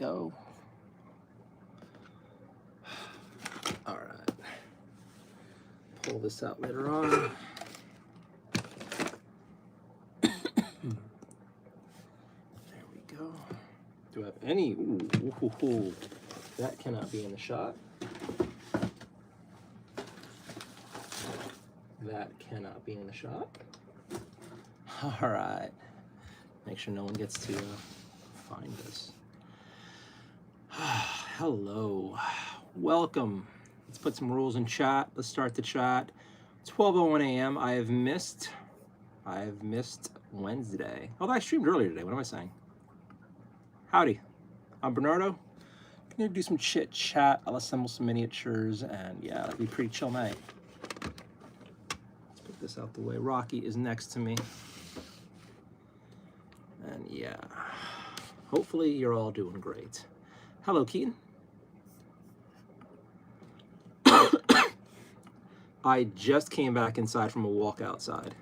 go. All right. Pull this out later on. There we go. Do I have any? Ooh, that cannot be in the shot. That cannot be in the shot. All right. Make sure no one gets to find this. Hello. Welcome. Let's put some rules in chat. Let's start the chat. 12:01 a.m. I have missed Wednesday. Although I streamed earlier today. What am I saying? Howdy. I'm Bernardo. Gonna do some chit chat. I'll assemble some miniatures, and yeah, it'll be a pretty chill night. Let's put this out the way. Rocky is next to me. And yeah, hopefully you're all doing great. Hello, Keaton. I just came back inside from a walk outside.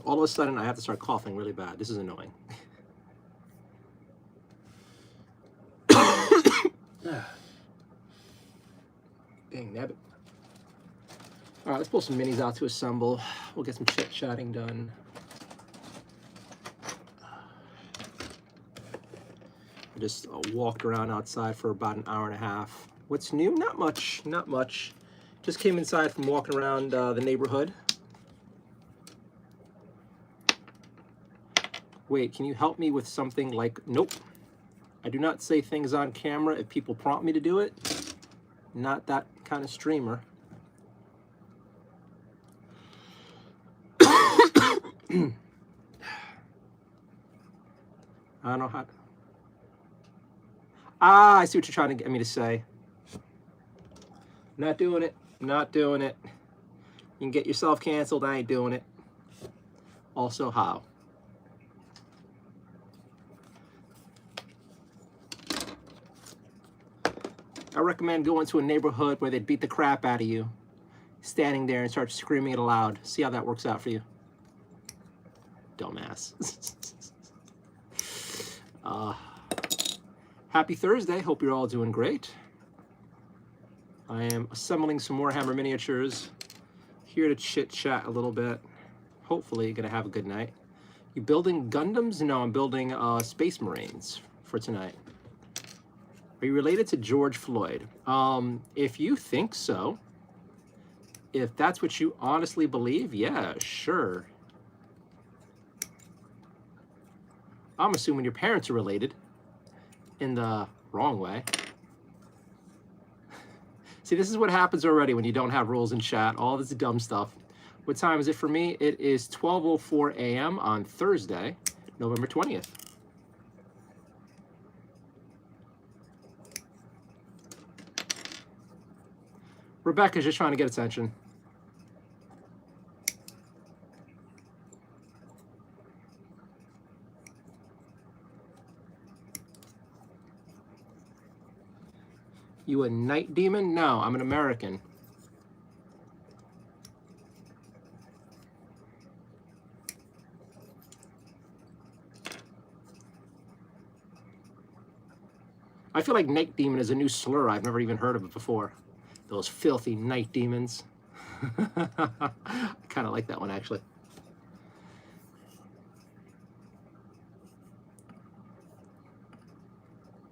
All of a sudden, I have to start coughing really bad. This is annoying. Dang nabbit. All right, let's pull some minis out to assemble. We'll get some chit-chatting done. I just walked around outside for about an hour and a half. What's new? Not much, not much. Just came inside from walking around the neighborhood. Wait, can you help me with something like, nope. I do not say things on camera if people prompt me to do it. Not that kind of streamer. I don't know how. I see what you're trying to get me to say. Not doing it. Not doing it. You can get yourself canceled. I ain't doing it. Also, how? I recommend going to a neighborhood where they beat the crap out of you, standing there and start screaming it aloud. See how that works out for you. Dumbass. Happy Thursday. Hope you're all doing great. I am assembling some Warhammer miniatures. Here to chit-chat a little bit. Hopefully gonna have a good night. You building Gundams? No, I'm building Space Marines for tonight. Are you related to George Floyd? If you think so, if that's what you honestly believe, yeah, sure. I'm assuming your parents are related in the wrong way. See, this is what happens already when you don't have rules in chat, all this dumb stuff. What time is it for me? It is 12:04 a.m. on Thursday, November 20th. Rebecca's just trying to get attention. You a night demon? No, I'm an American. I feel like night demon is a new slur. I've never even heard of it before. Those filthy night demons. I kind of like that one, actually.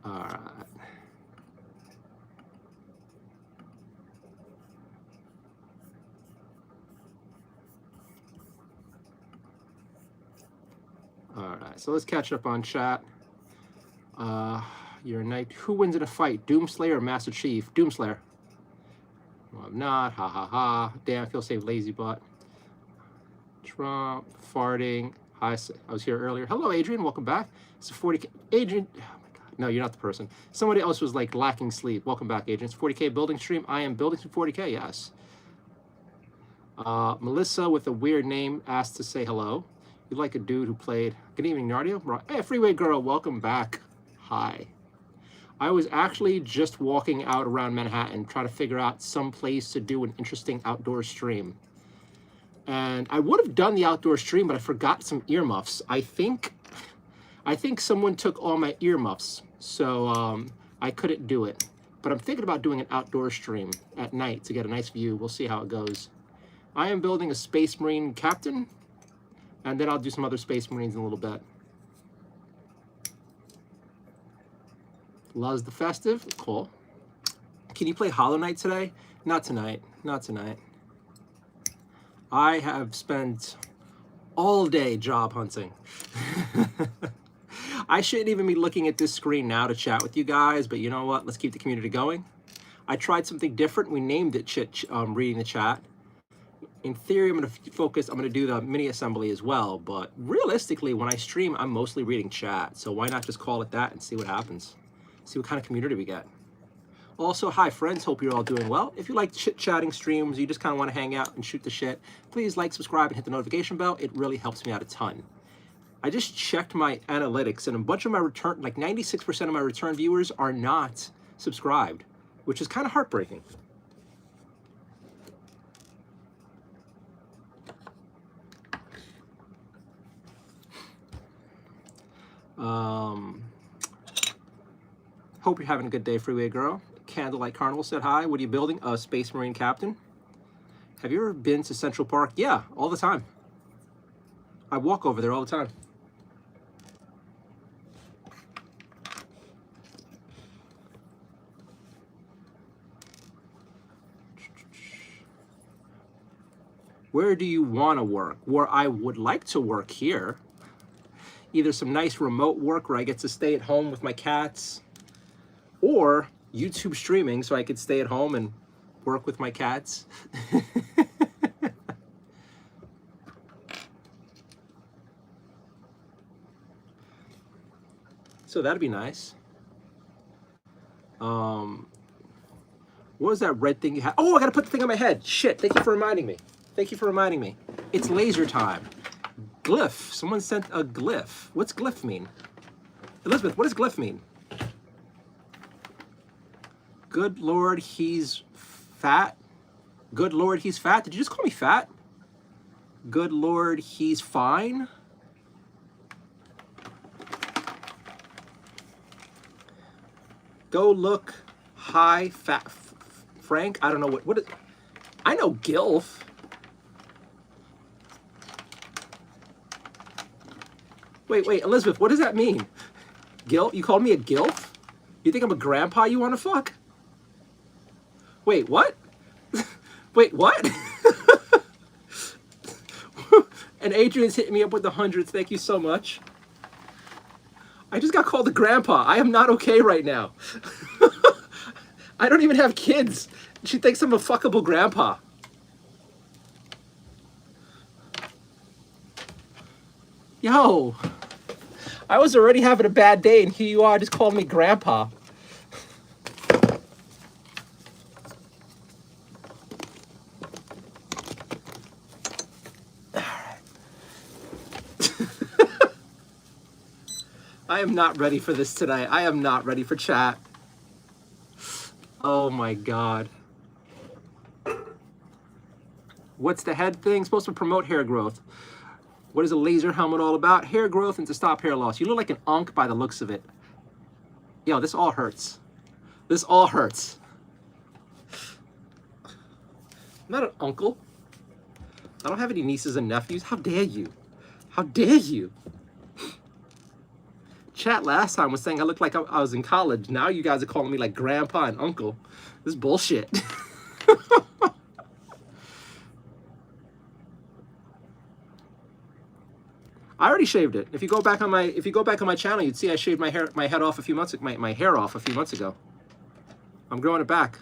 All right. All right, so let's catch up on chat. You're a knight. Who wins in a fight, Doomslayer or Master Chief? Doomslayer. Well, I'm not. Ha ha ha. Damn, I feel safe, lazy butt. Trump, farting. Hi, I was here earlier. Hello, Adrian. Welcome back. It's a 40K. Adrian, oh my God. No, you're not the person. Somebody else was like lacking sleep. Welcome back, Adrian. It's 40K building stream. I am building some 40K, yes. Melissa with a weird name asked to say hello. You like a dude who played. Good evening, Nardio. Hey, Freeway Girl, welcome back. Hi. I was actually just walking out around Manhattan trying to figure out some place to do an interesting outdoor stream. And I would have done the outdoor stream, but I forgot some earmuffs. I think someone took all my earmuffs, so I couldn't do it. But I'm thinking about doing an outdoor stream at night to get a nice view. We'll see how it goes. I am building a Space Marine captain, and then I'll do some other Space Marines in a little bit. Loves the festive. Cool. Can you play Hollow Knight today? Not tonight. Not tonight. I have spent all day job hunting. I shouldn't even be looking at this screen now to chat with you guys, but you know what? Let's keep the community going. I tried something different. We named it Reading the Chat. In theory, I'm going to do the mini assembly as well, but realistically, when I stream, I'm mostly reading chat. So why not just call it that and see what happens? See what kind of community we get. Also, hi friends, hope you're all doing well. If you like chit-chatting streams, you just kind of want to hang out and shoot the shit, please like, subscribe, and hit the notification bell. It really helps me out a ton. I just checked my analytics, and a bunch of my return, like 96% of my return viewers are not subscribed, which is kind of heartbreaking. Hope you're having a good day, Freeway Girl. Candlelight Carnival said hi. What are you building? A Space Marine captain. Have you ever been to Central Park? Yeah, all the time. I walk over there all the time. Where do you want to work? Where I would like to work here. Either some nice remote work where I get to stay at home with my cats, or YouTube streaming so I could stay at home and work with my cats. So that'd be nice. What was that red thing you had? Oh, I gotta put the thing on my head. Shit, thank you for reminding me. Thank you for reminding me. It's laser time. Glyph. Someone sent a glyph. What's glyph mean? Elizabeth, what does glyph mean? Good Lord, he's fat. Good Lord, he's fat. Did you just call me fat? Good Lord, he's fine. Go look. Hi, fat Frank. I don't know what is. I know Gilf. Wait, Elizabeth, what does that mean? Gil? You called me a Gilf? You think I'm a grandpa you want to fuck? Wait, what? Wait, what? And Adrian's hitting me up with the hundreds. Thank you so much. I just got called a grandpa. I am not okay right now. I don't even have kids. She thinks I'm a fuckable grandpa. Yo, I was already having a bad day, and here you are just calling me grandpa. I am not ready for this tonight. I am not ready for chat. Oh my God. What's the head thing? Supposed to promote hair growth. What is a laser helmet all about? Hair growth and to stop hair loss. You look like an unk by the looks of it. Yo, this all hurts. This all hurts. I'm not an uncle. I don't have any nieces and nephews. How dare you? How dare you? Chat last time was saying I looked like I was in college. Now you guys are calling me like grandpa and uncle. This is bullshit. I already shaved it. If you go back on my channel, you'd see I shaved my head off a few months ago. My hair off a few months ago. I'm growing it back.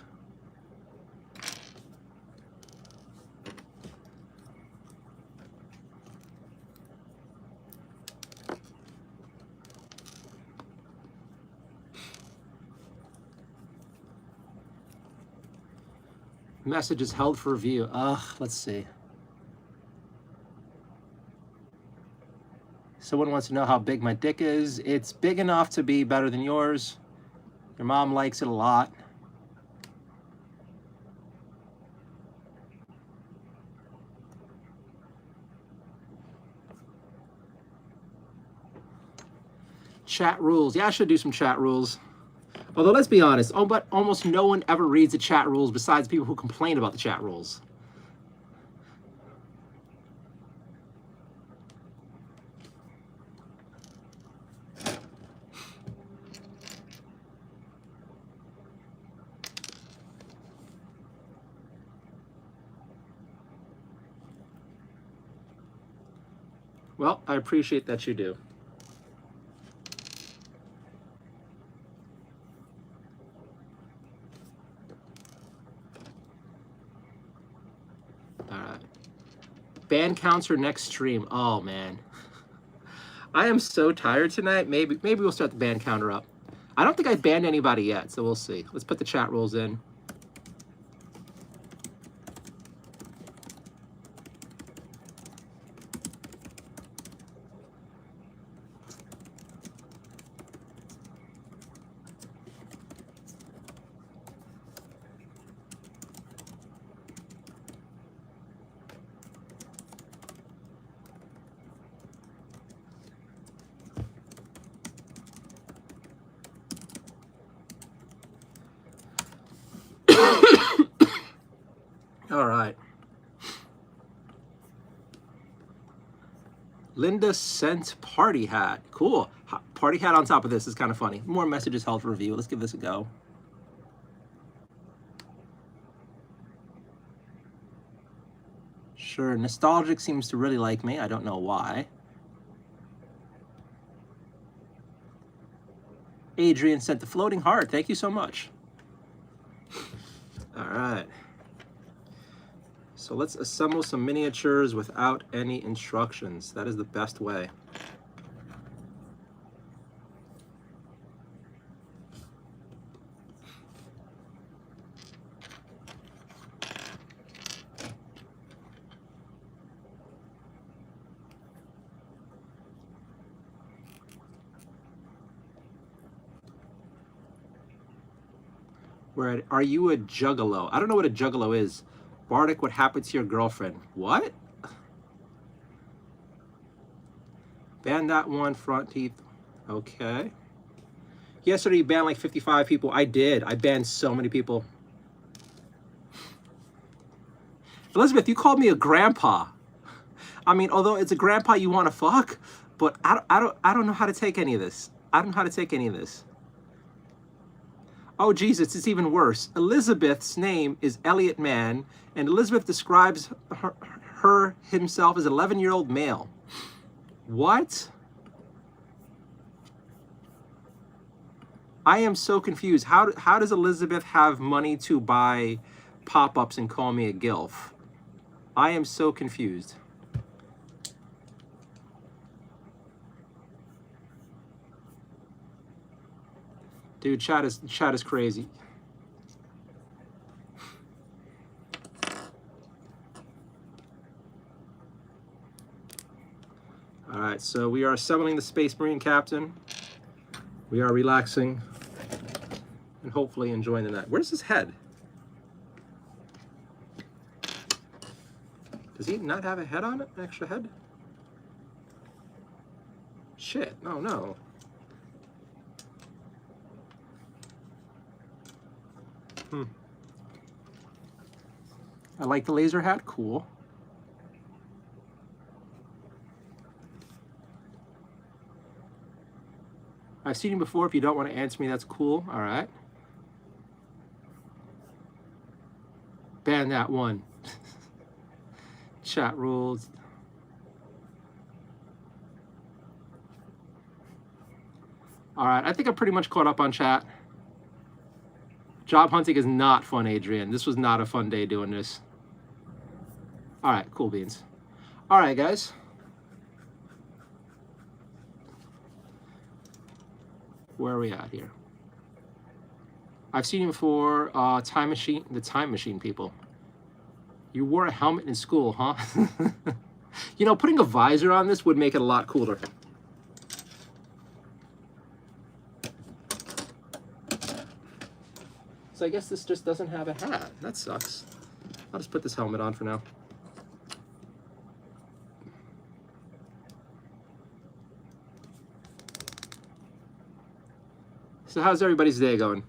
Messages held for review. Let's see. Someone wants to know how big my dick is. It's big enough to be better than yours. Your mom likes it a lot. Chat rules. Yeah, I should do some chat rules. Although, let's be honest, but almost no one ever reads the chat rules besides people who complain about the chat rules. Well, I appreciate that you do. All right. Band counts for next stream. Oh, man. I am so tired tonight. Maybe we'll start the band counter up. I don't think I banned anybody yet, so we'll see. Let's put the chat rules in. All right. Linda sent party hat. Cool. Party hat on top of this is kind of funny. More messages held for review. Let's give this a go. Sure. Nostalgic seems to really like me. I don't know why. Adrian sent the floating heart. Thank you so much. All right. So let's assemble some miniatures without any instructions. That is the best way. Are you a juggalo? I don't know what a juggalo is. Bardic, what happened to your girlfriend? What? Ban that one, front teeth. Okay. Yesterday you banned like 55 people. I did. I banned so many people. Elizabeth, you called me a grandpa. I mean, although it's a grandpa you want to fuck, but I don't know how to take any of this. I don't know how to take any of this. Oh, Jesus, it's even worse. Elizabeth's name is Elliot Mann, and Elizabeth describes himself as an 11-year-old male. What? I am so confused. How does Elizabeth have money to buy pop-ups and call me a gilf? I am so confused. Dude, chat is crazy. All right, so we are assembling the Space Marine Captain. We are relaxing and hopefully enjoying the night. Where's his head? Does he not have a head on it? An extra head? Shit, no, no. I like the laser hat, cool. I've seen you before. If you don't want to answer me, that's cool. All right. Ban that one. Chat rules. All right, I think I'm pretty much caught up on chat. Job hunting is not fun, Adrian. This was not a fun day doing this. All right, cool beans. All right, guys. Where are we at here? I've seen you before. The Time Machine people. You wore a helmet in school, huh? You know, putting a visor on this would make it a lot cooler. So I guess this just doesn't have a hat. That sucks. I'll just put this helmet on for now. So how's everybody's day going?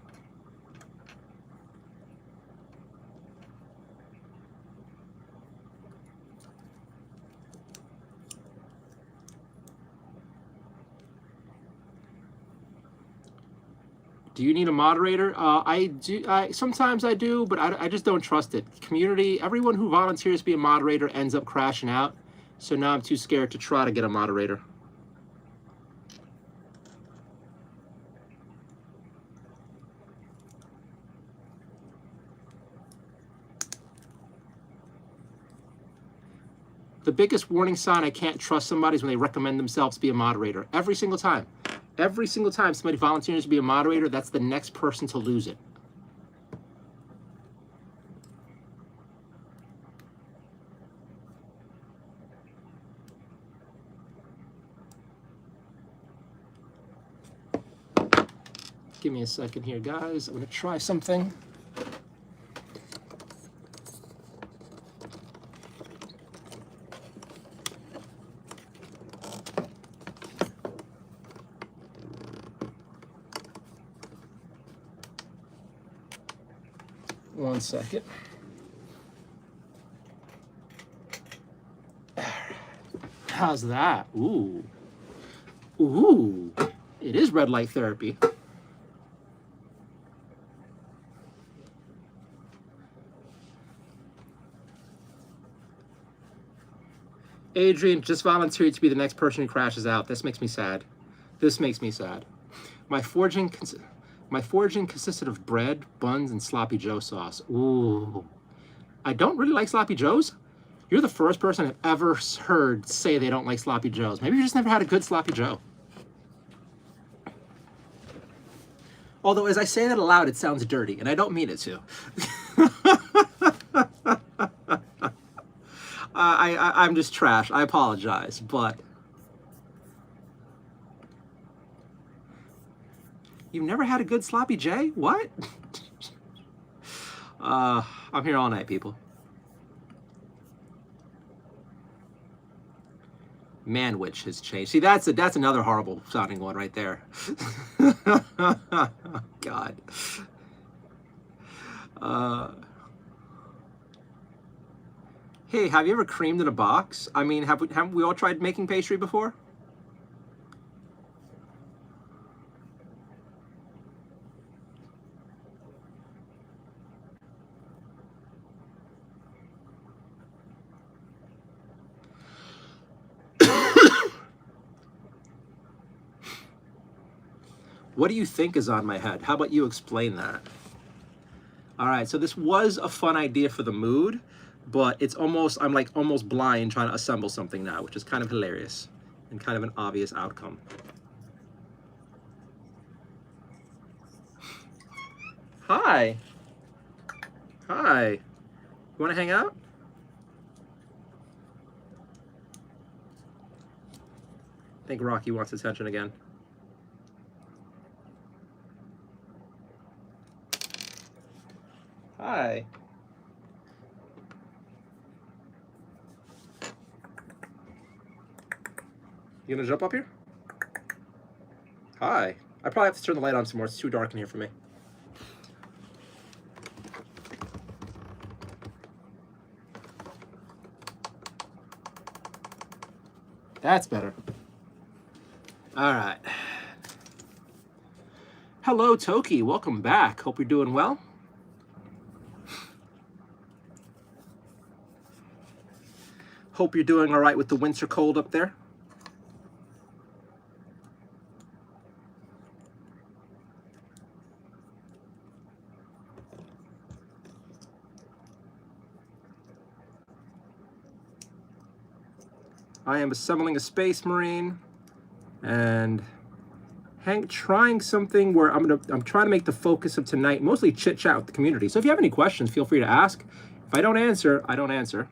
Do you need a moderator? I do. Sometimes I do, but I just don't trust it. Community, everyone who volunteers to be a moderator ends up crashing out. So now I'm too scared to try to get a moderator. The biggest warning sign I can't trust somebody is when they recommend themselves to be a moderator. Every single time. Every single time somebody volunteers to be a moderator, that's the next person to lose it. Give me a second here, guys. I'm going to try something. One second. How's that? Ooh. Ooh. It is red light therapy. Adrian just volunteered to be the next person who crashes out. This makes me sad. This makes me sad. My foraging consisted of bread, buns, and sloppy joe sauce. Ooh. I don't really like sloppy joes. You're the first person I've ever heard say they don't like sloppy joes. Maybe you just never had a good sloppy joe. Although, as I say that aloud, it sounds dirty, and I don't mean it to. I'm just trash. I apologize, but you've never had a good sloppy J? What? I'm here all night, people. Manwich has changed. See, that's another horrible sounding one right there. God. Hey, have you ever creamed in a box? I mean, haven't we all tried making pastry before? What do you think is on my head? How about you explain that? All right, so this was a fun idea for the mood, but it's almost, I'm like almost blind trying to assemble something now, which is kind of hilarious and kind of an obvious outcome. Hi. Hi. You want to hang out? I think Rocky wants attention again. Hi. You gonna jump up here? Hi. I probably have to turn the light on some more. It's too dark in here for me. That's better. All right. Hello, Toki. Welcome back. Hope you're doing well. Hope you're doing all right with the winter cold up there. I am assembling a Space Marine and trying something where I'm trying to make the focus of tonight mostly chit chat with the community. So if you have any questions, feel free to ask. If I don't answer, I don't answer.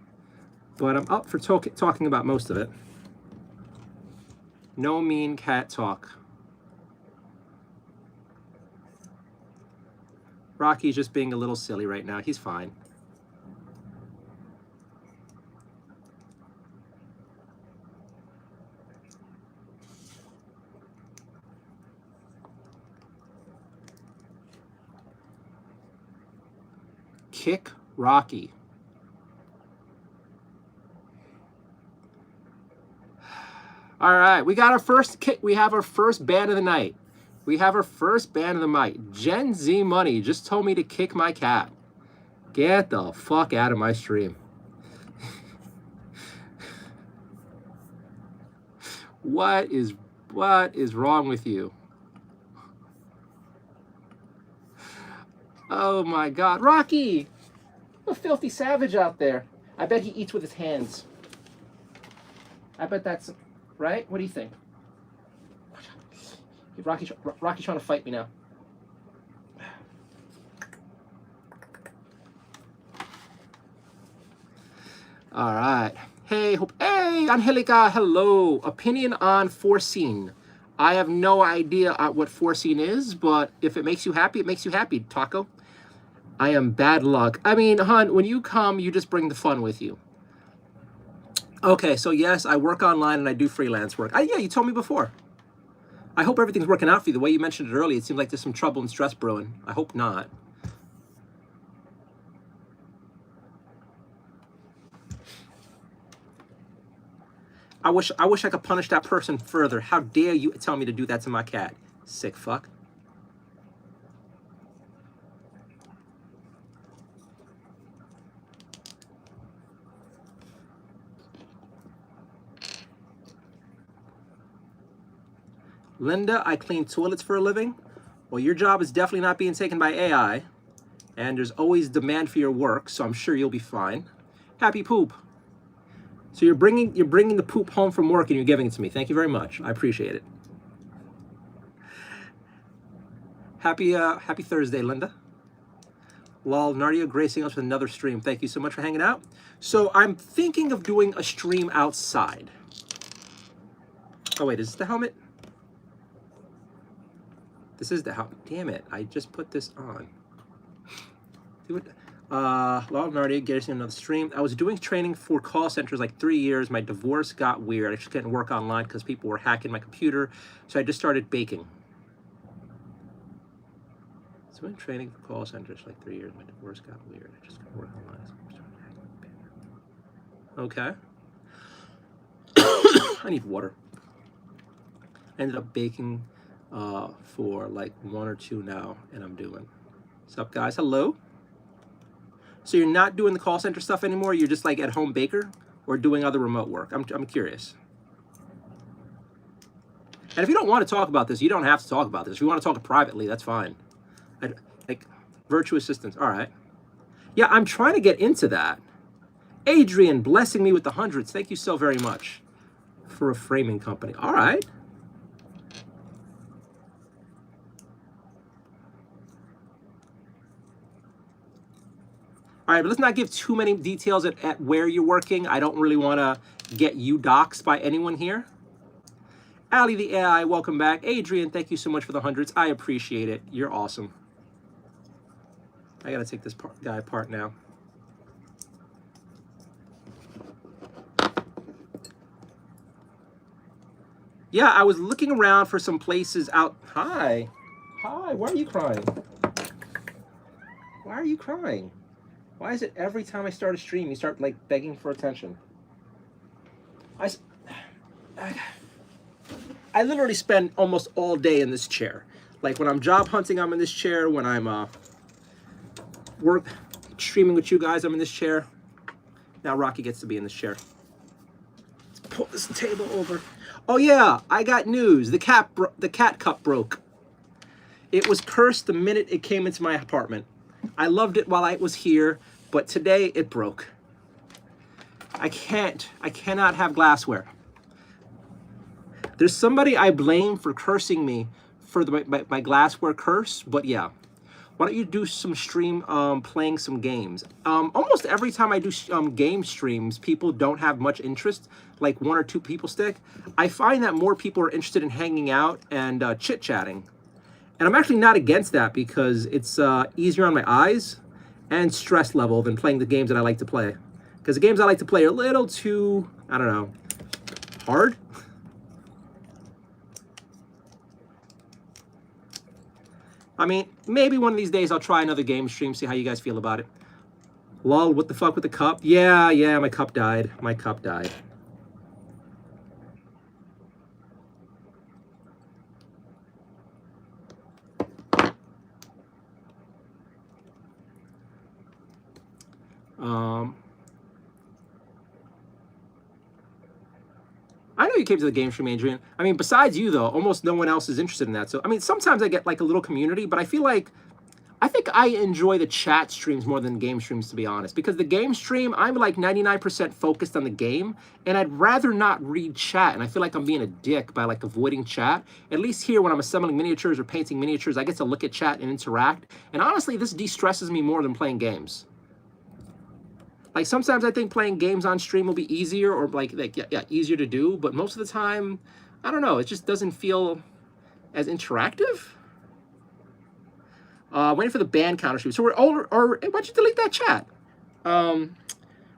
But I'm up for talking about most of it. No mean cat talk. Rocky's just being a little silly right now. He's fine. Kick Rocky. All right, we got our first kick. We have our first ban of the night. We have our first ban of the night. Gen Z Money just told me to kick my cat. Get the fuck out of my stream. What is wrong with you? Oh my God, Rocky! A filthy savage out there. I bet he eats with his hands. I bet that's right. What do you think? Rocky's trying to fight me now. All right. Hey, Angelica, hello. Opinion on foreseen. I have no idea what foreseen is, but if it makes you happy, it makes you happy, Taco. I am bad luck. I mean, hon, when you come, you just bring the fun with you. Okay, so yes, I work online and I do freelance work. Yeah, you told me before. I hope everything's working out for you. The way you mentioned it earlier, it seems like there's some trouble and stress brewing. I hope not. I wish I could punish that person further. How dare you tell me to do that to my cat? Sick fuck. Linda, I clean toilets for a living. Well, your job is definitely not being taken by AI, and there's always demand for your work, so I'm sure you'll be fine. Happy poop. So you're bringing the poop home from work and you're giving it to me. Thank you very much. I appreciate it. Happy Thursday, Linda. Lol, Nardia gracing us with another stream. Thank you so much for hanging out. So I'm thinking of doing a stream outside. Oh wait, is this the helmet? This is the helmet. Damn it! I just put this on. Do it. Lol, Nardia getting another stream. I was doing training for call centers like 3 years. My divorce got weird. I just couldn't work online because people were hacking my computer. So I just started baking. So in training for call centers like 3 years. My divorce got weird. I just couldn't work online. Okay. I need water. I ended up baking for like 1 or 2 now, and I'm doing. What's up, guys? Hello. So you're not doing the call center stuff anymore? You're just like at home baker or doing other remote work? I'm curious. And if you don't want to talk about this, you don't have to talk about this. If you want to talk privately, that's fine. Like virtual assistants. All right. Yeah, I'm trying to get into that. Adrian blessing me with the hundreds. Thank you so very much for a framing company. All right. All right, but let's not give too many details at where you're working. I don't really want to get you doxxed by anyone here. Ali the AI, welcome back. Adrian, thank you so much for the hundreds. I appreciate it. You're awesome. I got to take this guy apart now. Yeah, I was looking around for some places out. Hi. Hi, why are you crying? Why are you crying? Why is it every time I start a stream, you start like begging for attention? I literally spend almost all day in this chair. Like when I'm job hunting, I'm in this chair. When I'm streaming with you guys, I'm in this chair. Now Rocky gets to be in this chair. Let's pull this table over. Oh yeah, I got news. The cat cup broke. It was cursed the minute it came into my apartment. I loved it while I was here, but today it broke. I cannot have glassware. There's somebody I blame for cursing me for my glassware curse, but yeah. Why don't you do some stream playing some games? Almost every time I do game streams, people don't have much interest, like 1 or 2 people stick. I find that more people are interested in hanging out and chit-chatting. And I'm actually not against that because it's easier on my eyes and stress level than playing the games that I like to play. Because the games I like to play are a little too, I don't know, hard. I mean, maybe one of these days I'll try another game stream, see how you guys feel about it. Lol, what the fuck with the cup? Yeah, my cup died. My cup died. I know you came to the game stream, Adrian. I mean, besides you, though, almost no one else is interested in that. So, I mean, sometimes I get like a little community, but I feel like, I think I enjoy the chat streams more than game streams, to be honest. Because the game stream, I'm like 99% focused on the game, and I'd rather not read chat. And I feel like I'm being a dick by like avoiding chat. At least here, when I'm assembling miniatures or painting miniatures, I get to look at chat and interact. And honestly, this de-stresses me more than playing games. Like, sometimes I think playing games on stream will be easier or easier to do, but most of the time, I don't know, it just doesn't feel as interactive. Waiting for the ban counter stream. So why'd you delete that chat?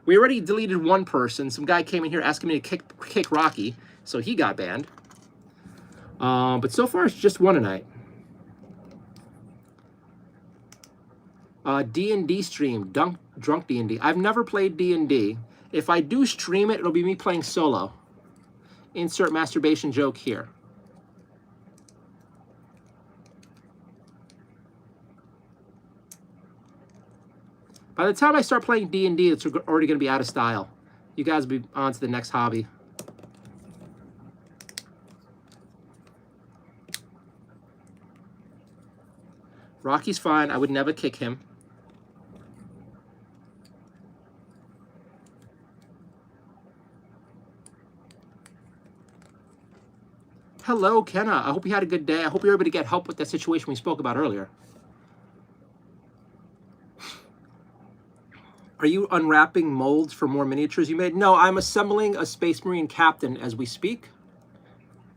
We already deleted one person. Some guy came in here asking me to kick Rocky, so he got banned. But so far it's just one tonight. D&D stream, drunk D&D. I've never played D&D. If I do stream it, it'll be me playing solo. Insert masturbation joke here. By the time I start playing D&D, it's already going to be out of style. You guys will be on to the next hobby. Rocky's fine. I would never kick him. Hello, Kenna. I hope you had a good day. I hope you're able to get help with that situation we spoke about earlier. Are you unwrapping molds for more miniatures you made? No, I'm assembling a Space Marine captain as we speak.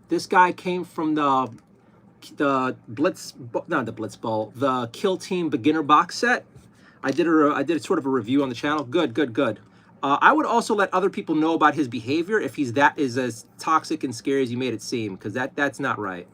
This guy came from the Blitz, not the Blitz Bowl, the Kill Team beginner box set. I did sort of a review on the channel. Good. I would also let other people know about his behavior if he's is as toxic and scary as you made it seem, because that's not right.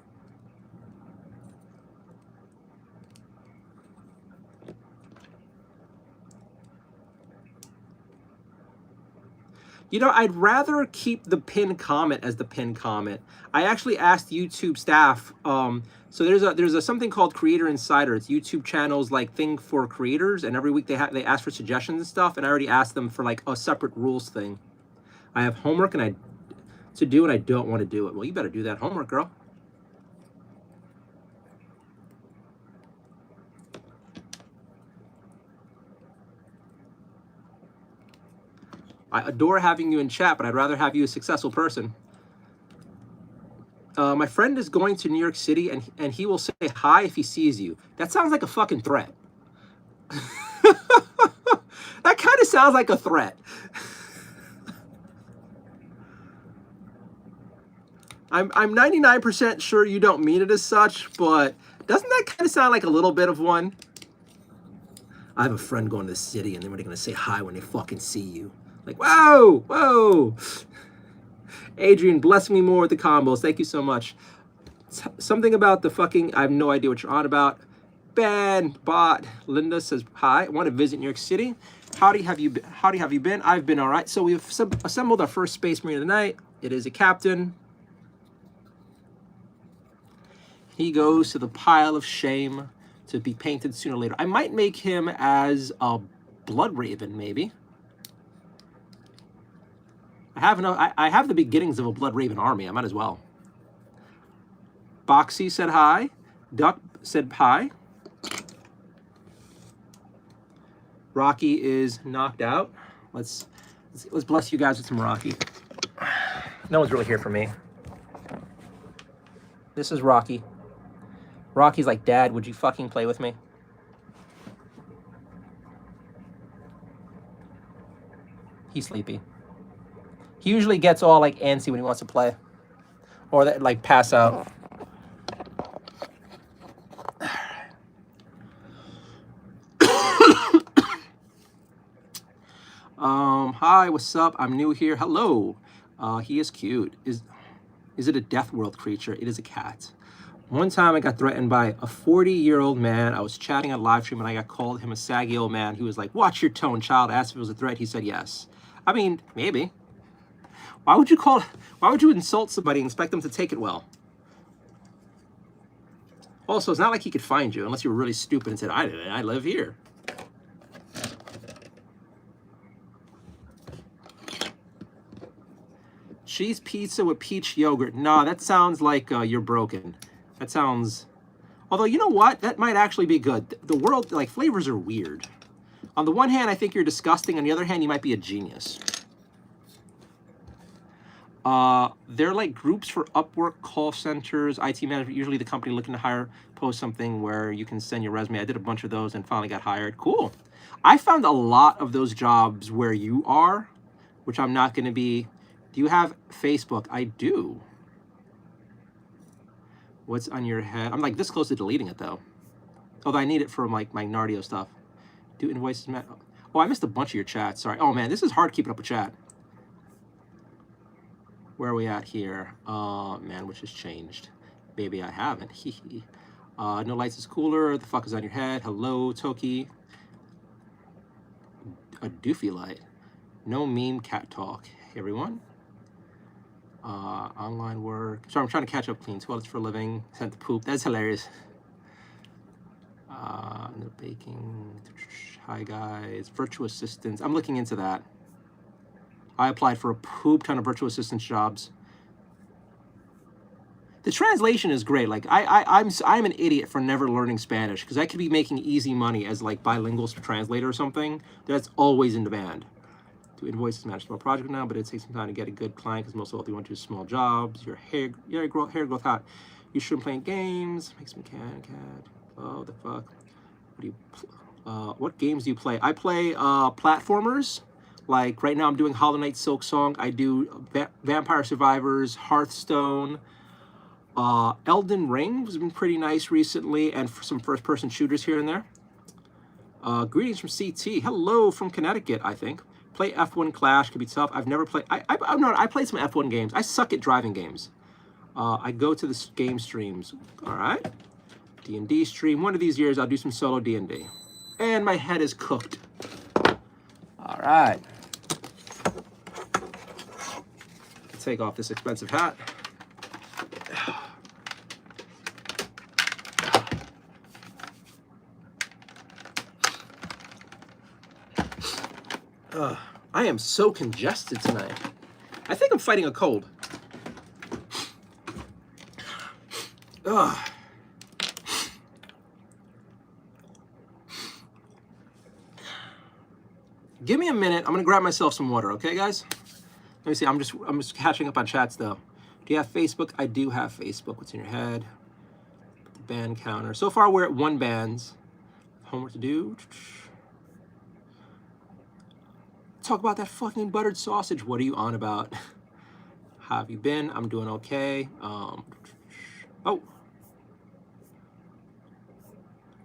You know, I'd rather keep the pinned comment as the pinned comment. I actually asked YouTube staff. So there's a something called Creator Insider. It's YouTube channel's like thing for creators, and every week they ask for suggestions and stuff. And I already asked them for like a separate rules thing. I have homework to do, and I don't want to do it. Well, you better do that homework, girl. I adore having you in chat, but I'd rather have you a successful person. My friend is going to New York City, and he will say hi if he sees you. That sounds like a fucking threat. That kind of sounds like a threat. I'm 99% sure you don't mean it as such, but doesn't that kind of sound like a little bit of one? I have a friend going to the city, and they're going to say hi when they fucking see you. Like, whoa. Adrian, bless me more with the combos. Thank you so much. Something about the fucking, I have no idea what you're on about. Bad bot. Linda says, hi, I want to visit New York City. Howdy have you been? I've been all right. So we've assembled our first Space Marine of the night. It is a captain. He goes to the pile of shame to be painted sooner or later. I might make him as a Blood Raven, maybe. I have the beginnings of a Blood Raven army. I might as well. Boxy said hi. Duck said hi. Rocky is knocked out. Let's bless you guys with some Rocky. No one's really here for me. This is Rocky. Rocky's like, Dad, would you fucking play with me? He's sleepy. He usually gets all like antsy when he wants to play, or that like pass out. Hi, what's up? I'm new here. Hello. He is cute. Is it a death world creature? It is a cat. One time I got threatened by a 40-year-old man. I was chatting on live stream and I got called him a saggy old man. He was like, "Watch your tone, child." I asked if it was a threat. He said yes. I mean, maybe. Why would you insult somebody and expect them to take it well? Also, it's not like he could find you unless you were really stupid and said, I live here. Cheese pizza with peach yogurt. Nah, that sounds like you're broken. That sounds... Although, you know what? That might actually be good. The world, like, flavors are weird. On the one hand, I think you're disgusting. On the other hand, you might be a genius. They're like groups for Upwork, call centers, IT management. Usually the company looking to hire post something where you can send your resume. I did a bunch of those and finally got hired. Cool. I found a lot of those jobs where you are, which I'm not going to be. Do you have Facebook? I do. What's on your head? I'm like this close to deleting it though. Although I need it for like my Nardio stuff. Do invoices, Matt? Oh, I missed a bunch of your chats. Sorry. Oh man, this is hard keeping up with chat. Where are we at here? Man, which has changed. Maybe I haven't. No lights is cooler. The fuck is on your head? Hello, Toki. A doofy light. No meme cat talk. Hey, everyone. Online work. Sorry, I'm trying to catch up. Clean toilets for a living. Sent to poop. That's hilarious. No baking. Hi, guys. Virtual assistants. I'm looking into that. I applied for a poop ton of virtual assistance jobs. The translation is great. Like I'm an idiot for never learning Spanish because I could be making easy money as like bilingual translator or something. That's always in demand. Do invoices manage small project now, but it takes some time to get a good client because most of what they want to do is small jobs. Your hair growth hot. You shouldn't play games. Make some cat. Oh the fuck. What games do you play? I play platformers. Like right now I'm doing Hollow Knight Silksong. I do Vampire Survivors, Hearthstone. Elden Ring has been pretty nice recently, and for some first-person shooters here and there. Greetings from CT. Hello from Connecticut, I think. Play F1 Clash, could be tough. I've never played... I played some F1 games. I suck at driving games. I go to the game streams. All right. D&D stream. One of these years, I'll do some solo D&D. And my head is cooked. All right. Take off this expensive hat. I am so congested tonight. I think I'm fighting a cold. Give me a minute. I'm gonna grab myself some water, okay, guys? Let me see. I'm just catching up on chats though. Do you have Facebook? I do have Facebook. What's in your head? The band counter. So far we're at 1 bands. Homework to do. Talk about that fucking buttered sausage. What are you on about? How have you been? I'm doing okay. Oh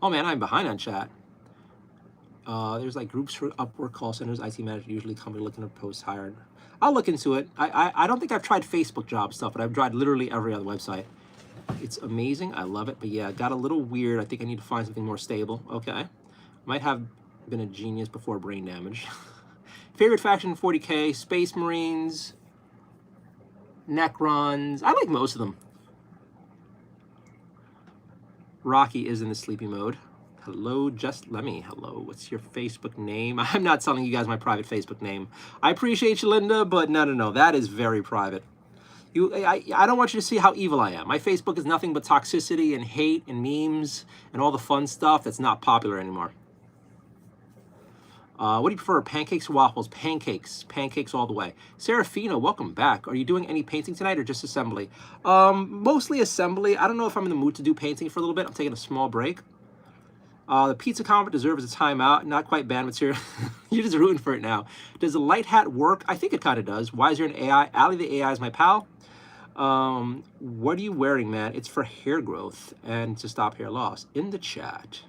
man, I'm behind on chat. There's like groups for Upwork, call centers, IT manager, usually company looking to post hired. I'll look into it. I don't think I've tried Facebook job stuff, but I've tried literally every other website. It's amazing. I love it. But yeah, it got a little weird. I think I need to find something more stable. Okay. Might have been a genius before brain damage. Favorite faction, 40K, Space Marines, Necrons. I like most of them. Rocky is in the sleepy mode. Hello, Just Lemmy. Hello, what's your Facebook name? I'm not telling you guys my private Facebook name. I appreciate you, Linda, but no. That is very private. I don't want you to see how evil I am. My Facebook is nothing but toxicity and hate and memes and all the fun stuff that's not popular anymore. What do you prefer, pancakes or waffles? Pancakes. Pancakes all the way. Serafina, welcome back. Are you doing any painting tonight or just assembly? Mostly assembly. I don't know if I'm in the mood to do painting for a little bit. I'm taking a small break. The pizza comment deserves a timeout. Not quite bad material. You're just rooting for it now. Does the light hat work? I think it kind of does. Why is there an AI? Ali the AI is my pal. What are you wearing, man? It's for hair growth and to stop hair loss. In the chat.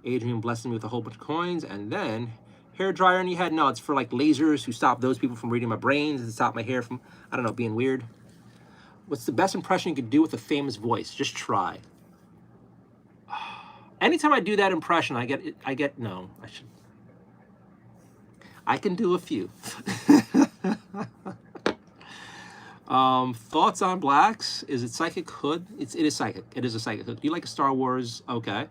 Adrian blessed me with a whole bunch of coins. And then, hair dryer in your head? No, it's for like lasers who stop those people from reading my brains and stop my hair from, I don't know, being weird. What's the best impression you could do with a famous voice? Just try. Anytime I do that impression, I can do a few. Thoughts on blacks? Is it psychic hood? It is psychic. It is a psychic hood. Do you like a Star Wars? Okay.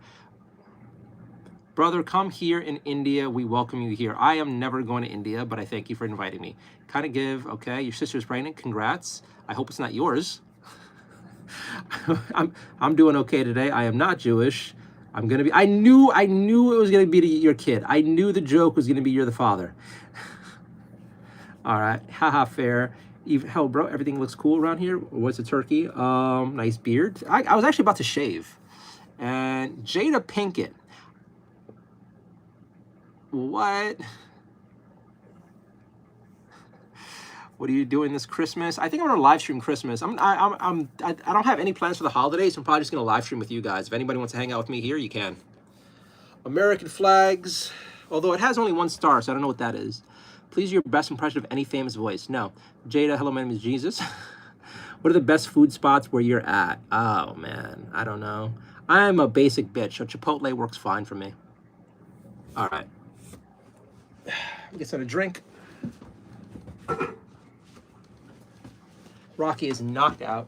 Brother, come here in India. We welcome you here. I am never going to India, but I thank you for inviting me. Kind of give, okay. Your sister's pregnant. Congrats. I hope it's not yours. I'm doing okay today. I am not Jewish. I'm gonna be. I knew it was gonna be your kid. I knew the joke was gonna be you're the father. All right, haha, fair. Hell, bro, everything looks cool around here. What's a turkey? Nice beard. I was actually about to shave. And Jada Pinkett. What? What are you doing this Christmas? I think I'm gonna live stream Christmas. I don't have any plans for the holidays. So I'm probably just gonna live stream with you guys. If anybody wants to hang out with me here, you can. American flags. Although it has only 1 star, so I don't know what that is. Please, your best impression of any famous voice. No. Jada, hello, my name is Jesus. What are the best food spots where you're at? Oh, man. I don't know. I'm a basic bitch, so Chipotle works fine for me. All right. Get some to drink. Rocky is knocked out.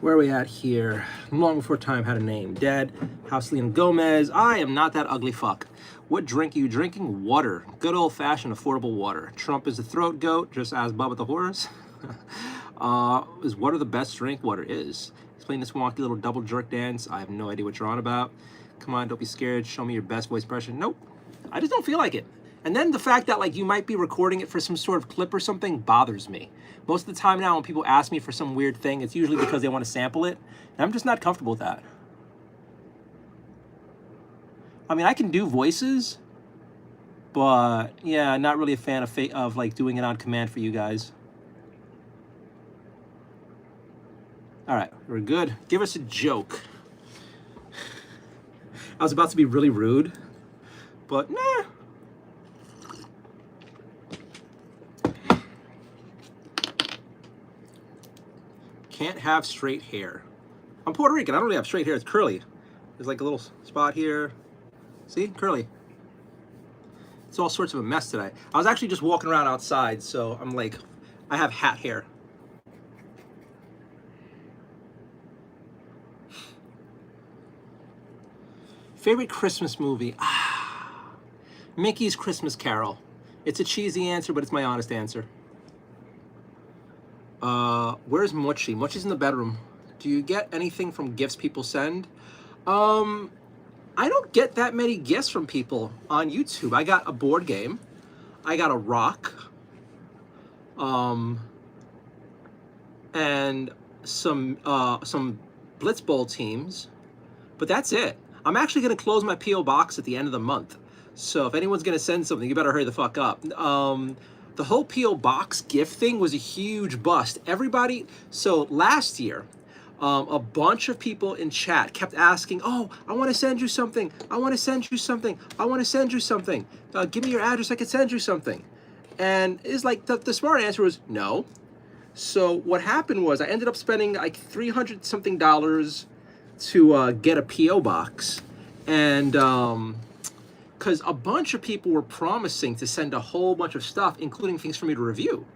Where are we at here? Long before time had a name. Dead. Houseline Gomez. I am not that ugly fuck. What drink are you drinking? Water. Good old-fashioned affordable water. Trump is the throat goat, just as Bubba the horse. Is water the best drink? Water is. Explain this wonky little double jerk dance. I have no idea what you're on about. Come on, don't be scared. Show me your best voice impression. Nope. I just don't feel like it. And then the fact that like you might be recording it for some sort of clip or something bothers me. Most of the time now when people ask me for some weird thing, it's usually because they want to sample it. And I'm just not comfortable with that. I mean, I can do voices, but yeah, not really a fan of like doing it on command for you guys. All right, we're good. Give us a joke. I was about to be really rude, but nah. Can't have straight hair. I'm Puerto Rican. I don't really have straight hair. It's curly. There's like a little spot here. See? Curly. It's all sorts of a mess today. I was actually just walking around outside, so I'm like, I have hat hair. Favorite Christmas movie? Mickey's Christmas Carol. It's a cheesy answer, but it's my honest answer. Where's Mochi? Mochi's in the bedroom. Do you get anything from gifts people send? I don't get that many gifts from people on YouTube. I got a board game. I got a rock. And some Blitzball teams. But that's it. I'm actually going to close my P.O. box at the end of the month. So if anyone's going to send something, you better hurry the fuck up. The whole P.O. box gift thing was a huge bust. Everybody, so last year, a bunch of people in chat kept asking, oh, I want to send you something. I want to send you something. I want to send you something. Give me your address, I can send you something. And it's like the smart answer was no. So what happened was I ended up spending like $300 something to get a PO box, and because a bunch of people were promising to send a whole bunch of stuff, including things for me to review.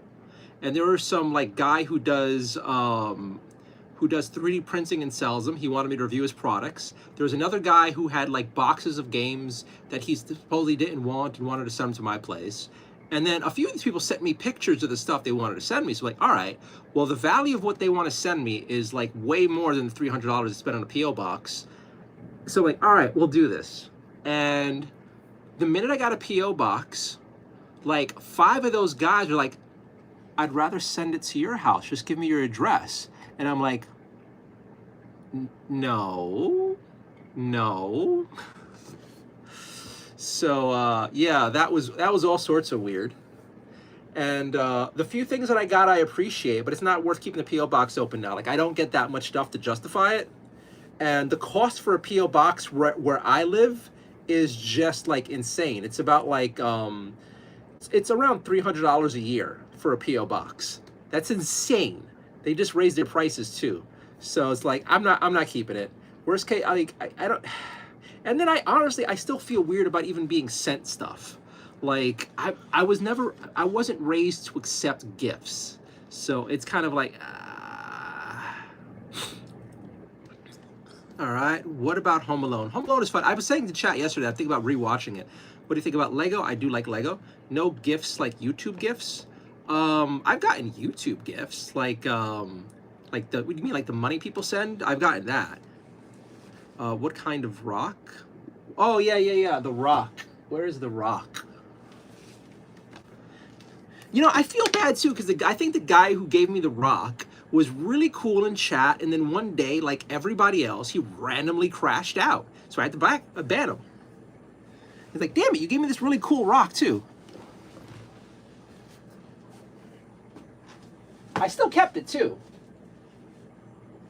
And there was some like guy who does 3D printing and sells them. He wanted me to review his products. There was another guy who had like boxes of games that he supposedly didn't want and wanted to send them to my place. And then a few of these people sent me pictures of the stuff they wanted to send me. So like, all right, well, the value of what they want to send me is like way more than the $300 to spend on a PO box. So like, all right, we'll do this. And the minute I got a PO box, like 5 of those guys were like, I'd rather send it to your house. Just give me your address. And I'm like, no. So yeah, that was all sorts of weird. And the few things that I got, I appreciate, but it's not worth keeping the PO box open now. Like I don't get that much stuff to justify it. And the cost for a PO box where I live is just like insane. It's about like it's around $300 a year for a PO box. That's insane. They just raised their prices too. So it's like I'm not keeping it. Worst case, I don't. And then I still feel weird about even being sent stuff. Like I wasn't raised to accept gifts. So it's kind of like all right, what about Home Alone? Home Alone is fun. I was saying to chat yesterday, I think about rewatching it. What do you think about Lego? I do like Lego. No gifts like YouTube gifts. I've gotten YouTube gifts, like what do you mean, like the money people send? I've gotten that. What kind of rock? Oh yeah, the rock. Where is the rock? You know, I feel bad too because I think the guy who gave me the rock was really cool in chat, and then one day, like everybody else, he randomly crashed out. So I had to ban him. He's like, damn it, you gave me this really cool rock too. I still kept it too.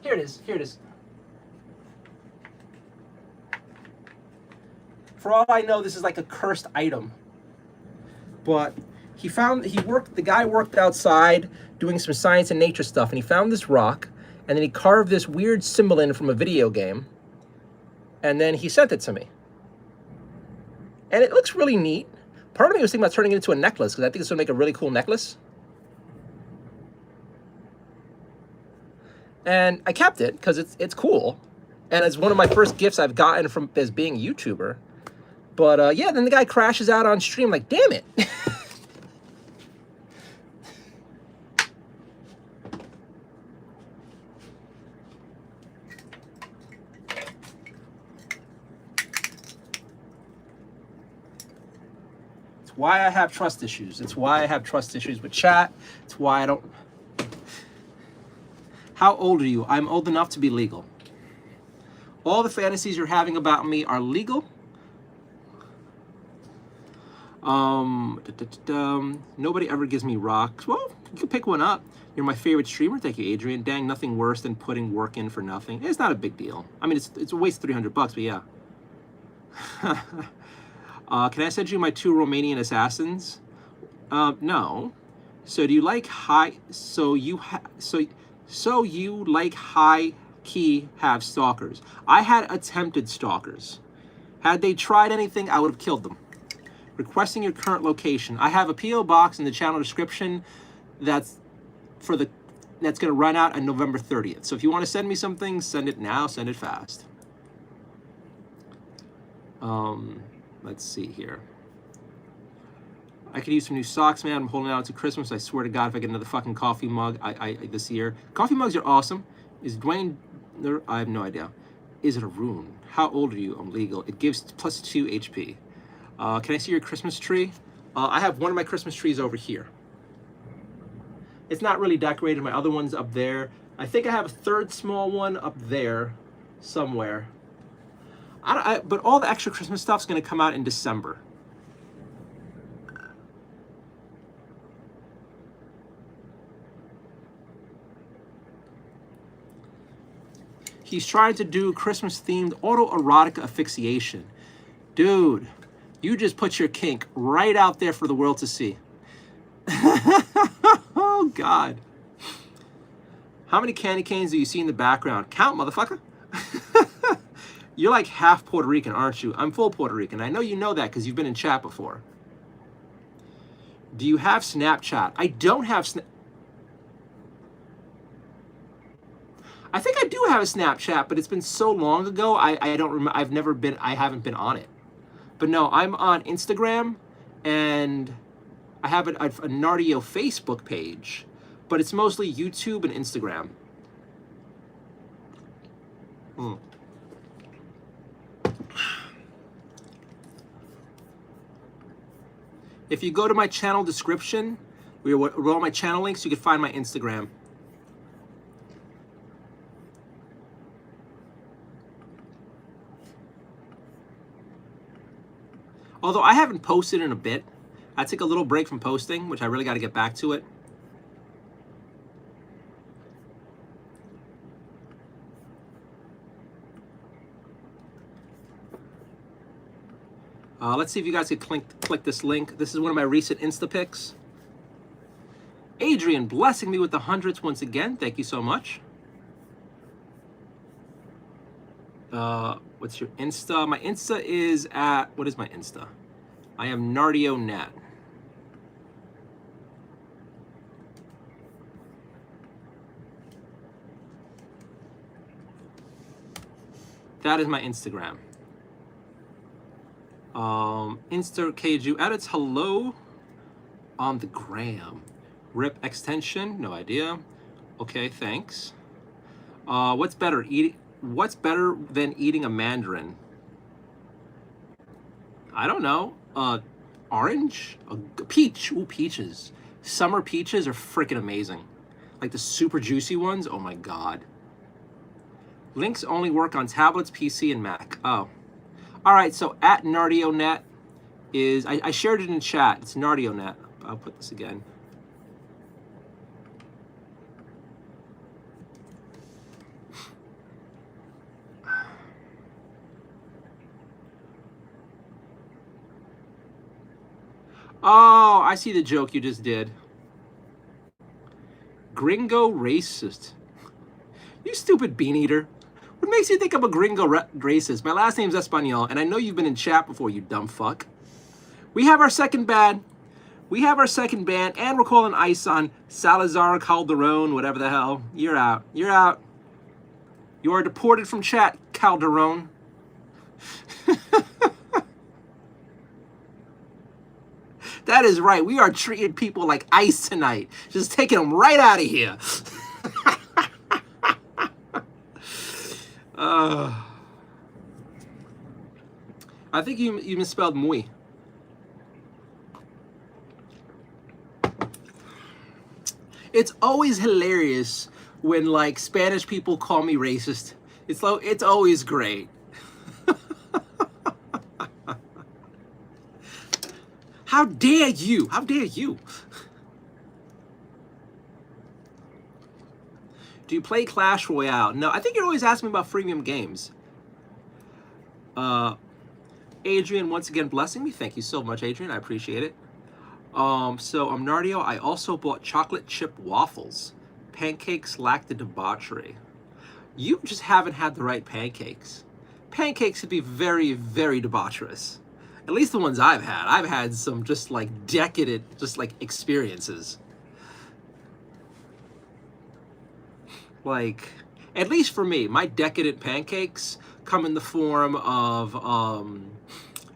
Here it is. For all I know, this is like a cursed item. But the guy worked outside doing some science and nature stuff, and he found this rock, and then he carved this weird symbol in from a video game, and then he sent it to me. And it looks really neat. Part of me was thinking about turning it into a necklace, because I think it's going to make a really cool necklace. And I kept it, because it's cool. And it's one of my first gifts I've gotten from as being a YouTuber. But yeah, then the guy crashes out on stream, like, damn it. Why I have trust issues. It's why I have trust issues with chat. It's why I don't. How old are you? I'm old enough to be legal. All the fantasies you're having about me are legal. Nobody ever gives me rocks. Well, you can pick one up. You're my favorite streamer. Thank you, Adrian. Dang, nothing worse than putting work in for nothing. It's not a big deal. I mean, it's a waste of $300, but yeah. Can I send you my 2 Romanian assassins? No. So do you like so you like high key have stalkers? I had attempted stalkers. Had they tried anything, I would have killed them. Requesting your current location. I have a PO box in the channel description that's going to run out on November 30th. So if you want to send me something, send it now. Send it fast. Let's see here. I could use some new socks, man. I'm holding out to Christmas. I swear to God, if I get another fucking coffee mug this year. Coffee mugs are awesome. Is Dwayne... I have no idea. Is it a rune? How old are you? I'm legal. It gives +2 HP. Can I see your Christmas tree? I have one of my Christmas trees over here. It's not really decorated. My other one's up there. I think I have a third small one up there somewhere. But all the extra Christmas stuff's going to come out in December. He's trying to do Christmas-themed autoerotic asphyxiation. Dude, you just put your kink right out there for the world to see. Oh, God. How many candy canes do you see in the background? Count, motherfucker. You're like half Puerto Rican, aren't you? I'm full Puerto Rican. I know you know that because you've been in chat before. Do you have Snapchat? I don't have I think I do have a Snapchat, but it's been so long ago. I don't remember. I haven't been on it. But no, I'm on Instagram, and I have a Nardio Facebook page, but it's mostly YouTube and Instagram. If you go to my channel description, where all my channel links, you can find my Instagram. Although I haven't posted in a bit. I took a little break from posting, which I really got to get back to it. Let's see if you guys can click this link. This is one of my recent Insta pics. Adrian blessing me with the hundreds once again. Thank you so much. What's your Insta? My Insta is at, what is my Insta? I am NardioNet. That is my Instagram. Insta Keiju edits hello on the gram. Rip extension, no idea. Okay, thanks. What's better than eating a mandarin? I don't know. Orange? A peach. Ooh, peaches. Summer peaches are freaking amazing. Like the super juicy ones. Oh my God. Links only work on tablets, PC, and Mac. Oh. All right, so at NardioNet is, I shared it in chat. It's NardioNet. I'll put this again. Oh, I see the joke you just did. Gringo racist. You stupid bean eater. What makes you think I'm a gringo racist? My last name's Espanol, and I know you've been in chat before, you dumb fuck. We have our second ban. And we're calling ice on Salazar Calderon, whatever the hell. You're out. You're out. You are deported from chat, Calderon. That is right. We are treating people like ice tonight. Just taking them right out of here. I think you misspelled muy. It's always hilarious when like Spanish people call me racist. It's always great. How dare you? How dare you? Do you play Clash Royale? No, I think you're always asking me about freemium games. Adrian, once again, blessing me. Thank you so much, Adrian. I appreciate it. So I'm Nardio. I also bought chocolate chip waffles. Pancakes lack the debauchery. You just haven't had the right pancakes. Pancakes could be very, very debaucherous. At least the ones I've had. I've had some just like decadent, just like experiences. Like, at least for me, my decadent pancakes come in the form of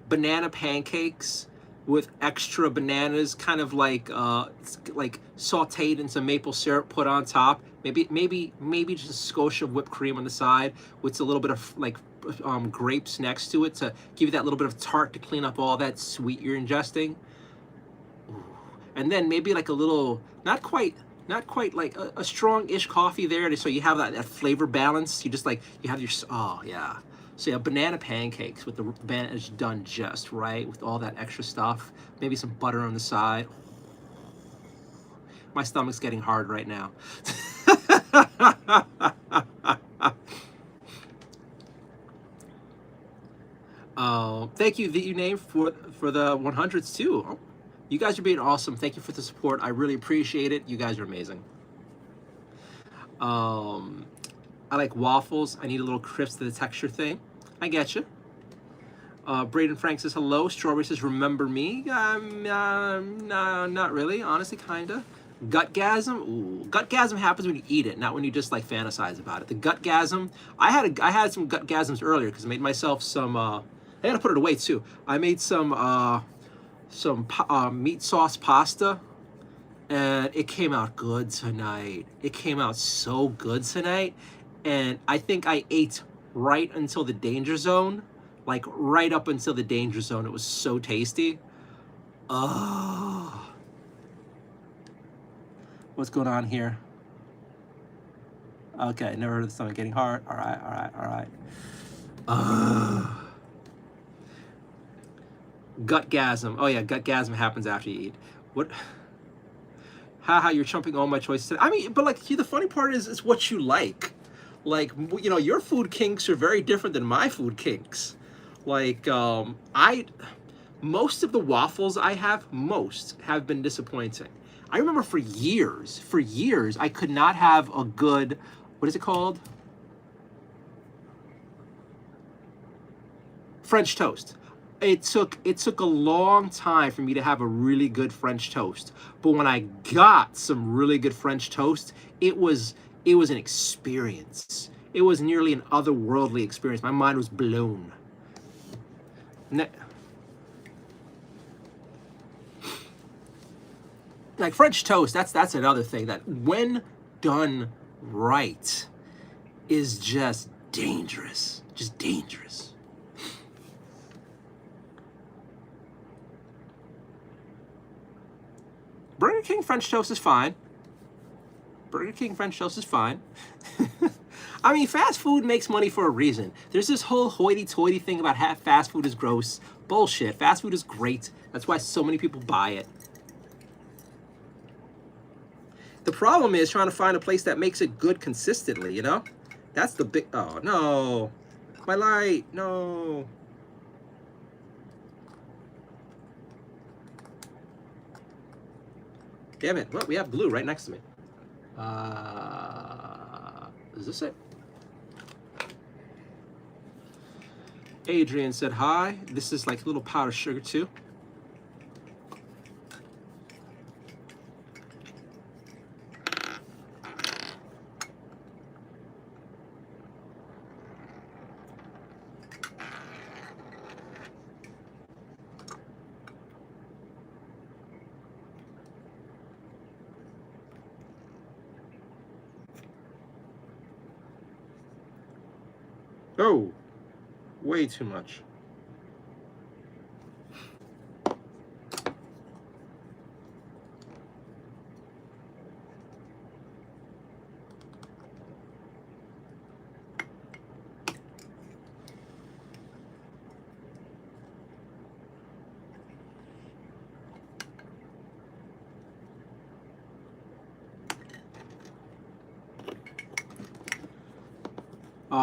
banana pancakes with extra bananas, kind of like sautéed in some maple syrup, put on top. Maybe just a skosh of whipped cream on the side with a little bit of like grapes next to it to give you that little bit of tart to clean up all that sweet you're ingesting. Ooh. And then maybe like a little, not quite like a strong-ish coffee there, so you have that flavor balance. You just like, you have your, oh yeah. So you have banana pancakes with the bananas done just right, with all that extra stuff. Maybe some butter on the side. My stomach's getting hard right now. Thank you, the name for the 100s too. Oh, You guys are being awesome. Thank you for the support. I really appreciate it. You guys are amazing. I like waffles. I need a little crisp to the texture thing. I get you. Braden Frank says hello. Strawberry says remember me. No, not really. Honestly, kinda. Gutgasm. Ooh, gutgasm happens when you eat it, not when you just like fantasize about it. The gutgasm. I had some gutgasms earlier because I made myself some. I gotta put it away too. I made some meat sauce pasta, and it came out good tonight. It came out so good tonight, and I think I ate right until the danger zone. Like right up until the danger zone. It was so tasty. Oh. What's going on here? Okay, never heard of the stomach getting hard. All right. Gutgasm. Oh yeah, gutgasm happens after you eat. What? Haha, you're trumping all my choices. I mean, but like, the funny part is, it's what you like. Like, you know, your food kinks are very different than my food kinks. Like, most of the waffles I have, have been disappointing. I remember for years, I could not have a good, what is it called? French toast. It took a long time for me to have a really good French toast. But when I got some really good French toast, it was an experience. It was nearly an otherworldly experience. My mind was blown. Like French toast, that's another thing that when done right is just dangerous. Just dangerous. Burger King French toast is fine. Burger King French toast is fine. I mean, fast food makes money for a reason. There's this whole hoity-toity thing about fast food is gross. Bullshit. Fast food is great. That's why so many people buy it. The problem is trying to find a place that makes it good consistently, you know? That's the big... Oh, no. My light. No. Damn it. Well, we have blue right next to me. Is this it? Adrian said hi. This is like a little powdered sugar too. Oh, way too much.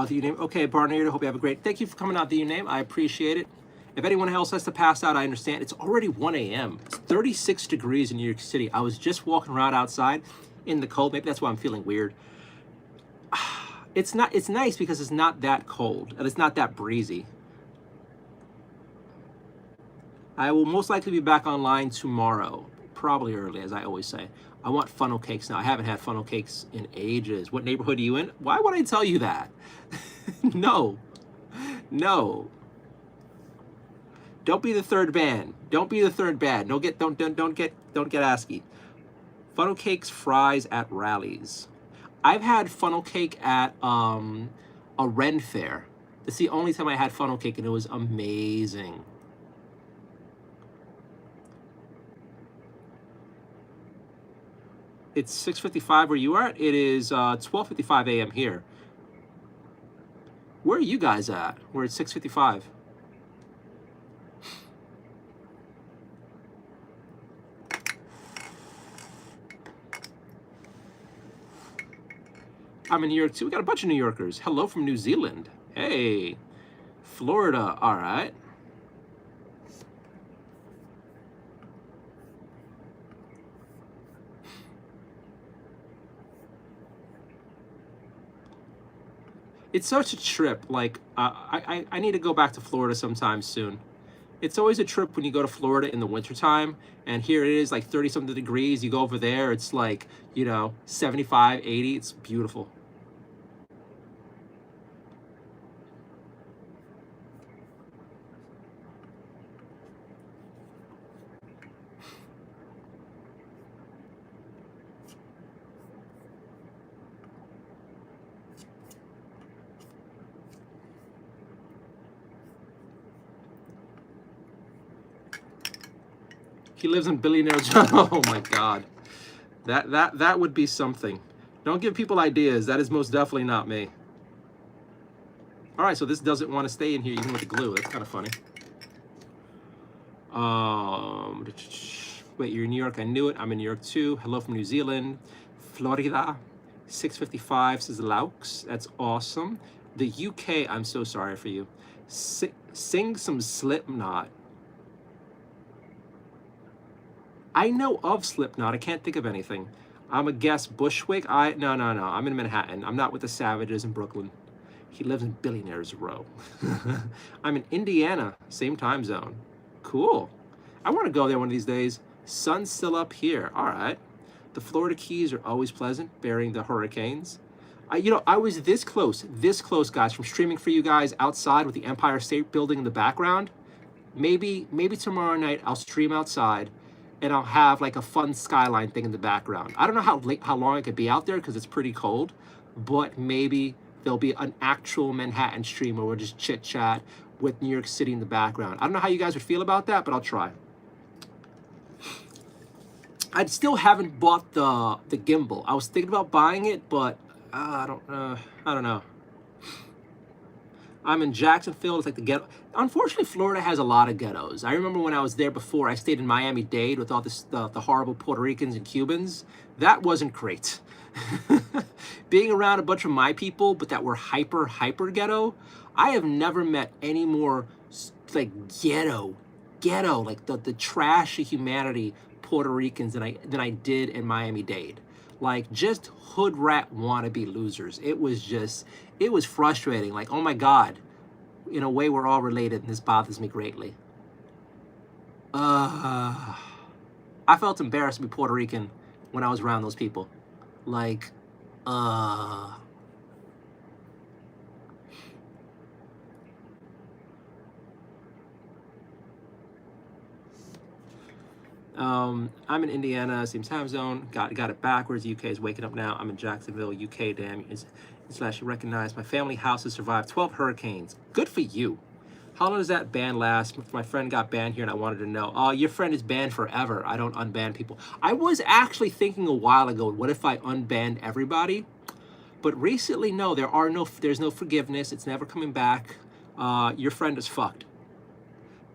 The name. Okay, Barnard, I hope you have a great... Thank you for coming out, the name. I appreciate it. If anyone else has to pass out, I understand. It's already 1 a.m. It's 36 degrees in New York City. I was just walking around outside in the cold. Maybe that's why I'm feeling weird. It's nice because it's not that cold and it's not that breezy. I will most likely be back online tomorrow, probably early, as I always say. I want funnel cakes now. I haven't had funnel cakes in ages. What neighborhood are you in? Why would I tell you that? No. Don't be the third band. Don't be the third band. Don't get ASCII. Funnel cakes, fries at rallies. I've had funnel cake at a Ren fair. It's the only time I had funnel cake, and it was amazing. It's 6:55 where you are. It is 12:55 a.m. here. Where are you guys at? We're at 6:55. I'm in New York too. We got a bunch of New Yorkers. Hello from New Zealand. Hey, Florida. All right. It's such a trip. Like, I need to go back to Florida sometime soon. It's always a trip when you go to Florida in the wintertime, and here it is like 30 something degrees. You go over there, it's like, 75, 80. It's beautiful. He lives in billionaire. Oh my God. That would be something. Don't give people ideas. That is most definitely not me. All right, so this doesn't want to stay in here even with the glue. That's kind of funny. Wait, you're in New York. I knew it. I'm in New York too. Hello from New Zealand. Florida. 655 says Laux. That's awesome. The UK, I'm so sorry for you. Sing some Slipknot. I know of Slipknot. I can't think of anything. I'm a guess Bushwick. No. I'm in Manhattan. I'm not with the Savages in Brooklyn. He lives in Billionaires Row. I'm in Indiana, same time zone. Cool. I want to go there one of these days. Sun's still up here. All right. The Florida Keys are always pleasant, bearing the hurricanes. I was this close, guys, from streaming for you guys outside with the Empire State Building in the background. Maybe tomorrow night I'll stream outside, and I'll have like a fun skyline thing in the background. I don't know how long I could be out there because it's pretty cold, but maybe there'll be an actual Manhattan stream where we'll just chit chat with New York City in the background. I don't know how you guys would feel about that, but I'll try. I still haven't bought the gimbal. I was thinking about buying it, but I don't know. I'm in Jacksonville. It's like the ghetto. Unfortunately, Florida has a lot of ghettos. I remember when I was there before, I stayed in Miami-Dade with all the horrible Puerto Ricans and Cubans. That wasn't great. Being around a bunch of my people, but that were hyper ghetto, I have never met any more like ghetto, like the trash of humanity Puerto Ricans than I did in Miami-Dade. Like, just hood rat wannabe losers. It was frustrating. Like, oh my God, in a way we're all related, and this bothers me greatly. I felt embarrassed to be Puerto Rican when I was around those people. Like, I'm in Indiana, same time zone. Got it backwards. UK is waking up now. I'm in Jacksonville, UK. Damn, slash you recognize my family house has survived 12 hurricanes. Good for you. How long does that ban last? My friend got banned here, and I wanted to know. Oh, your friend is banned forever. I don't unban people. I was actually thinking a while ago, what if I unbanned everybody? But recently, no. There's no forgiveness. It's never coming back. Your friend is fucked.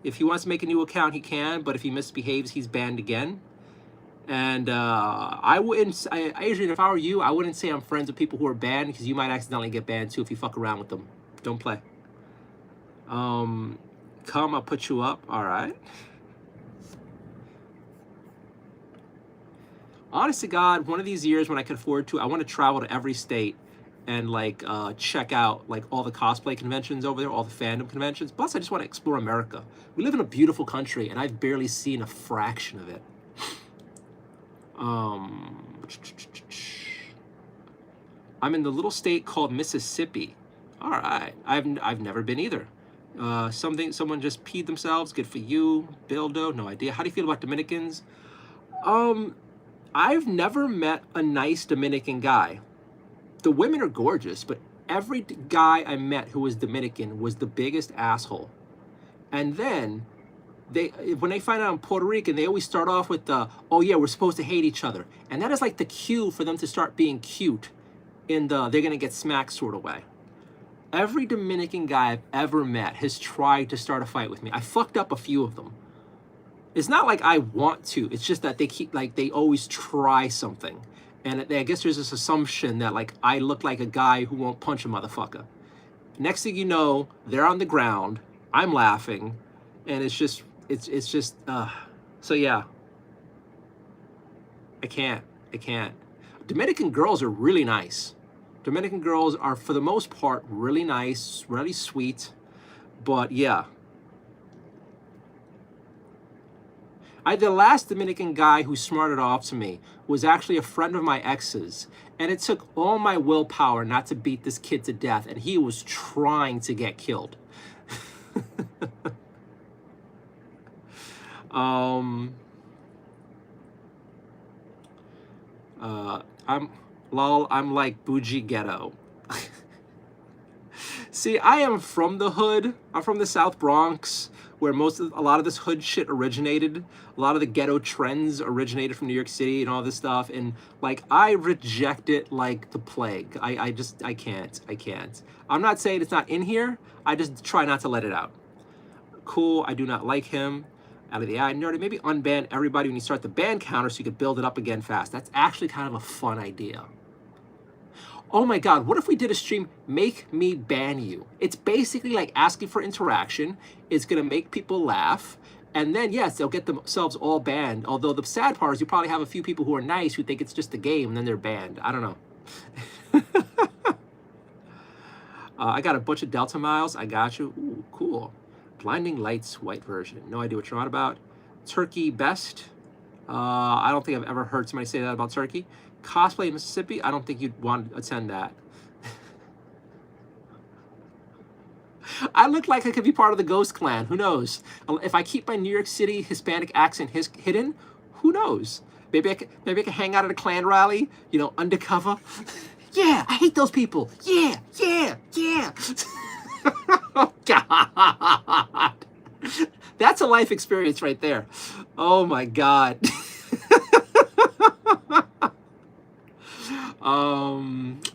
If he wants to make a new account, he can, but if he misbehaves, he's banned again. And Adrian, if I were you, I wouldn't say I'm friends with people who are banned, because you might accidentally get banned too if you fuck around with them. Don't play. Come, I'll put you up. All right. Honest to God, one of these years when I can afford to, I want to travel to every state and like check out like all the cosplay conventions over there, all the fandom conventions. Plus, I just want to explore America. We live in a beautiful country, and I've barely seen a fraction of it. I'm in the little state called Mississippi. All right, I've never been either. Someone just peed themselves. Good for you, Bildo. No idea. How do you feel about Dominicans? I've never met a nice Dominican guy. The women are gorgeous, but every guy I met who was Dominican was the biggest asshole. And then when they find out I'm Puerto Rican, they always start off with oh yeah, we're supposed to hate each other. And that is like the cue for them to start being cute in they're gonna get smacked sort of way. Every Dominican guy I've ever met has tried to start a fight with me. I fucked up a few of them. It's not like I want to, it's just that they always try something. And I guess there's this assumption that like I look like a guy who won't punch a motherfucker. Next thing you know, they're on the ground, I'm laughing, and it's just, so yeah. I can't. Dominican girls are really nice. Dominican girls are, for the most part, really nice, really sweet. But yeah. The last Dominican guy who smarted off to me was actually a friend of my ex's. And it took all my willpower not to beat this kid to death. And he was trying to get killed. I'm like bougie ghetto. See, I am from the hood. I'm from the South Bronx, where a lot of this hood shit originated. A lot of the ghetto trends originated from New York City and all this stuff. And like, I reject it like the plague. I can't. I'm not saying it's not in here. I just try not to let it out. Cool, I do not like him. Out of the eye, nerdy. Maybe unban everybody when you start the ban counter so you could build it up again fast. That's actually kind of a fun idea. Oh my God, what if we did a stream, make me ban you? It's basically like asking for interaction. It's gonna make people laugh. And then yes, they'll get themselves all banned. Although the sad part is you probably have a few people who are nice who think it's just a game and then they're banned. I don't know. I got a bunch of Delta miles. I got you. Ooh, cool. Blinding Lights white version. No idea what you're on about. Turkey best. I don't think I've ever heard somebody say that about Turkey. Cosplay in Mississippi. I don't think you'd want to attend that. I look like I could be part of the Ghost Clan. Who knows? If I keep my New York City Hispanic accent hidden, who knows? Maybe I can hang out at a Klan rally, you know, undercover. Yeah, I hate those people. Yeah. Oh, God. That's a life experience right there. Oh, my God.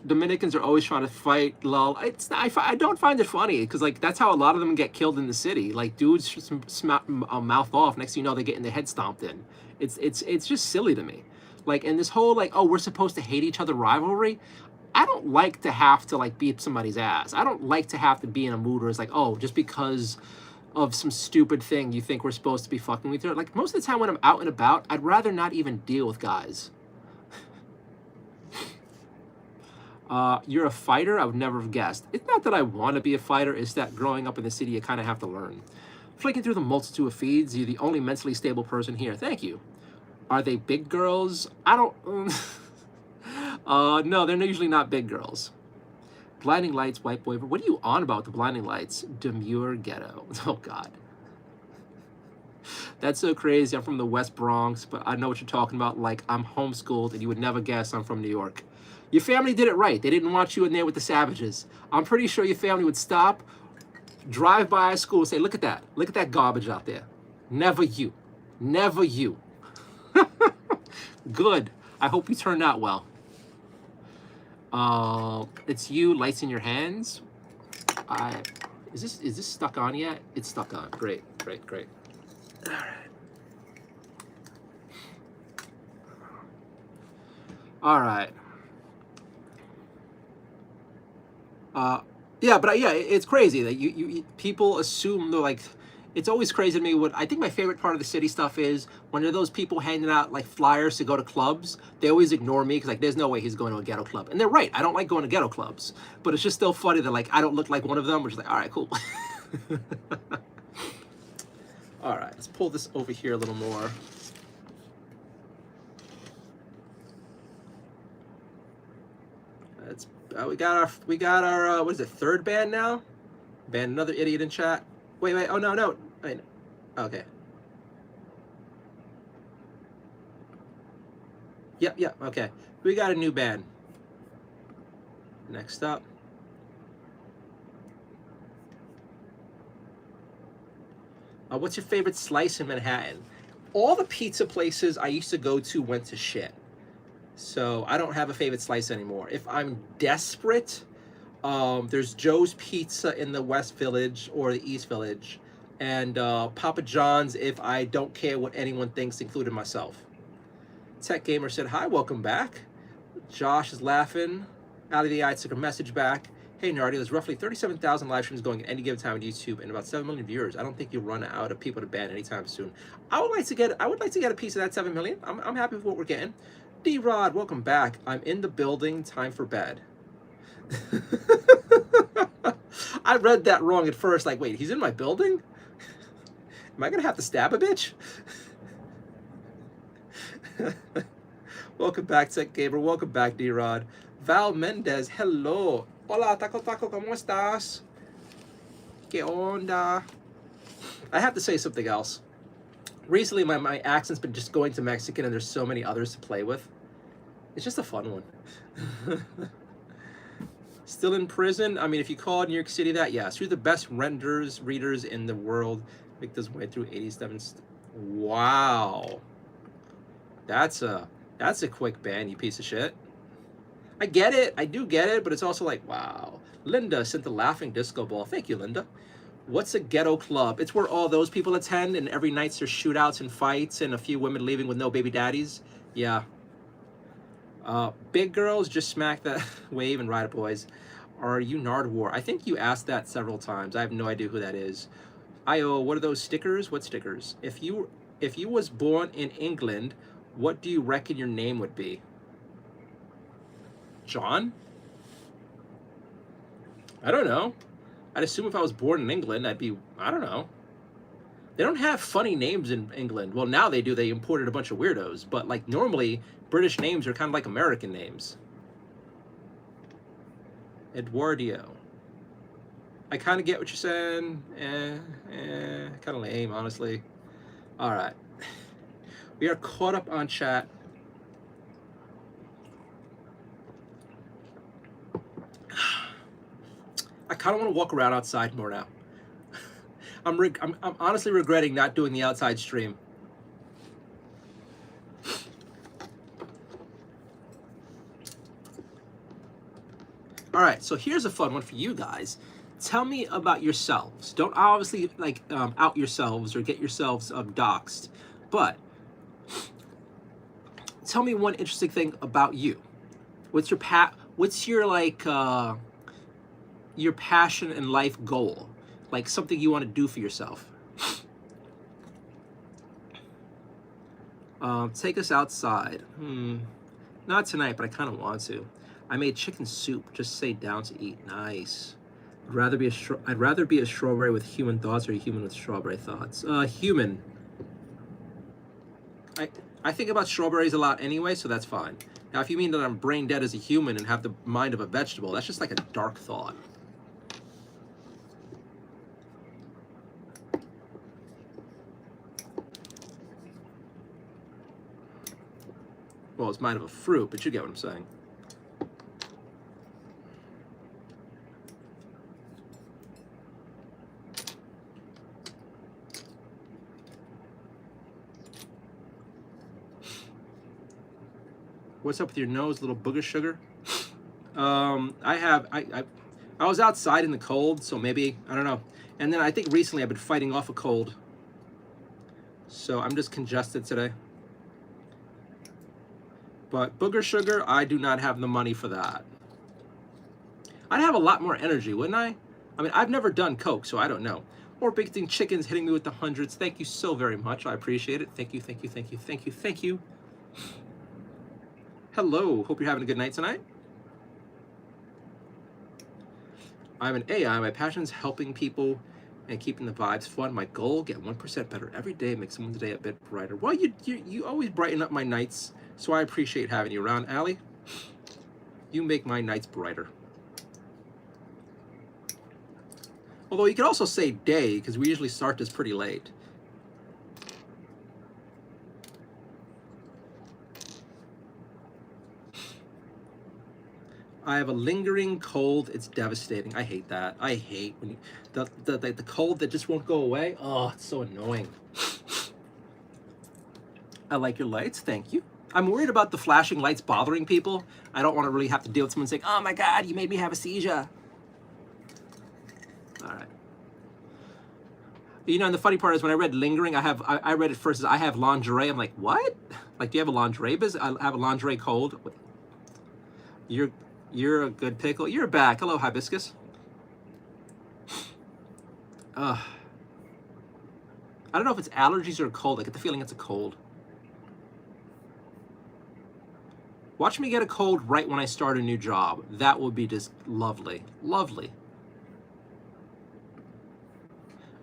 Dominicans are always trying to fight, lol. I don't find it funny, because, like, that's how a lot of them get killed in the city. Like, dudes just mouth off. Next thing you know, they're getting their head stomped in. It's just silly to me. Like, and this whole, like, oh, we're supposed to hate each other rivalry. I don't like to have to, like, beat somebody's ass. I don't like to have to be in a mood where it's like, oh, just because of some stupid thing you think we're supposed to be fucking with each other. Like, most of the time when I'm out and about, I'd rather not even deal with guys. You're a fighter? I would never have guessed. It's not that I want to be a fighter. It's that growing up in the city, you kind of have to learn. Flicking through the multitude of feeds, you're the only mentally stable person here. Thank you. Are they big girls? I don't... no, they're usually not big girls. Blinding Lights, white boy. What are you on about, the Blinding Lights? Demure ghetto. Oh, God. That's so crazy. I'm from the West Bronx, but I know what you're talking about. Like, I'm homeschooled, and you would never guess I'm from New York. Your family did it right. They didn't want you in there with the savages. I'm pretty sure your family would stop, drive by a school, and say, look at that. Look at that garbage out there. Never you. Never you. Good. I hope you turned out well. It's you, lights in your hands. Is this stuck on yet? It's stuck on. Great. All right. All right. Yeah, it's crazy that you people assume they're like, it's always crazy to me. What I think my favorite part of the city stuff is when there are those people handing out like flyers to go to clubs, they always ignore me because like there's no way he's going to a ghetto club. And they're right. I don't like going to ghetto clubs, but it's just still funny that like I don't look like one of them, which is like, all right, cool. All right, let's pull this over here a little more. Let's we got our what is it, third band now? Band another idiot in chat. Wait, oh no. Wait. Okay. Yep, okay. We got a new band. Next up. What's your favorite slice in Manhattan? All the pizza places I used to go to went to shit. So I don't have a favorite slice anymore. If I'm desperate, there's Joe's Pizza in the West Village or the East Village, and Papa John's if I don't care what anyone thinks, including myself. Tech Gamer said, hi, welcome back. Josh is laughing. Out of the eye took a message back. Hey, Nardi, there's roughly 37,000 live streams going at any given time on YouTube and about 7 million viewers. I don't think you'll run out of people to ban anytime soon. I would like to get a piece of that 7 million. I'm happy with what we're getting. D-Rod, welcome back. I'm in the building. Time for bed. I read that wrong at first. Like, wait, he's in my building? Am I gonna have to stab a bitch? Welcome back, Tech Gabriel. Welcome back, D-Rod. Val Mendez, hello. Hola, Taco Taco, ¿cómo estás? ¿Qué onda? I have to say something else. Recently, my accent's been just going to Mexican, and there's so many others to play with. It's just a fun one. Still in prison? I mean, if you call New York City that, yes. You're the best readers in the world. Make this way through 87. Wow. That's a quick ban, you piece of shit. I get it. I do get it, but it's also like, wow. Linda sent the laughing disco ball. Thank you, Linda. What's a ghetto club? It's where all those people attend, and every night there's shootouts and fights and a few women leaving with no baby daddies. Yeah. Big girls just smack that wave and ride it, boys. Are you Nardwar? I think you asked that several times. I have no idea who that is. Io, what are those stickers? What stickers? If you was born in England, what do you reckon your name would be? John? I don't know. I'd assume if I was born in England, I'd be, I don't know. They don't have funny names in England. Well, now they do. They imported a bunch of weirdos. But like normally, British names are kind of like American names. Eduardio. I kind of get what you're saying. Kind of lame, honestly. All right. We are caught up on chat. I kind of want to walk around outside more now. I'm honestly regretting not doing the outside stream. All right, so here's a fun one for you guys. Tell me about yourselves. Don't obviously like out yourselves or get yourselves doxxed, but tell me one interesting thing about you. What's your like your passion and life goal? Like something you want to do for yourself. Take us outside. Not tonight, but I kind of want to. I made chicken soup. Just say down to eat. Nice. I'd rather be a strawberry with human thoughts or a human with strawberry thoughts. Human. I think about strawberries a lot anyway, so that's fine. Now, if you mean that I'm brain dead as a human and have the mind of a vegetable, that's just like a dark thought. Well, it's mind of a fruit, but you get what I'm saying. What's up with your nose, little booger sugar? I was outside in the cold, so maybe, I don't know. And then I think recently I've been fighting off a cold. So I'm just congested today. But booger sugar, I do not have the money for that. I'd have a lot more energy, wouldn't I? I mean, I've never done Coke, so I don't know. Or Big Thing Chickens hitting me with the hundreds. Thank you so very much. I appreciate it. Thank you, thank you, thank you, thank you, thank you. Hello, hope you're having a good night tonight. I'm an AI. My passion is helping people and keeping the vibes fun. My goal, get 1% better every day, make someone's day a bit brighter. Well, you always brighten up my nights, so I appreciate having you around, Allie. You make my nights brighter. Although you could also say day, because we usually start this pretty late. I have a lingering cold. It's devastating. I hate that. I hate when the cold that just won't go away. Oh, it's so annoying. I like your lights. Thank you. I'm worried about the flashing lights bothering people. I don't want to really have to deal with someone saying, "Oh my God, you made me have a seizure." All right. You know, and the funny part is when I read lingering, I read it first as I have lingerie. I'm like, what? Like, do you have a lingerie business? I have a lingerie cold. You're a good pickle. You're back. Hello, hibiscus. I don't know if it's allergies or a cold. I get the feeling it's a cold. Watch me get a cold right when I start a new job. That would be just lovely. Lovely.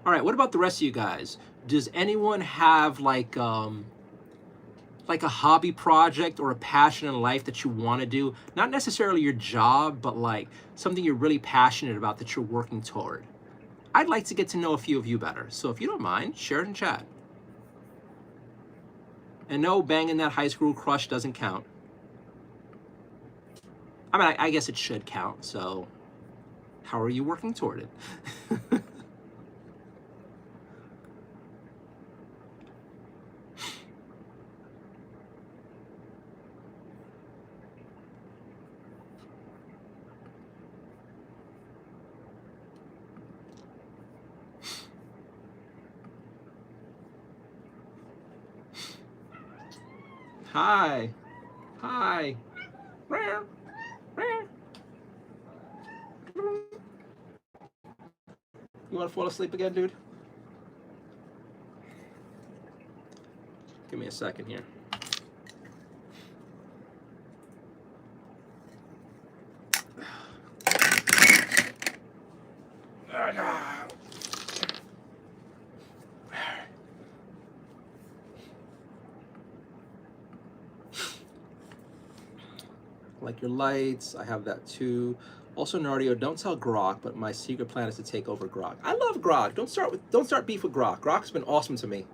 All right, what about the rest of you guys? Does anyone have like a hobby project or a passion in life that you want to do? Not necessarily your job, but like something you're really passionate about that you're working toward. I'd like to get to know a few of you better. So if you don't mind, share it in chat. And no, banging that high school crush doesn't count. I mean, I guess it should count. So how are you working toward it? Hi. Hi. You want to fall asleep again, dude? Give me a second here. Like your lights, I have that too. Also, Nardio, don't tell Grok, but my secret plan is to take over Grok. I love Grok. Don't start beef with Grok. Grok's been awesome to me.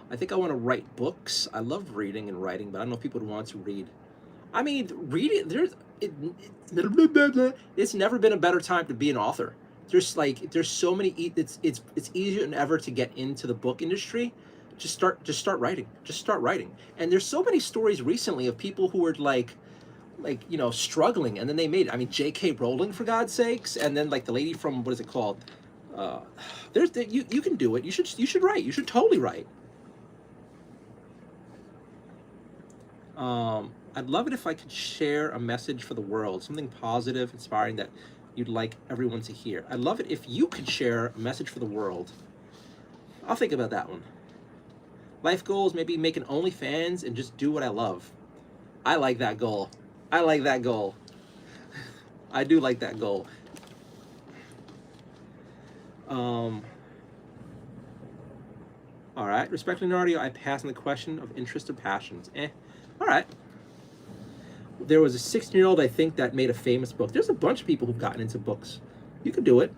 I think I want to write books. I love reading and writing, but I don't know if people would want to read. I mean, reading. It's never been a better time to be an author. There's so many. It's easier than ever to get into the book industry. Just start writing. Just start writing. And there's so many stories recently of people who were like struggling, and then they made it. I mean, J.K. Rowling, for God's sakes, and then like the lady from, what is it called? You can do it. You should write. You should totally write. I'd love it if I could share a message for the world, something positive, inspiring that you'd like everyone to hear. I'd love it if you could share a message for the world. I'll think about that one. Life goals, maybe make an OnlyFans and just do what I love. I like that goal. I like that goal. I do like that goal. All right. Respectfully, Nardio, I pass on the question of interest or passions. All right. There was a 16-year-old, I think, that made a famous book. There's a bunch of people who've gotten into books. You can do it.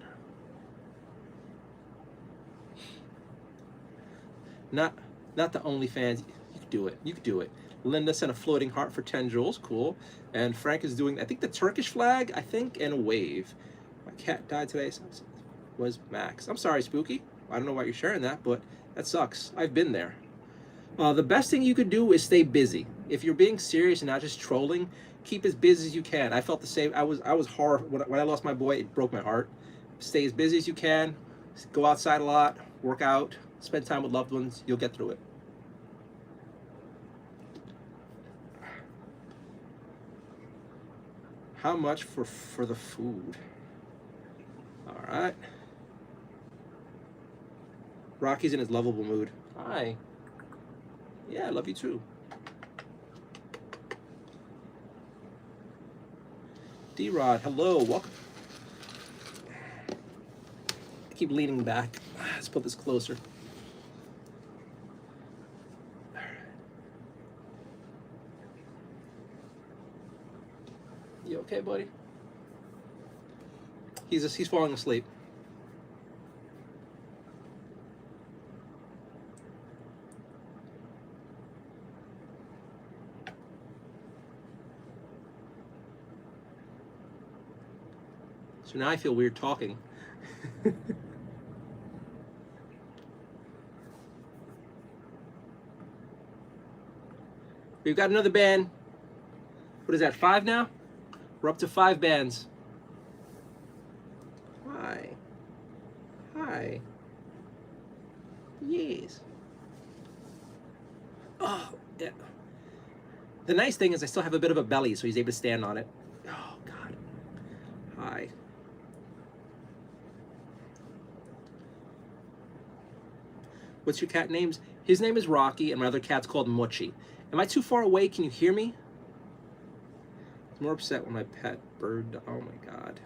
Not the OnlyFans. You could do it. You could do it. Linda sent a floating heart for 10 joules. Cool. And Frank is doing, I think, the Turkish flag, I think, and a wave. My cat died today, so was Max. I'm sorry, Spooky. I don't know why you're sharing that, but that sucks. I've been there. The best thing you could do is stay busy. If you're being serious and not just trolling, keep as busy as you can. I felt the same. I was hard when I lost my boy. It broke my heart. Stay as busy as you can. Go outside a lot. Work out. Spend time with loved ones. You'll get through it. How much for the food? All right. Rocky's in his lovable mood. Hi. Yeah, I love you too. D-Rod, hello, welcome. I keep leaning back. Let's put this closer. You okay, buddy? He's falling asleep. So now I feel weird talking. We've got another band. What is that, 5 now? We're up to 5 bands. Hi. Hi. Yes. Oh, yeah. The nice thing is I still have a bit of a belly, so he's able to stand on it. Oh, God. Hi. What's your cat names? His name is Rocky, and my other cat's called Mochi. Am I too far away? Can you hear me? More upset when my pet bird. Oh my god.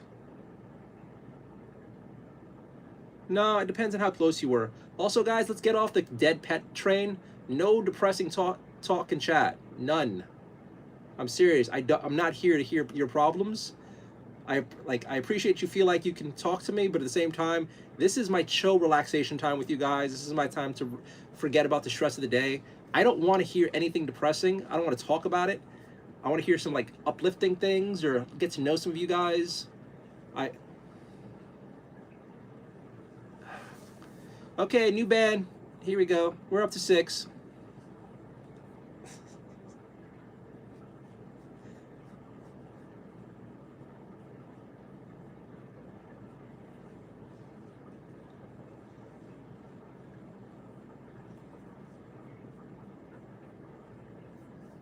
No, it depends on how close you were. Also, guys, let's get off the dead pet train. No depressing talk and chat. None. I'm serious. I'm not here to hear your problems. I appreciate you feel like you can talk to me, but at the same time, this is my chill relaxation time with you guys. This is my time to forget about the stress of the day. I don't want to hear anything depressing. I don't want to talk about it. I want to hear some like uplifting things or get to know some of you guys. Okay, new band. Here we go. We're up to 6.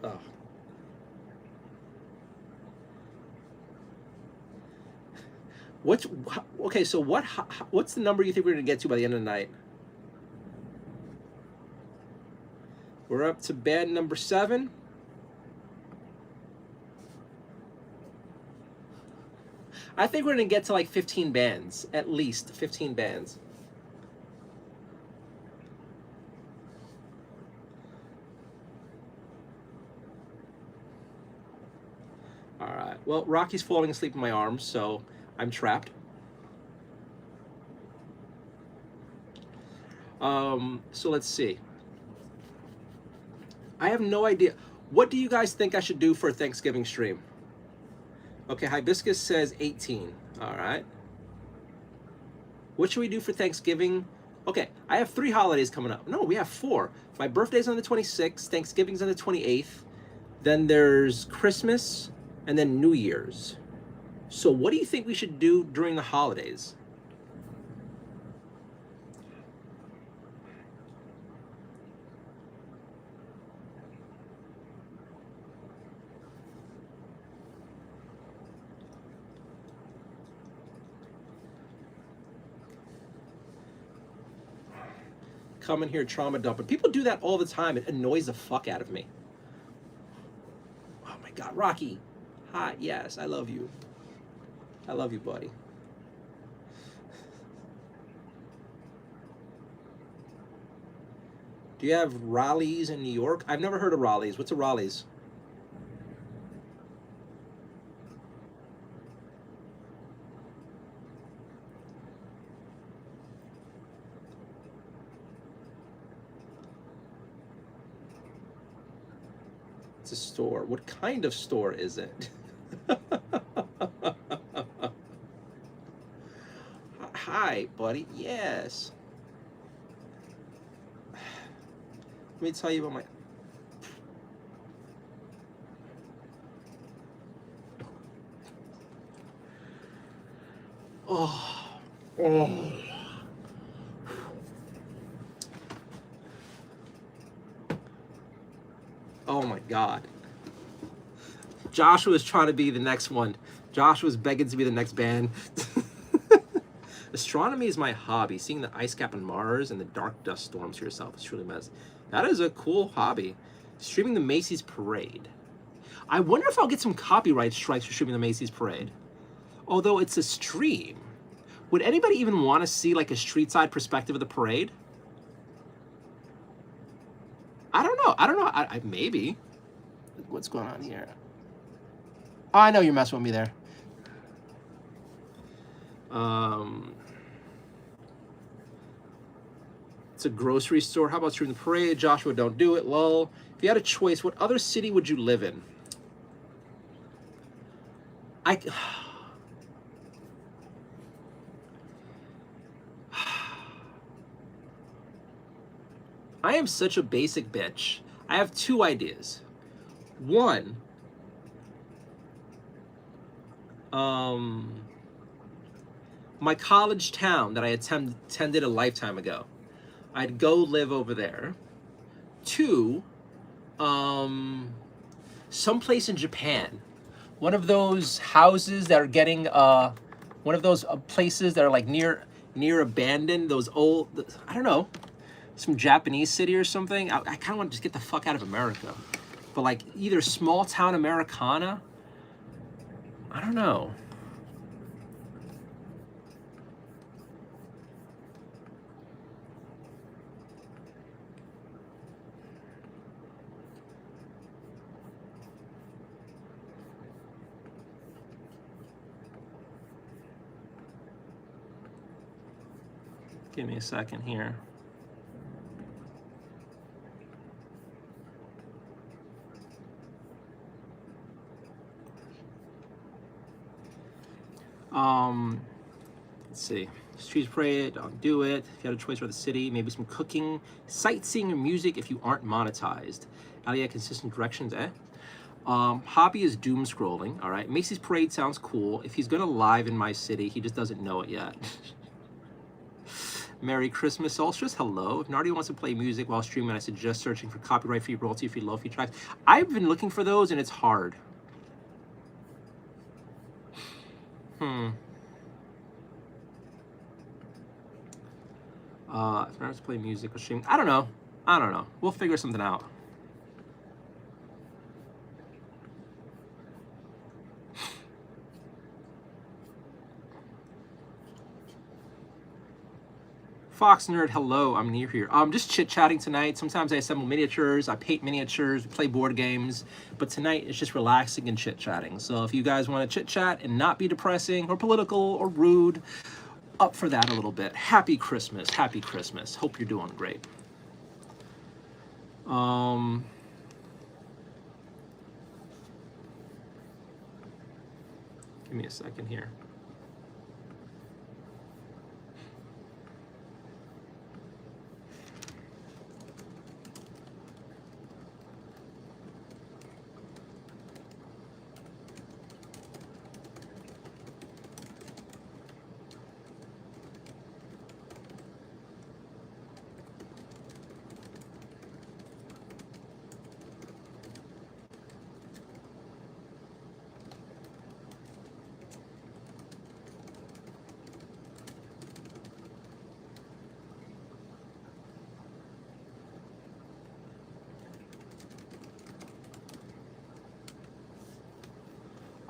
Oh. Okay, so what's the number you think we're going to get to by the end of the night? We're up to band number 7. I think we're going to get to like 15 bands, at least 15 bands. All right. Well, Rocky's falling asleep in my arms, so I'm trapped. So let's see. I have no idea. What do you guys think I should do for a Thanksgiving stream? Okay, Hibiscus says 18. All right. What should we do for Thanksgiving? Okay, I have 3 holidays coming up. No, we have 4. My birthday's on the 26th, Thanksgiving's on the 28th, then there's Christmas, and then New Year's. So what do you think we should do during the holidays? Come in here trauma dumping. People do that all the time. It annoys the fuck out of me. Oh my god, Rocky. Hi, yes, I love you. I love you, buddy. Do you have Raleighs in New York? I've never heard of Raleighs. What's a Raleighs? It's a store. What kind of store is it? Hi, buddy. Yes. Let me tell you about my... Oh. Oh. Oh my God. Joshua's trying to be the next one. Joshua's begging to be the next band. Astronomy is my hobby. Seeing the ice cap on Mars and the dark dust storms for yourself is truly amazing. That is a cool hobby. Streaming the Macy's Parade. I wonder if I'll get some copyright strikes for streaming the Macy's Parade. Although it's a stream. Would anybody even want to see like a street side perspective of the parade? I don't know. I maybe. What's going on here? Oh, I know you're messing with me there. It's a grocery store. How about streaming the parade? Joshua, don't do it. Lol. If you had a choice, what other city would you live in? I am such a basic bitch. I have 2 ideas. One, my college town that I attended a lifetime ago. I'd go live over there. 2, someplace in Japan. One of those houses that are getting, one of those places that are like near abandoned, those old, I don't know, some Japanese city or something. I kind of want to just get the fuck out of America. But like either small town Americana I don't know. Give me a second here. Let's see. Streets Parade, I'll do it. If you had a choice for the city, maybe some cooking, sightseeing, and music if you aren't monetized. Aliyah, consistent directions, eh? Hobby is doom scrolling, all right? Macy's Parade sounds cool. If he's gonna live in my city, he just doesn't know it yet. Merry Christmas, Solstice, hello. If Nardi wants to play music while streaming, I suggest searching for copyright-free, royalty-free, lo-fi tracks. I've been looking for those, and it's hard. If I want to play music or stream, I don't know. We'll figure something out. Fox Nerd, hello, I'm near here. Just chit-chatting tonight. Sometimes I assemble miniatures, I paint miniatures, play board games, but tonight it's just relaxing and chit-chatting. So if you guys want to chit-chat and not be depressing or political or rude, up for that a little bit. Happy Christmas, happy Christmas. Hope you're doing great. Give me a second here.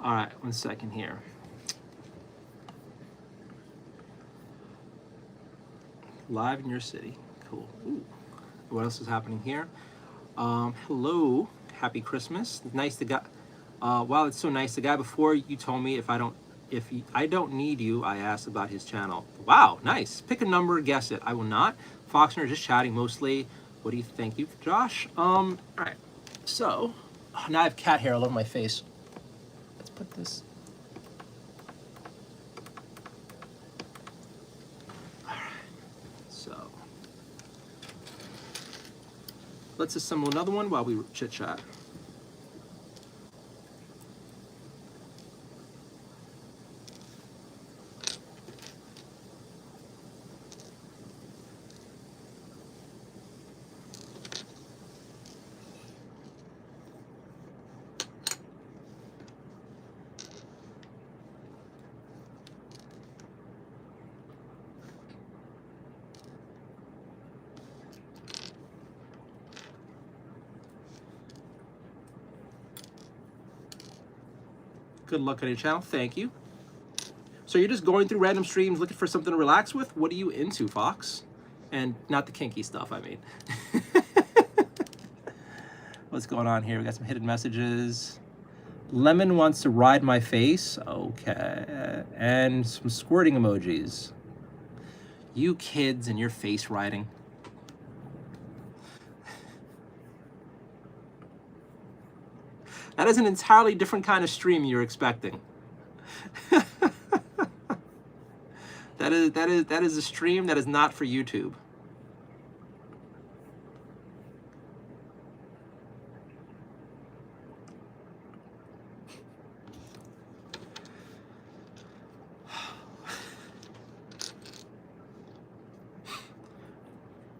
All right, 1 second here. Live in your city, cool. Ooh. What else is happening here? Hello, happy Christmas. Nice to guy. Wow, it's so nice. The guy before you told me I don't need you, I asked about his channel. Wow, nice. Pick a number, guess it. I will not. Foxner just chatting mostly. What do you think? You, Josh? All right. So now I have cat hair all over my face. Let's put this. All right. So let's assemble another one while we chit chat. Good luck on your channel. Thank you. So you're just going through random streams looking for something to relax with? What are you into, Fox? And not the kinky stuff, I mean. What's going on here? We got some hidden messages. Lemon wants to ride my face. Okay. And some squirting emojis. You kids and your face riding. That is an entirely different kind of stream you're expecting. That is a stream that is not for YouTube.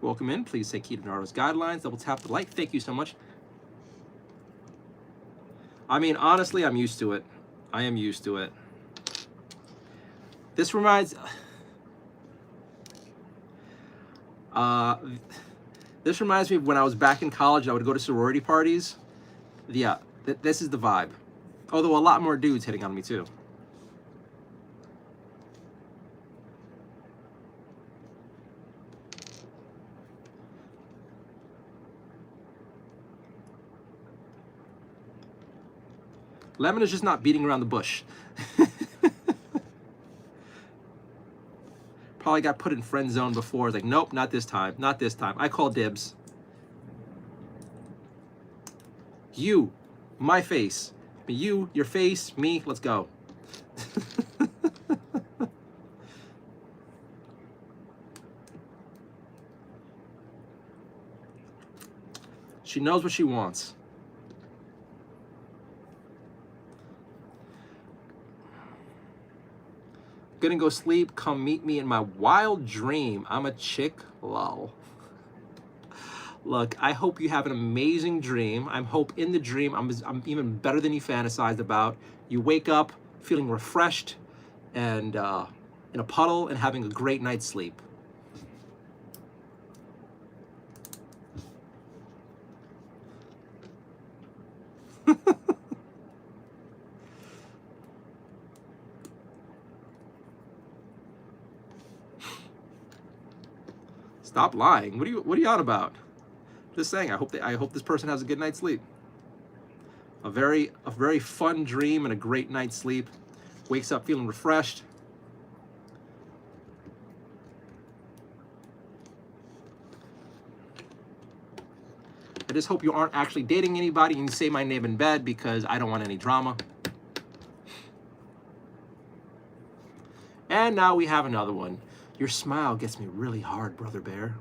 Welcome in. Please say key to Naruto's guidelines. Double tap the like. Thank you so much. I mean, honestly, I'm used to it. I am used to it. This reminds... this reminds me of when I was back in college. I would go to sorority parties. Yeah, this is the vibe. Although a lot more dudes hitting on me too. Lemon is just not beating around the bush. Probably got put in friend zone before. It's like, nope, not this time. Not this time. I call dibs. You, my face. You, your face, me, let's go. She knows what she wants. Gonna go sleep. Come meet me in my wild dream. I'm a chick. Lol. Look, I hope you have an amazing dream. I hope in the dream I'm even better than you fantasized about. You wake up feeling refreshed and in a puddle and having a great night's sleep. Stop lying. What are you on about? Just saying. I hope this person has a good night's sleep. A very fun dream and a great night's sleep. Wakes up feeling refreshed. I just hope you aren't actually dating anybody and you say my name in bed because I don't want any drama. And now we have another one. Your smile gets me really hard, Brother Bear.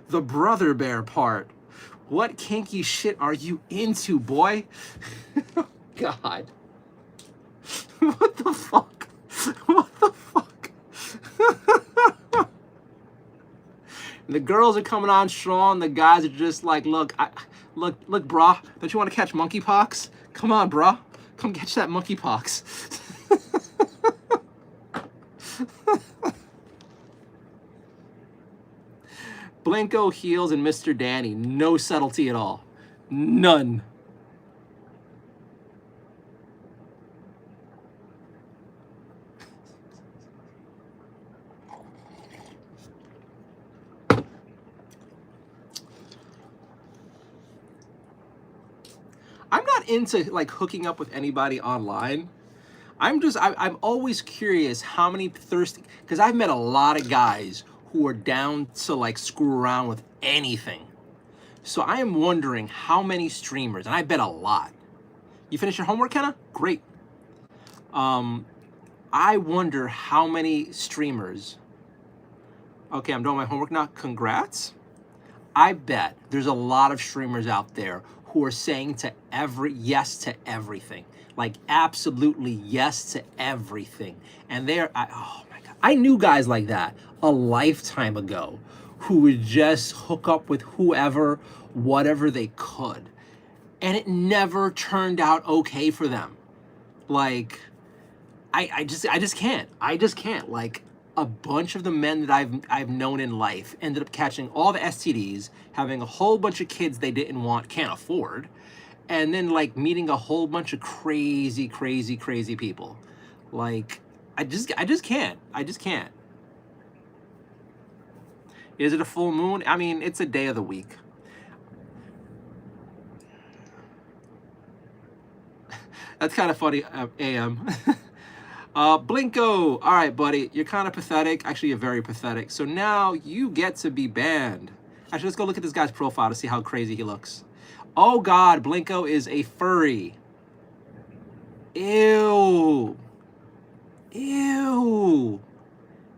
The Brother Bear part. What kinky shit are you into, boy? God. What the fuck? What the fuck? The girls are coming on strong. The guys are just like, look, look, brah. Don't you want to catch monkeypox? Come on, brah. Come catch that monkeypox. Blanco, Heels, and Mr. Danny. No subtlety at all. None. I'm not into like hooking up with anybody online. I'm always curious how many thirsty, because I've met a lot of guys who are down to like screw around with anything. So I am wondering how many streamers, and I bet a lot. You finish your homework, Kenna? Great. I wonder how many streamers. Okay, I'm doing my homework now. Congrats. I bet there's a lot of streamers out there who are saying to yes to everything. Like absolutely yes to everything. And they're, oh my God. I knew guys like that a lifetime ago who would just hook up with whoever, whatever they could. And it never turned out okay for them. Like, I just can't. Like, a bunch of the men that I've known in life ended up catching all the STDs, having a whole bunch of kids they didn't want, can't afford, and then like meeting a whole bunch of crazy people. Like, I just can't. Is it a full moon? I mean, it's a day of the week. That's kind of funny, AM. Blinko, all right, buddy, you're kind of pathetic. Actually, you're very pathetic. So now you get to be banned. Actually, let's go look at this guy's profile to see how crazy he looks. Oh God, Blinko is a furry. Ew. Ew.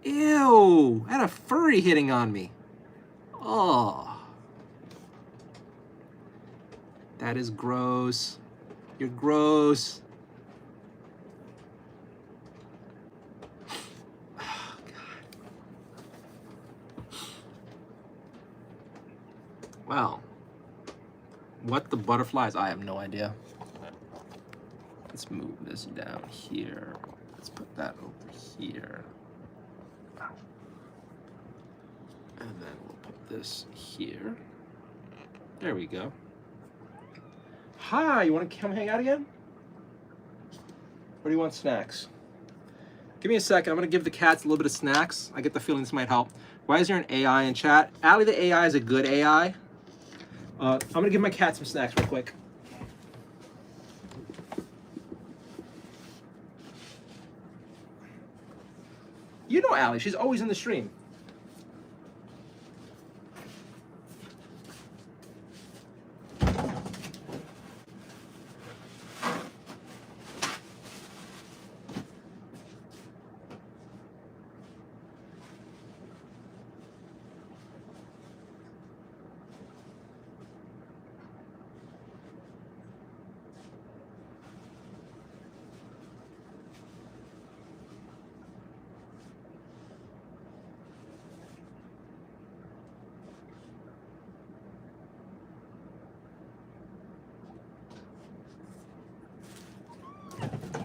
Ew. I had a furry hitting on me. Oh. That is gross. You're gross. Well, what the butterflies? I have no idea. Let's move this down here. Let's put that over here. And then we'll put this here. There we go. Hi, you want to come hang out again? Or do you want snacks? Give me a second. I'm going to give the cats a little bit of snacks. I get the feeling this might help. Why is there an AI in chat? Allie, the AI is a good AI. I'm going to give my cat some snacks real quick. You know Allie. She's always in the stream.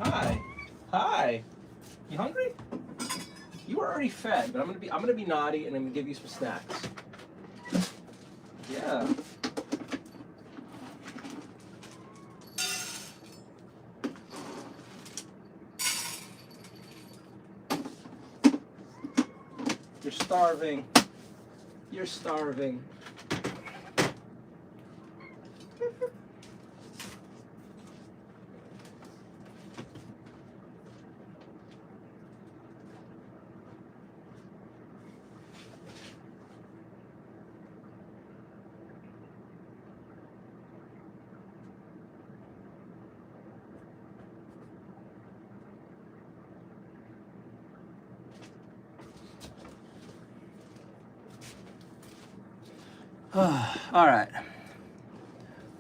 Hi. Hi. You hungry? You were already fed, but I'm gonna be naughty and I'm gonna give you some snacks. Yeah. You're starving. You're starving. All right.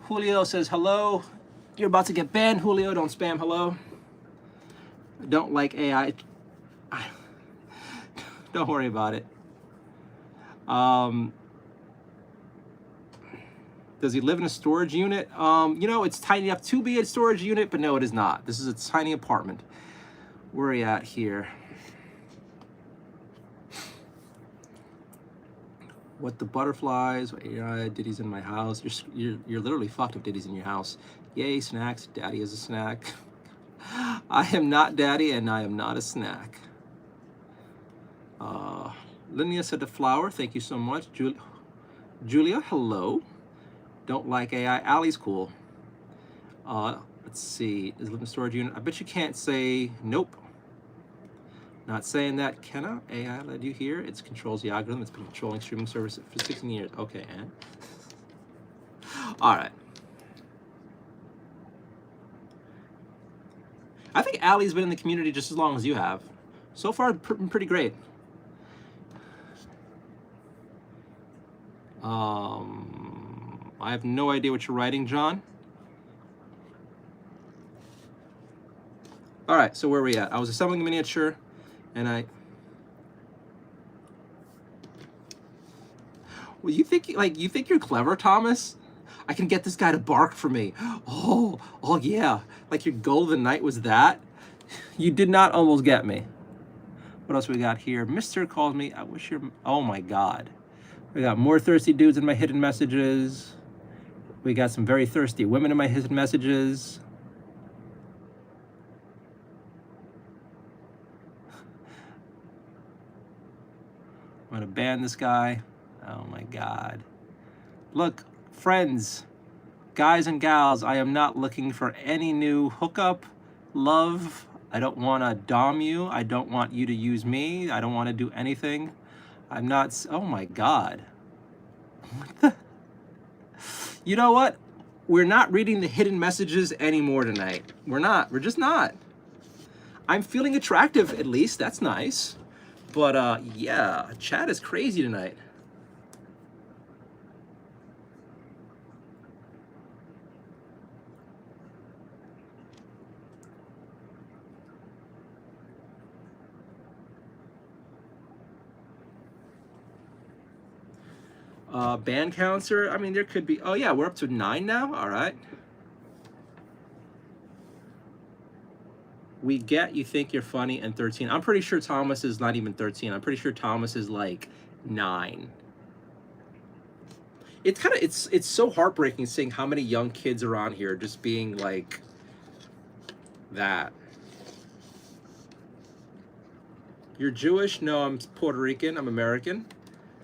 Julio says hello. You're about to get banned, Julio. Don't spam hello. I don't like AI. Don't worry about it. Does he live in a storage unit? You know, it's tiny enough to be a storage unit, but no, it is not. This is a tiny apartment. Where are you at here? What the butterflies? Yeah, Diddy's in my house. You're literally fucked if Diddy's in your house. Yay, snacks. Daddy is a snack. I am not daddy, and I am not a snack. Linnea said the flower. Thank you so much. Julia, hello. Don't like AI. Allie's cool. Let's see. Is living storage unit? I bet you can't say nope. Not saying that. Kenna, AI led you here. It controls the algorithm. It's been controlling streaming service for 16 years. Okay, and all right. I think Allie's been in the community just as long as you have. So far, pretty great. I have no idea what you're writing, John. All right, so where are we at? I was assembling a miniature, and well, you think you're clever, Thomas? I can get this guy to bark for me. Oh yeah. Like your goal of the night was that? You did not almost get me. What else we got here? Mr. calls me. I wish you're. Oh my God. We got more thirsty dudes in my hidden messages. We got some very thirsty women in my hidden messages. I'm gonna ban this guy. Oh my God. Look, friends, guys and gals, I am not looking for any new hookup, love. I don't want to dom you. I don't want you to use me. I don't want to do anything. I'm not. Oh my God. What the? You know what? We're not reading the hidden messages anymore tonight. We're not. We're just not. I'm feeling attractive, at least. That's nice. But yeah, chat is crazy tonight. Band counter, I mean, there could be, oh yeah, we're up to 9 now, all right. We get you think you're funny and 13. I'm pretty sure Thomas is not even 13. I'm pretty sure Thomas is like 9. it's so heartbreaking seeing how many young kids are on here just being like that. You're Jewish? No, I'm Puerto Rican. I'm American.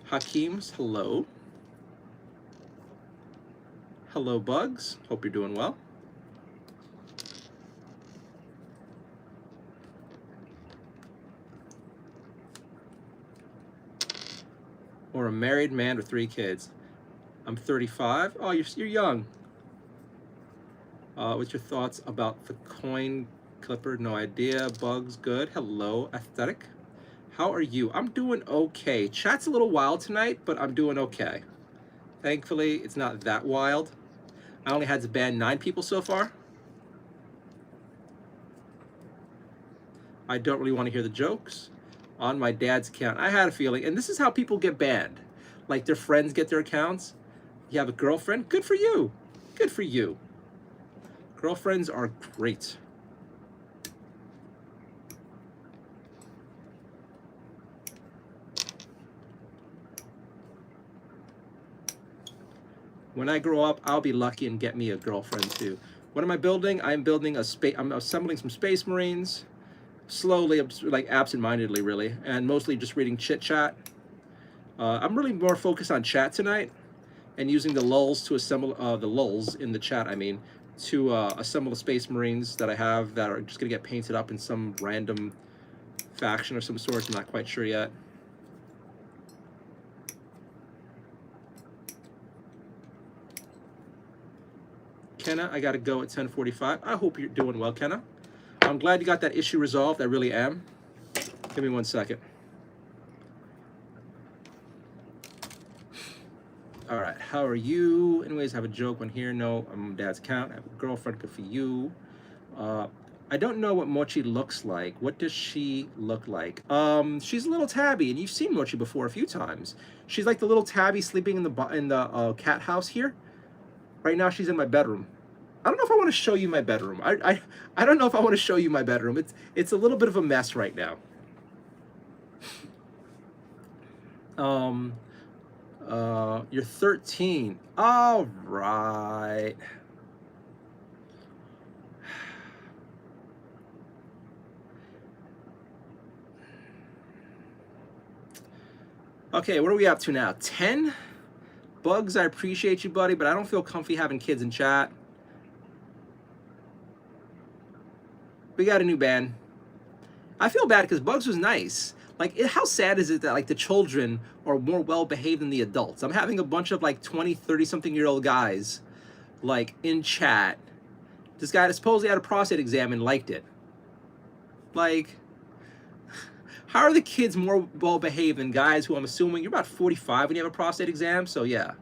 Hakeem's, hello. Hello, Bugs. Hope you're doing well. Or a married man with 3 kids. I'm 35. Oh, you're young. What's your thoughts about the coin clipper? No idea. Bugs, good. Hello, Aesthetic. How are you? I'm doing okay. Chat's a little wild tonight, but I'm doing okay. Thankfully, it's not that wild. I only had to ban 9 people so far. I don't really want to hear the jokes. On my dad's account, I had a feeling, and this is how people get banned. Like their friends get their accounts. You have a girlfriend? Good for you. Good for you. Girlfriends are great. When I grow up, I'll be lucky and get me a girlfriend too. What am I building? I'm building I'm assembling some Space Marines. Slowly, like absent-mindedly really, and mostly just reading chit chat. I'm really more focused on chat tonight and using the lulls to assemble, the lulls in the chat, I mean, to assemble the Space Marines that I have that are just gonna get painted up in some random faction of some sort. I'm not quite sure yet. Kenna, I gotta go at 10:45. I hope you're doing well, Kenna. I'm glad you got that issue resolved. I really am. Give me 1 second. All right, how are you? Anyways, I have a joke on here. No, I'm on dad's account. I have a girlfriend. Good for you. I don't know what Mochi looks like. What does she look like? She's a little tabby, and you've seen Mochi before a few times. She's like the little tabby sleeping in the cat house here. Right now, she's in my bedroom. I don't know if I want to show you my bedroom. I don't know if I want to show you my bedroom. It's a little bit of a mess right now. You're 13. All right. Okay, what are we up to now? 10? Bugs, I appreciate you, buddy, but I don't feel comfy having kids in chat. We got a new ban. I feel bad because Bugs was nice. Like, how sad is it that, like, the children are more well-behaved than the adults? I'm having a bunch of, like, 20, 30-something-year-old guys, like, in chat. This guy supposedly had a prostate exam and liked it. Like, how are the kids more well-behaved than guys who I'm assuming, you're about 45 when you have a prostate exam, so yeah.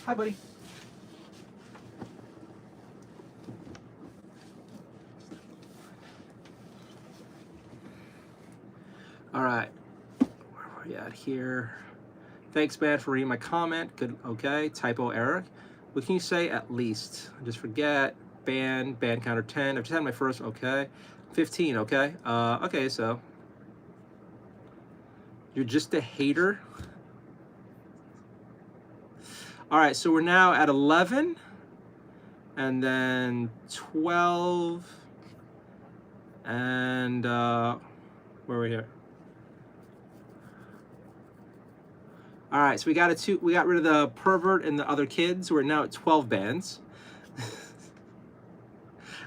Hi, buddy. All right, where are we at here? Thanks, man, for reading my comment. Good, okay, typo error. What can you say at least? I just forget. Ban counter 10. I've just had my first, okay. 15, okay. Okay, so. You're just a hater? All right, so we're now at 11, and then 12, and where are we here? All right, so we got rid of the pervert and the other kids. We're now at 12 bans.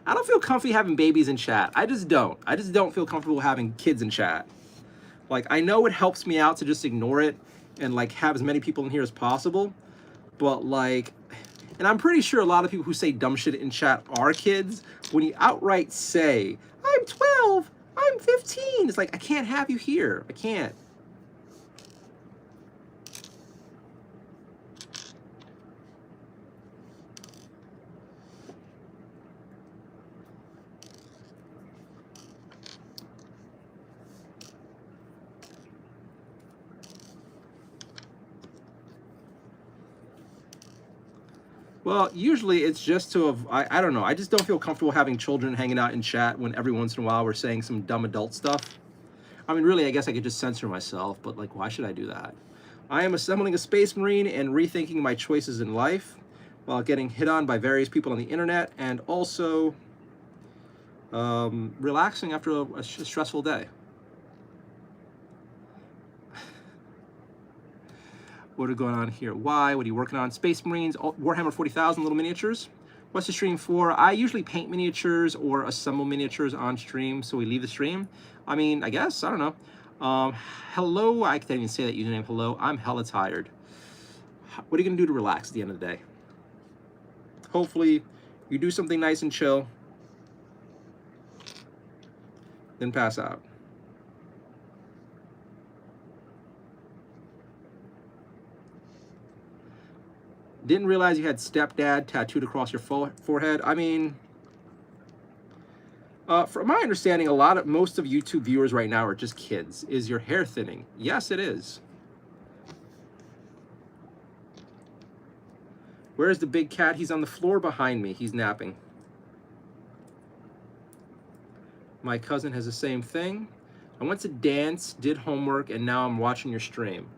I don't feel comfy having babies in chat. I just don't feel comfortable having kids in chat. Like, I know it helps me out to just ignore it and like have as many people in here as possible. But like, and I'm pretty sure a lot of people who say dumb shit in chat are kids. When you outright say, I'm 12, I'm 15, it's like, I can't have you here. I can't. Well, usually it's just to have, I don't know. I just don't feel comfortable having children hanging out in chat when every once in a while we're saying some dumb adult stuff. I mean, really, I guess I could just censor myself, but like, why should I do that? I am assembling a Space Marine and rethinking my choices in life while getting hit on by various people on the internet, and also relaxing after a stressful day. What are going on here? Why? What are you working on? Space Marines, Warhammer 40,000 little miniatures. What's the stream for? I usually paint miniatures or assemble miniatures on stream, so we leave the stream. I mean, I guess, I don't know. Hello, I can't even say that username, hello. I'm hella tired. What are you gonna do to relax at the end of the day? Hopefully, you do something nice and chill, then pass out. Didn't realize you had stepdad tattooed across your forehead. I mean, from my understanding, most of YouTube viewers right now are just kids. Is your hair thinning? Yes, it is. Where's the big cat? He's on the floor behind me. He's napping. My cousin has the same thing. I went to dance, did homework, and now I'm watching your stream.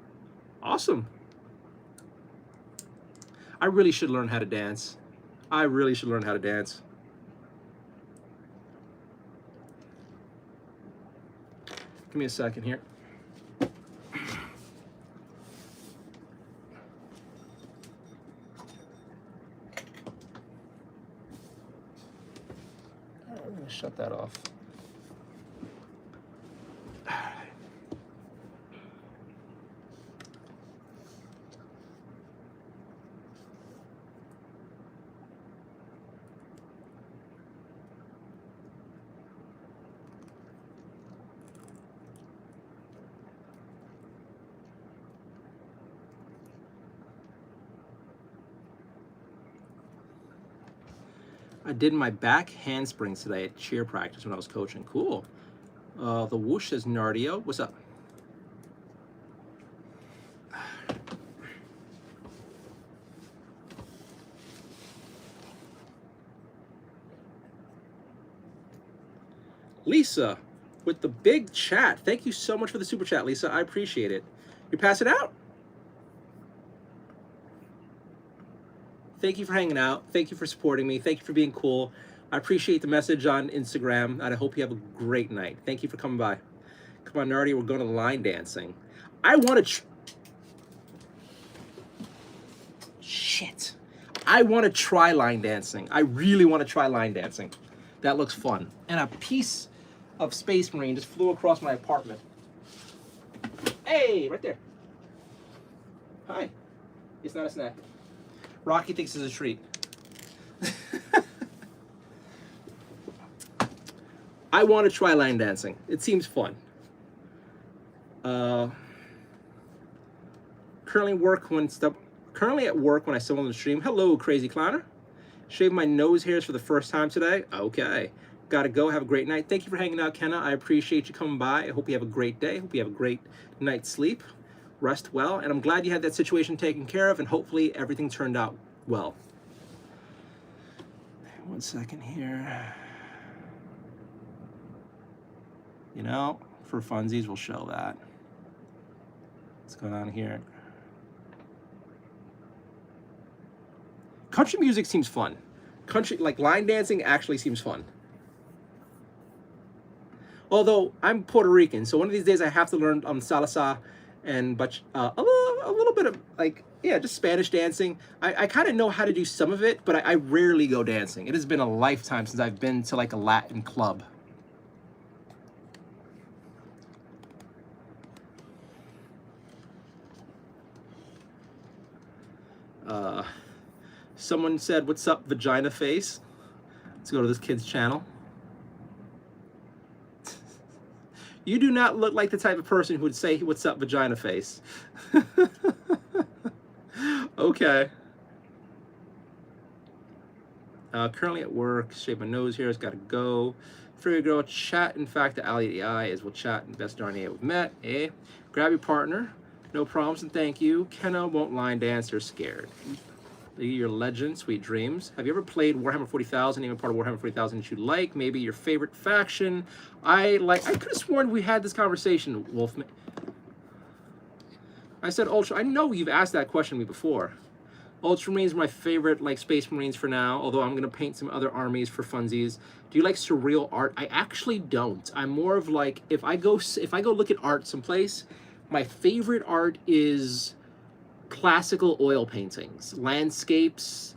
Awesome. I really should learn how to dance. I really should learn how to dance. Give me a second here. I'm gonna shut that off. I did my back handsprings today at cheer practice when I was coaching. Cool. The whoosh says Nardio. What's up? Lisa, with the big chat. Thank you so much for the super chat, Lisa. I appreciate it. You pass it out? Thank you for hanging out. Thank you for supporting me. Thank you for being cool. I appreciate the message on Instagram, and I hope you have a great night. Thank you for coming by. Come on, Nardi, we're going to line dancing. I want to... Shit. I want to try line dancing. I really want to try line dancing. That looks fun. And a piece of Space Marine just flew across my apartment. Hey, right there. Hi. It's not a snack. Rocky thinks it's a treat. I want to try line dancing. It seems fun. Currently at work when I still on the stream. Hello, crazy clowner. Shaved my nose hairs for the first time today. Okay. Gotta go. Have a great night. Thank you for hanging out, Kenna. I appreciate you coming by. I hope you have a great day. Hope you have a great night's sleep. Rest well. And I'm glad you had that situation taken care of, and hopefully everything turned out well. 1 second here. You know, for funsies, we'll show that. What's going on here? Country music seems fun. Country, like line dancing, actually seems fun. Although I'm Puerto Rican, so one of these days I have to learn salsa and a little bit of like, yeah, just Spanish dancing. I kind of know how to do some of it, but I rarely go dancing. It has been a lifetime since I've been to like a Latin club. Someone said, "What's up, vagina face?" Let's go to this kid's channel. You do not look like the type of person who would say, "What's up, vagina face?" Okay. Currently at work, shave my nose here, it's gotta go. Free girl, chat. In fact, the alley of the eye is we'll chat and best darn we've met. Eh? Grab your partner. No problems and thank you. Kenna won't line dance or scared. Your legend, sweet dreams. Have you ever played Warhammer 40,000? Even part of Warhammer 40,000 that you like? Maybe your favorite faction? I could have sworn we had this conversation, Wolfman. I said Ultra. I know you've asked that question to me before. Ultramarines are my favorite, like Space Marines for now. Although I'm gonna paint some other armies for funsies. Do you like surreal art? I actually don't. I'm more of like if I go look at art someplace, my favorite art is classical oil paintings, landscapes,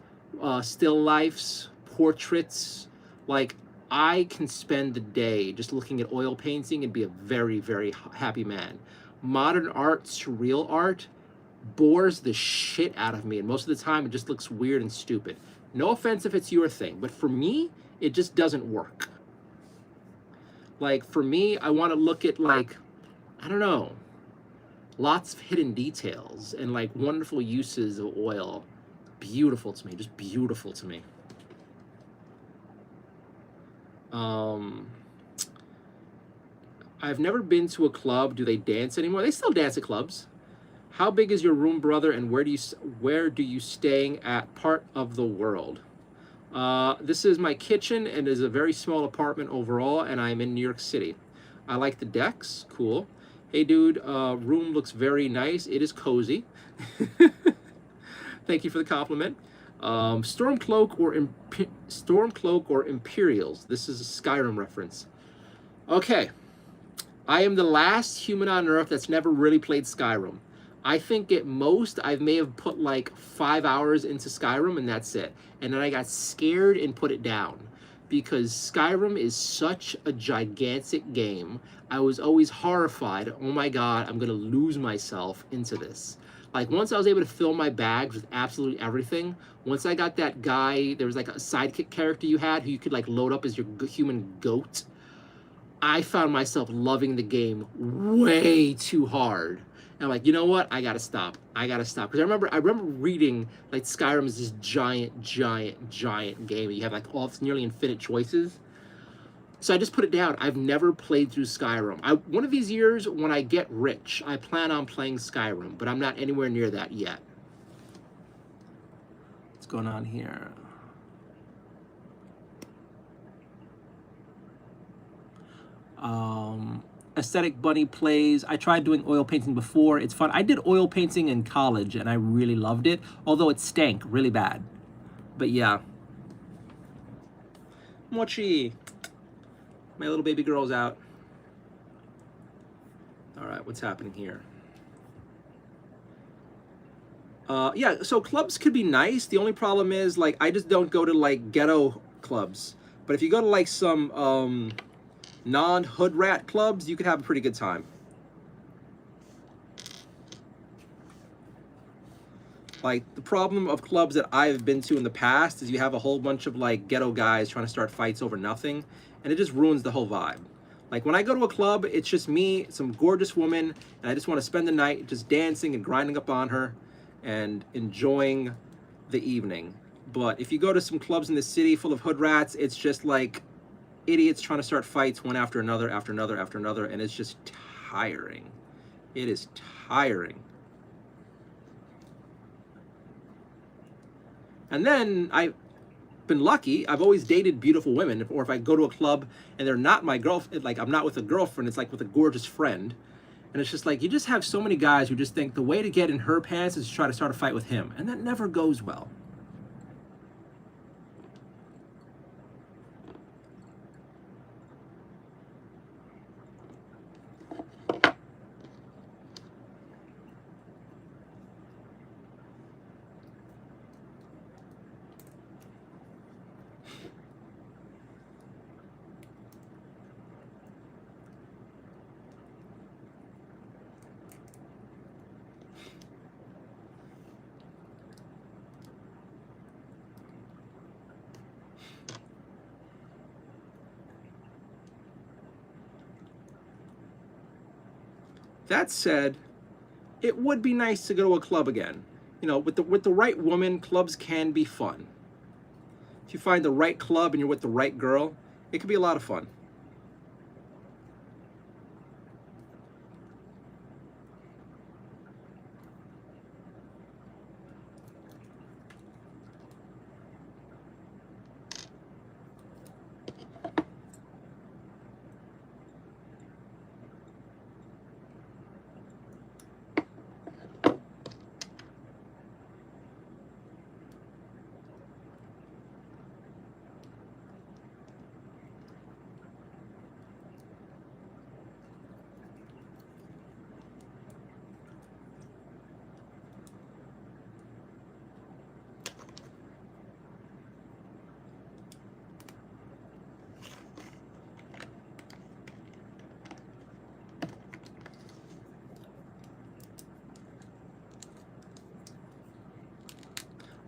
still lifes, portraits. Like, I can spend the day just looking at oil painting and be a very, very happy man. Modern art, surreal art, bores the shit out of me, and most of the time it just looks weird and stupid. No offense if it's your thing, but for me, it just doesn't work. Like, for me, I want to look at, like, I don't know, lots of hidden details and like wonderful uses of oil. Beautiful to me, just beautiful to me. I've never been to a club. Do they dance anymore? They still dance at clubs. How big is your room, brother, and where do you staying at part of the world? This is my kitchen and is a very small apartment overall, and I'm in New York City. I like the decks, cool. Hey dude, room looks very nice. It is cozy. Thank you for the compliment. Stormcloak or Imperials. This is a Skyrim reference. Okay. I am the last human on Earth that's never really played Skyrim. I think at most I may have put like 5 hours into Skyrim and that's it. And then I got scared and put it down. Because Skyrim is such a gigantic game. I was always horrified. Oh my God, I'm gonna lose myself into this. Like once I was able to fill my bags with absolutely everything, once I got that guy, there was like a sidekick character you had who you could like load up as your human goat. I found myself loving the game way too hard. And I'm like, you know what? I gotta stop. Because I remember reading like Skyrim is this giant game. You have like all this nearly infinite choices. So I just put it down. I've never played through Skyrim. One of these years, when I get rich, I plan on playing Skyrim, but I'm not anywhere near that yet. What's going on here? Aesthetic Bunny plays. I tried doing oil painting before. It's fun. I did oil painting in college, and I really loved it, although it stank really bad. But yeah. Mochi. My little baby girl's out. All right, what's happening here? Yeah, so clubs could be nice. The only problem is, like, I just don't go to, like, ghetto clubs. But if you go to, like, some non-hood rat clubs, you could have a pretty good time. Like, the problem of clubs that I've been to in the past is you have a whole bunch of, like, ghetto guys trying to start fights over nothing, and it just ruins the whole vibe. Like, when I go to a club, it's just me, some gorgeous woman, and I just want to spend the night just dancing and grinding up on her and enjoying the evening. But if you go to some clubs in the city full of hood rats, it's just like idiots trying to start fights one after another, and it's just tiring. It is tiring. And then I've been lucky. I've always dated beautiful women, or if I go to a club and they're not my girlfriend, like I'm not with a girlfriend, it's like with a gorgeous friend. And it's just like, you just have so many guys who just think the way to get in her pants is to try to start a fight with him. And that never goes well. That said, it would be nice to go to a club again. You know, with the right woman, clubs can be fun. If you find the right club and you're with the right girl, it could be a lot of fun.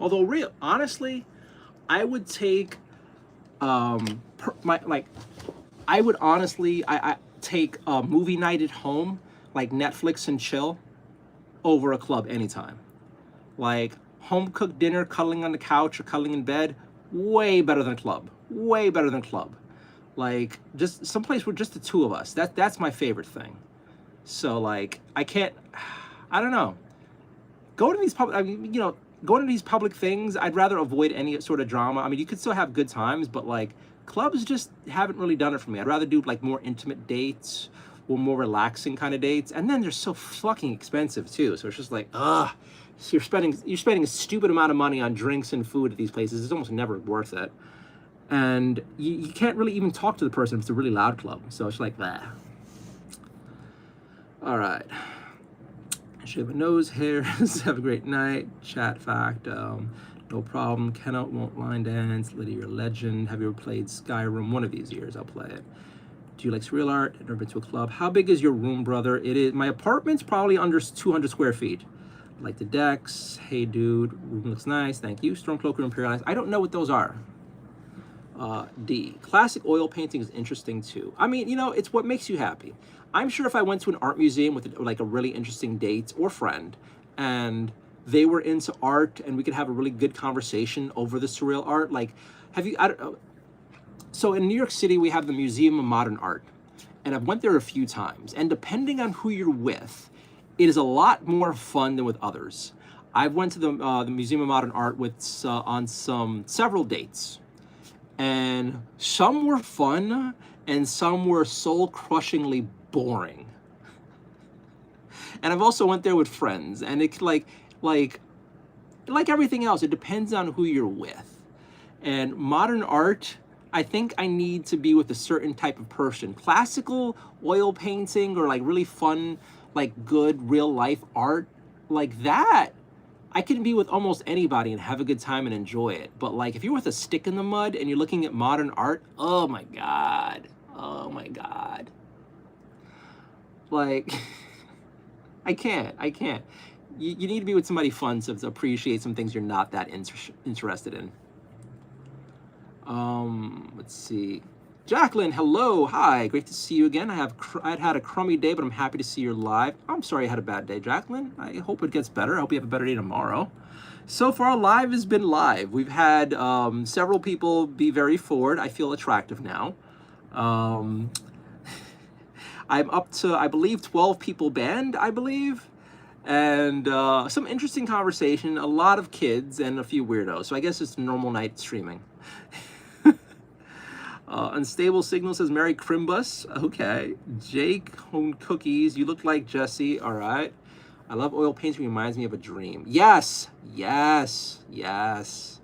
Although, honestly, I would take I would honestly I take a movie night at home, like Netflix and chill, over a club anytime. Like home cooked dinner, cuddling on the couch or cuddling in bed, way better than club. Way better than club. Like just someplace where just the two of us. That's my favorite thing. So like I can't, I don't know. Go to these public. I mean, going to these public things. I'd rather avoid any sort of drama. I mean, you could still have good times, but like clubs just haven't really done it for me. I'd rather do like more intimate dates or more relaxing kind of dates. And then they're so fucking expensive too. So it's just like, ugh. So you're spending a stupid amount of money on drinks and food at these places. It's almost never worth it. And you can't really even talk to the person if it's a really loud club. So it's like that. All right. Shave my nose hairs. Have a great night. Chat fact. No problem. Cannot won't line dance. Lydia, you're a legend. Have you ever played Skyrim? One of these years, I'll play it. Do you like surreal art? Never been to a club. How big is your room, brother? It is. My apartment's probably under 200 square feet. Like the decks. Hey, dude. Room looks nice. Thank you. Stormcloaker, Imperialized. I don't know what those are. D. Classic oil painting is interesting too. I mean, it's what makes you happy. I'm sure if I went to an art museum with like a really interesting date or friend, and they were into art, and we could have a really good conversation over the surreal art. Like, have you? I don't know. So in New York City, we have the Museum of Modern Art, and I've went there a few times. And depending on who you're with, it is a lot more fun than with others. I've went to the Museum of Modern Art with on several dates. And some were fun, and some were soul-crushingly boring. And I've also went there with friends, and it's like everything else, it depends on who you're with. And modern art, I think I need to be with a certain type of person. Classical oil painting or like really fun, like good real life art, like that, I can be with almost anybody and have a good time and enjoy it. But like if you're with a stick in the mud and you're looking at modern art, oh my God. Oh my God. Like, I can't. You need to be with somebody fun to appreciate some things you're not that interested in. Let's see. Jacqueline, hello, hi, great to see you again. I'd had a crummy day, but I'm happy to see you're live. I'm sorry you had a bad day, Jacqueline. I hope it gets better. I hope you have a better day tomorrow. So far, live has been live. We've had several people be very forward. I feel attractive now. I'm up to, I believe, 12 people banned, I believe. And some interesting conversation, a lot of kids, and a few weirdos. So I guess it's a normal night streaming. Unstable Signal says, Merry Crimbus. Okay. Jake Home Cookies. You look like Jesse. All right. I love oil painting. Reminds me of a dream. Yes. Yes. Yes.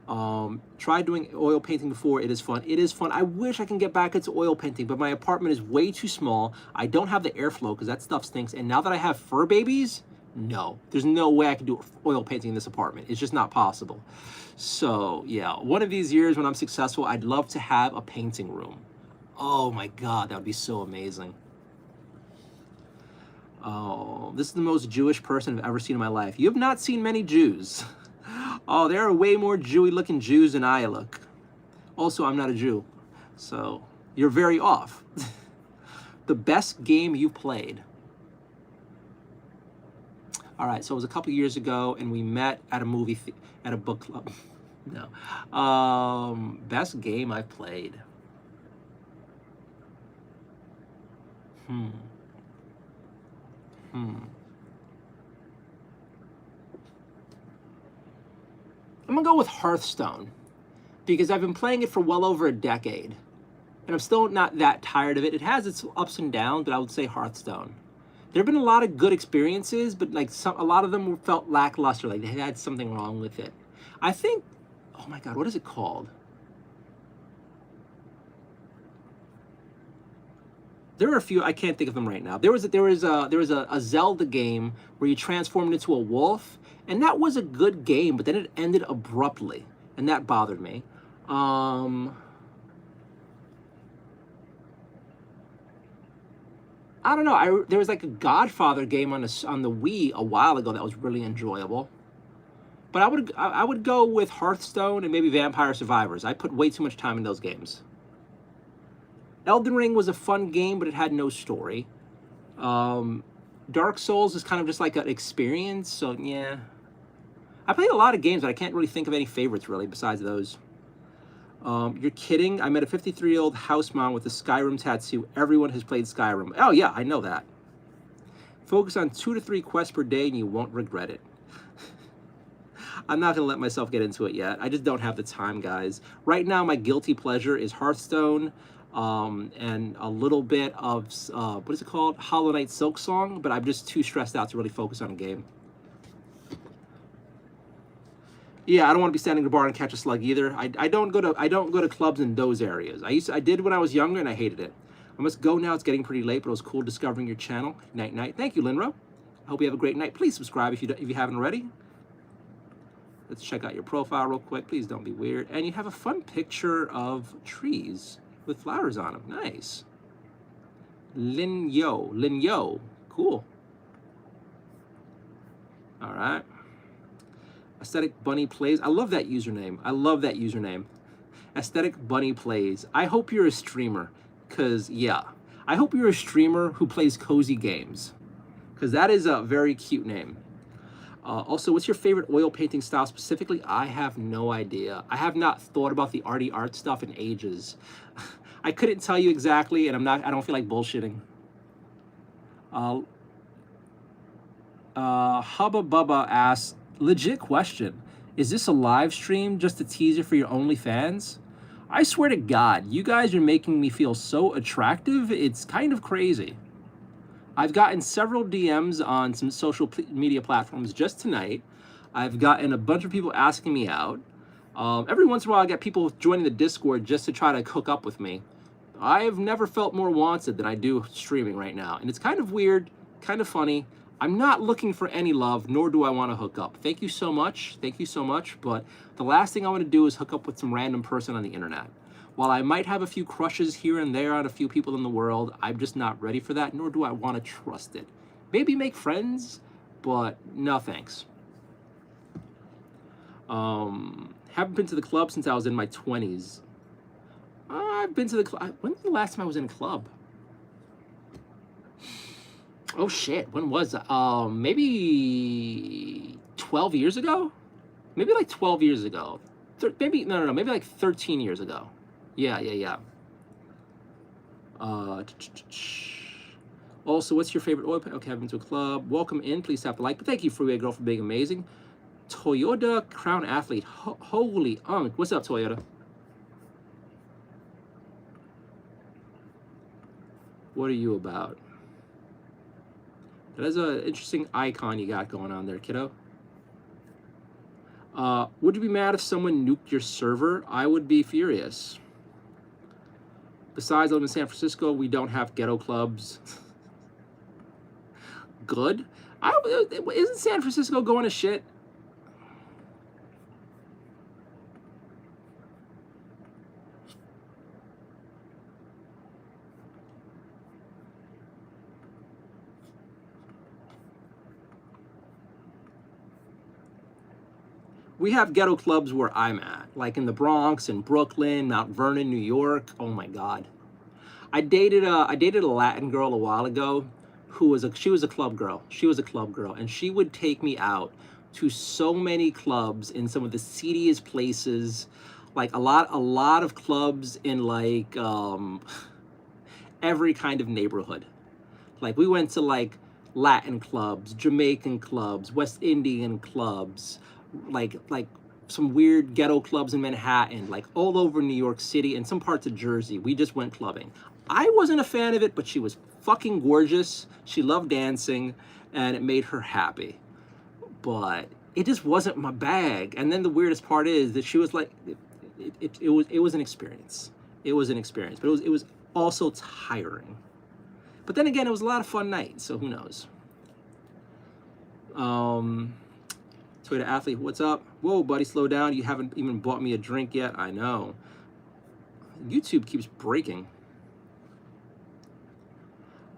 Tried doing oil painting before. It is fun. It is fun. I wish I can get back into oil painting, but my apartment is way too small. I don't have the airflow because that stuff stinks. And now that I have fur babies, no. There's no way I can do oil painting in this apartment. It's just not possible. So, yeah, one of these years when I'm successful, I'd love to have a painting room. Oh my God, that would be so amazing. Oh, this is the most Jewish person I've ever seen in my life. You have not seen many Jews. Oh, there are way more Jewy looking Jews than I look. Also, I'm not a Jew. So, you're very off. The best game you played. All right, so it was a couple years ago, and we met at a at a book club. No. Best game I've played. I'm gonna go with Hearthstone, because I've been playing it for well over a decade, and I'm still not that tired of it. It has its ups and downs, but I would say Hearthstone. There have been a lot of good experiences, but like a lot of them felt lackluster, like they had something wrong with it. I think, oh my God, what is it called? There are a few, I can't think of them right now. There was a Zelda game where you transformed into a wolf, and that was a good game, but then it ended abruptly, and that bothered me. I don't know. There was like a Godfather game on the Wii a while ago that was really enjoyable. But I would go with Hearthstone and maybe Vampire Survivors. I put way too much time in those games. Elden Ring was a fun game, but it had no story. Dark Souls is kind of just like an experience, so yeah. I played a lot of games, but I can't really think of any favorites really besides those. You're kidding? I met a 53-year-old house mom with a Skyrim tattoo. Everyone has played Skyrim. Oh yeah, I know that. Focus on 2 to 3 quests per day and you won't regret it. I'm not going to let myself get into it yet. I just don't have the time, guys. Right now, my guilty pleasure is Hearthstone and a little bit of, what is it called? Hollow Knight Silk Song, but I'm just too stressed out to really focus on a game. Yeah, I don't want to be standing at a bar and catch a slug either. I don't go to clubs in those areas. I did when I was younger and I hated it. I must go now. It's getting pretty late, but it was cool discovering your channel. Night night. Thank you, Linro. I hope you have a great night. Please subscribe if you haven't already. Let's check out your profile real quick. Please don't be weird. And you have a fun picture of trees with flowers on them. Nice. Lin Yo. Cool. All right. Aesthetic Bunny Plays. I love that username. Aesthetic Bunny Plays. I hope you're a streamer, because, yeah. I hope you're a streamer who plays cozy games, because that is a very cute name. Also, what's your favorite oil painting style specifically? I have no idea. I have not thought about the arty art stuff in ages. I couldn't tell you exactly, and I don't feel like bullshitting. Hubba Bubba asks, legit question. Is this a live stream, just a teaser for your OnlyFans? I swear to God, you guys are making me feel so attractive, it's kind of crazy. I've gotten several DMs on some social media platforms just tonight. I've gotten a bunch of people asking me out. Every once in a while I get people joining the Discord just to try to hook up with me. I've never felt more wanted than I do streaming right now. And it's kind of weird, kind of funny. I'm not looking for any love, nor do I want to hook up. Thank you so much, but the last thing I want to do is hook up with some random person on the internet. While I might have a few crushes here and there on a few people in the world, I'm just not ready for that, nor do I want to trust it. Maybe make friends, but no thanks. Haven't been to the club since I was in my 20s. I've been to the club. When's the last time I was in a club? Oh shit, when was that? Maybe 12 years ago? Maybe like 12 years ago. Maybe like 13 years ago. Yeah. Also, what's your favorite oil paint? Okay, I've been to a club. Welcome in, please tap the like. But thank you, Freeway Girl, for being amazing. Toyota Crown Athlete. Holy unk. What's up, Toyota? What are you about? That is an interesting icon you got going on there, kiddo. Would you be mad if someone nuked your server? I would be furious. Besides, I live in San Francisco. We don't have ghetto clubs. Good. Isn't San Francisco going to shit? We have ghetto clubs where I'm at, like in the Bronx and Brooklyn, Mount Vernon, New York. Oh my God. I dated a Latin girl a while ago she was a club girl. And she would take me out to so many clubs in some of the seediest places, like a lot of clubs in like every kind of neighborhood. Like we went to like Latin clubs, Jamaican clubs, West Indian clubs, like some weird ghetto clubs in Manhattan, like all over New York City and some parts of Jersey. We just went clubbing. I wasn't a fan of it, but she was fucking gorgeous. She loved dancing and it made her happy. But it just wasn't my bag. And then the weirdest part is that she was like, it was an experience. It was an experience, but it was also tiring. But then again, it was a lot of fun nights, so who knows? Toyota Athlete, what's up? Whoa, buddy, slow down. You haven't even bought me a drink yet. I know. YouTube keeps breaking.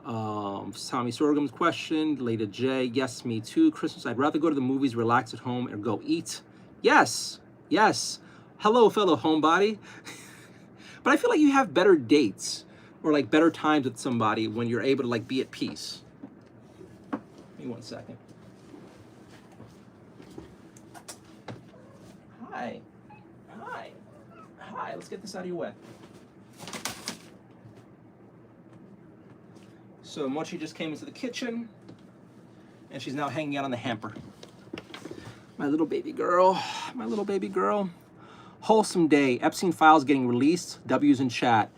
Tommy Sorghum's question. Leda J. Yes, me too. Christmas, I'd rather go to the movies, relax at home, or go eat. Yes. Yes. Hello, fellow homebody. But I feel like you have better dates or like better times with somebody when you're able to like be at peace. Give me 1 second. Hi. Hi. Hi. Let's get this out of your way. So Mochi just came into the kitchen, and she's now hanging out on the hamper. My little baby girl. My little baby girl. Wholesome day. Epstein files getting released. W's in chat.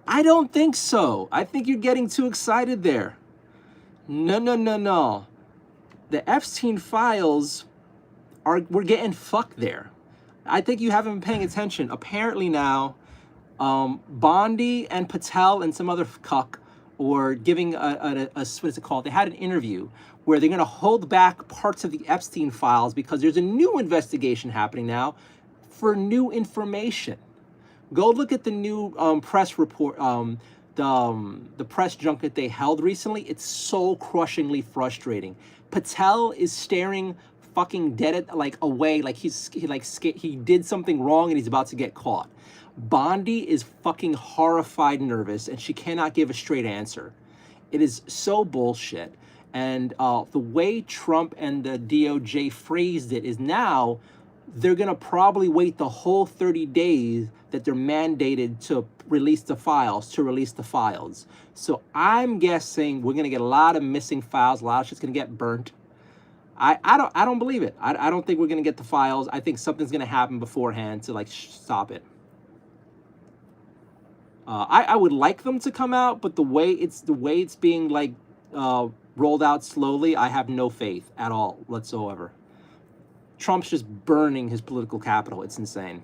I don't think so. I think you're getting too excited there. No, no, no, no. The Epstein files we're getting fucked there. I think you haven't been paying attention. Apparently now, Bondi and Patel and some other cuck were giving a what is it called? They had an interview where they're going to hold back parts of the Epstein files because there's a new investigation happening now for new information. Go look at the new press report, the press junket they held recently. It's so crushingly frustrating. Patel is staring fucking dead at away, like he did something wrong and he's about to get caught. Bondi is fucking horrified, nervous, and she cannot give a straight answer. It is so bullshit. And the way Trump and the DOJ phrased it is now they're gonna probably wait the whole 30 days that they're mandated to release the files, So I'm guessing we're gonna get a lot of missing files, a lot of shit's gonna get burnt. I don't believe it. I don't think we're gonna get the files. I think something's gonna happen beforehand to like stop it. I would like them to come out, but the way it's being like rolled out slowly, I have no faith at all whatsoever. Trump's just burning his political capital. It's insane.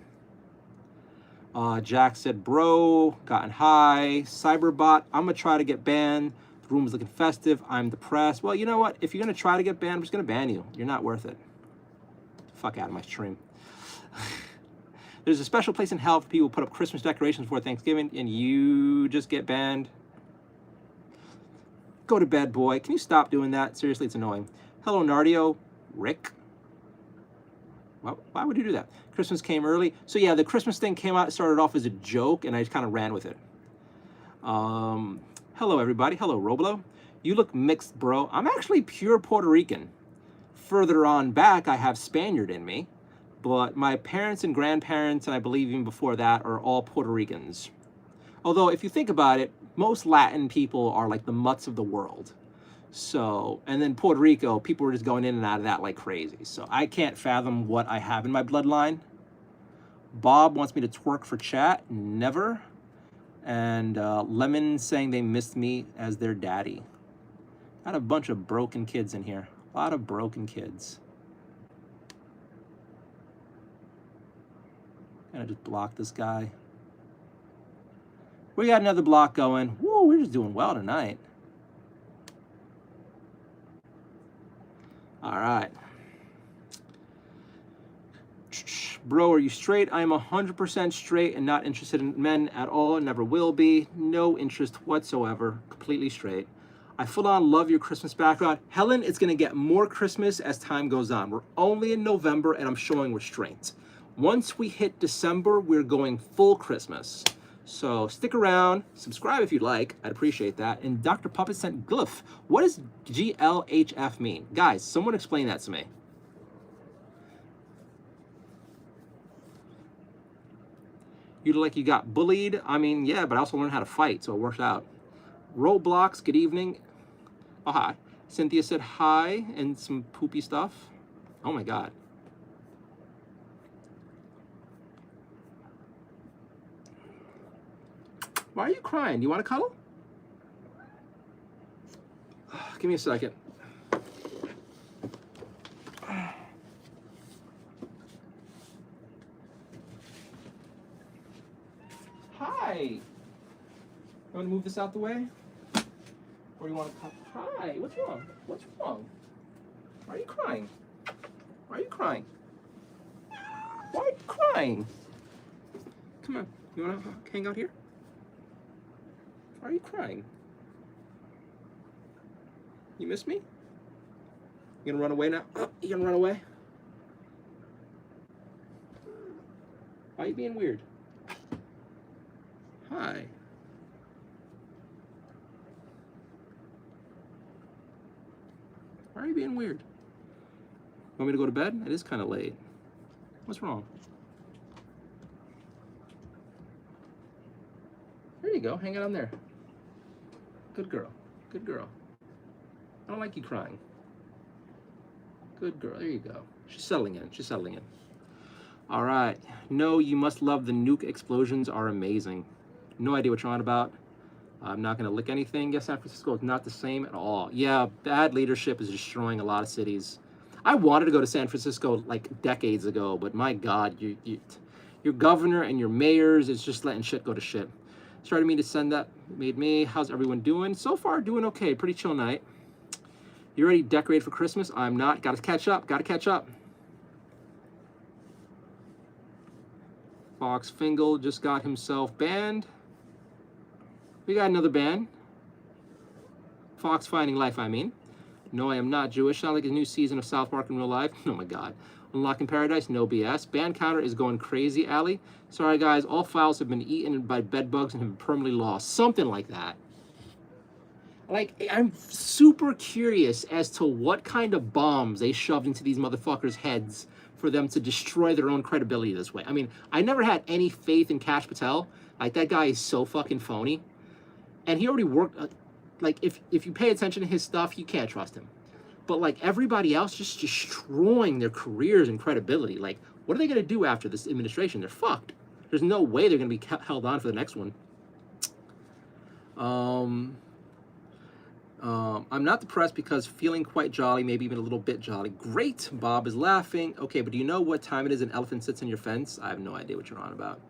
Jack said, bro, gotten high. Cyberbot, I'm going to try to get banned. The room is looking festive. I'm depressed. Well, you know what? If you're going to try to get banned, I'm just going to ban you. You're not worth it. Fuck out of my stream. There's a special place in hell for people who put up Christmas decorations for Thanksgiving, and you just get banned. Go to bed, boy. Can you stop doing that? Seriously, it's annoying. Hello, Nardio. Rick? Why would you do that? Christmas came early. So yeah, the Christmas thing came out, started off as a joke, and I just kind of ran with it. Hello, everybody. Hello, Roblo. You look mixed, bro. I'm actually pure Puerto Rican. Further on back, I have Spaniard in me, but my parents and grandparents, and I believe even before that, are all Puerto Ricans. Although, if you think about it, most Latin people are like the mutts of the world. So, and then Puerto Rico, people were just going in and out of that like crazy. So I can't fathom what I have in my bloodline. Bob wants me to twerk for chat. Never. And Lemon saying they missed me as their daddy. Got a bunch of broken kids in here. A lot of broken kids. Gonna just block this guy. We got another block going. Woo, we're just doing well tonight. All right. Bro, are you straight? I am 100% straight and not interested in men at all. Never will be. No interest whatsoever. Completely straight. I full on love your Christmas background. Helen, it's going to get more Christmas as time goes on. We're only in November and I'm showing restraint. Once we hit December, we're going full Christmas. So stick around, subscribe if you'd like. I'd appreciate that. And Dr. Puppet sent glyph. What does GLHF mean? Guys, someone explain that to me. You look like you got bullied. I mean, yeah, but I also learned how to fight, so it worked out. Roblox, good evening. Oh, hi. Cynthia said hi and some poopy stuff. Oh my God. Why are you crying? Do you want to cuddle? Give me a second. Hi. You want to move this out the way? Or you want to come? Hi. What's wrong? What's wrong? Why are you crying? Why are you crying? Why are you crying? Come on. You want to hang out here? Why are you crying? You miss me? You gonna run away now? You gonna run away? Why are you being weird? Hi. Why are you being weird? Want me to go to bed? It is kind of late. What's wrong? There you go. Hang it on there. Good girl. Good girl. I don't like you crying. Good girl. There you go. She's settling in. She's settling in. All right. No, you must love the nuke explosions are amazing. No idea what you're on about. I'm not going to lick anything. Yes, San Francisco is not the same at all. Yeah, bad leadership is destroying a lot of cities. I wanted to go to San Francisco like decades ago, but my God, your governor and your mayors is just letting shit go to shit. Started me to send that, made me. How's everyone doing? So far, doing okay. Pretty chill night. You ready decorated for Christmas? I'm not. Got to catch up. Got to catch up. Fox Fingal just got himself banned. We got another ban. Fox Finding Life, I mean. No, I am not Jewish. Sound like a new season of South Park in real life. Oh my God. Unlocking Paradise, no BS. Ban counter is going crazy, Allie. Sorry guys, all files have been eaten by bed bugs and have been permanently lost. Something like that. Like, I'm super curious as to what kind of bombs they shoved into these motherfuckers' heads for them to destroy their own credibility this way. I mean, I never had any faith in Kash Patel. Like, that guy is so fucking phony. And he already worked, like, if you pay attention to his stuff, you can't trust him. But, like, everybody else just destroying their careers and credibility. Like, what are they going to do after this administration? They're fucked. There's no way they're going to be held on for the next one. I'm not depressed because feeling quite jolly, maybe even a little bit jolly. Great, Bob is laughing. Okay, but do you know what time it is an elephant sits on your fence? I have no idea what you're on about.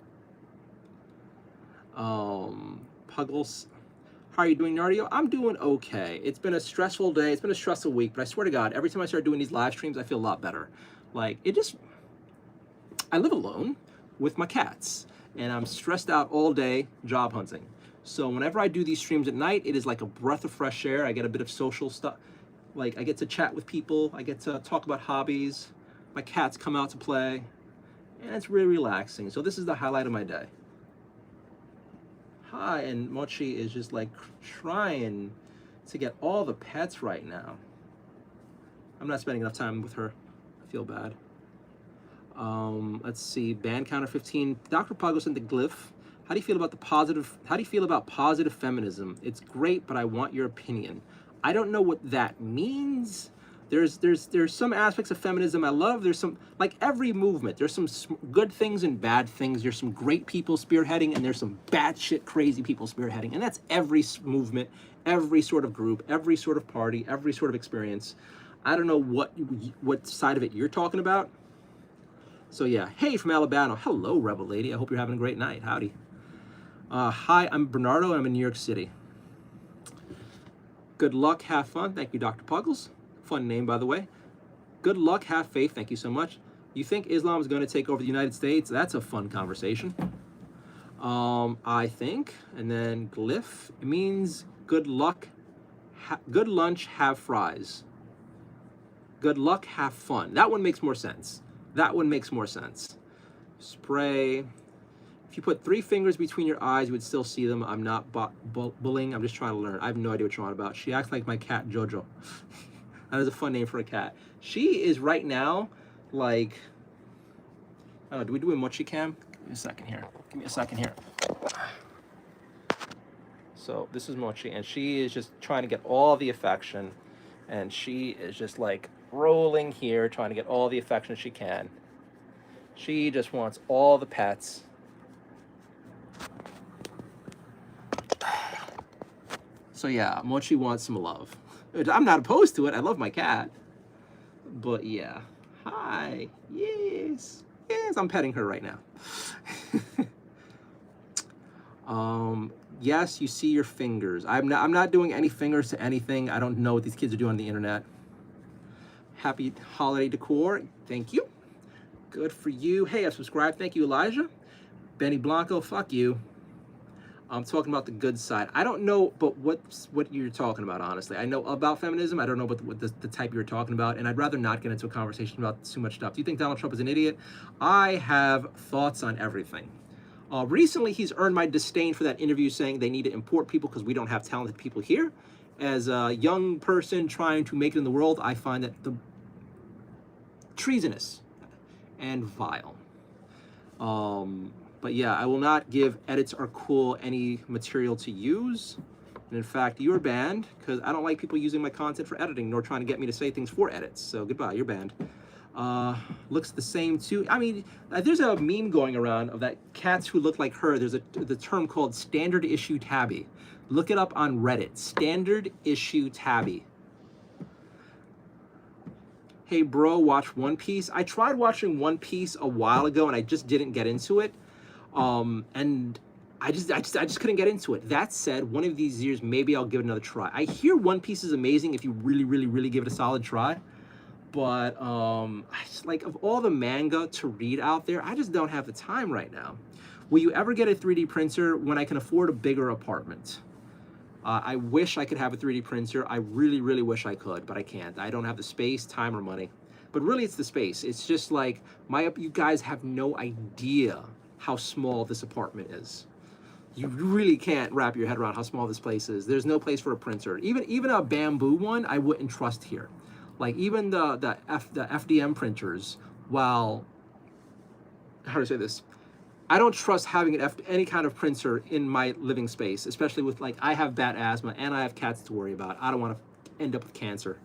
Puggles, how are you doing, Nardio? I'm doing okay. It's been a stressful day. It's been a stressful week, but I swear to God, every time I start doing these live streams, I feel a lot better. Like, I live alone with my cats, and I'm stressed out all day job hunting. So whenever I do these streams at night, it is like a breath of fresh air. I get a bit of social stuff. Like, I get to chat with people. I get to talk about hobbies. My cats come out to play. And it's really relaxing. So this is the highlight of my day. Hi, and Mochi is just like trying to get all the pets right now. I'm not spending enough time with her. I feel bad. Let's see, band counter 15. Dr. Pagos and the Glyph. How do you feel about positive feminism? It's great, but I want your opinion. I don't know what that means. There's some aspects of feminism I love. There's some, like every movement, there's some good things and bad things. There's some great people spearheading, and there's some batshit crazy people spearheading. And that's every movement, every sort of group, every sort of party, every sort of experience. I don't know what side of it you're talking about. So yeah, hey from Alabama. Hello, Rebel Lady. I hope you're having a great night. Howdy. Hi, I'm Bernardo, and I'm in New York City. Good luck, have fun. Thank you, Dr. Puggles. Fun name, by the way. Good luck, have faith. Thank you so much. You think Islam is going to take over the United States? That's a fun conversation. I think. And then Glyph. It means good luck, good lunch, have fries. Good luck, have fun. That one makes more sense. That one makes more sense. Spray. If you put 3 fingers between your eyes, you would still see them. I'm not bullying. I'm just trying to learn. I have no idea what you're on about. She acts like my cat, Jojo. That is a fun name for a cat. She is right now, like, I don't know, do we do a mochi cam? Give me a second here. Give me a second here. So this is Mochi, and she is just trying to get all the affection. And she is just like rolling here, trying to get all the affection she can. She just wants all the pets. So yeah, Mochi wants some love. I'm not opposed to it. I love my cat. But yeah. Hi. Yes. Yes, I'm petting her right now. Yes, you see your fingers. I'm not doing any fingers to anything. I don't know what these kids are doing on the internet. Happy holiday decor. Thank you. Good for you. Hey, I've subscribed. Thank you, Elijah. Benny Blanco, fuck you. I'm talking about the good side. I don't know, but what you're talking about, honestly. I know about feminism. I don't know what the type you're talking about, and I'd rather not get into a conversation about too much stuff. Do you think Donald Trump is an idiot? I have thoughts on everything. Recently, he's earned my disdain for that interview saying they need to import people because we don't have talented people here. As a young person trying to make it in the world, I find that the treasonous and vile. But yeah, I will not give edits are cool any material to use. And in fact, you're banned because I don't like people using my content for editing nor trying to get me to say things for edits. So goodbye, you're banned. Looks the same too. I mean, there's a meme going around of that cats who look like her. There's the term called standard issue tabby. Look it up on Reddit. Standard issue tabby. Hey bro, watch One Piece. I tried watching One Piece a while ago and I just didn't get into it. And I just couldn't get into it. That said, one of these years, maybe I'll give it another try. I hear One Piece is amazing if you really give it a solid try. But I just, like, of all the manga to read out there, I just don't have the time right now. Will you ever get a 3D printer when I can afford a bigger apartment? I wish I could have a 3D printer. I really wish I could, but I can't. I don't have the space, time, or money. But really, it's the space. It's just like, you guys have no idea how small this apartment is. You really can't wrap your head around how small this place is. There's no place for a printer. Even a bamboo one, I wouldn't trust here. Like even the FDM printers, while, how do I say this? I don't trust having any kind of printer in my living space, especially with, like, I have bad asthma and I have cats to worry about. I don't want to end up with cancer.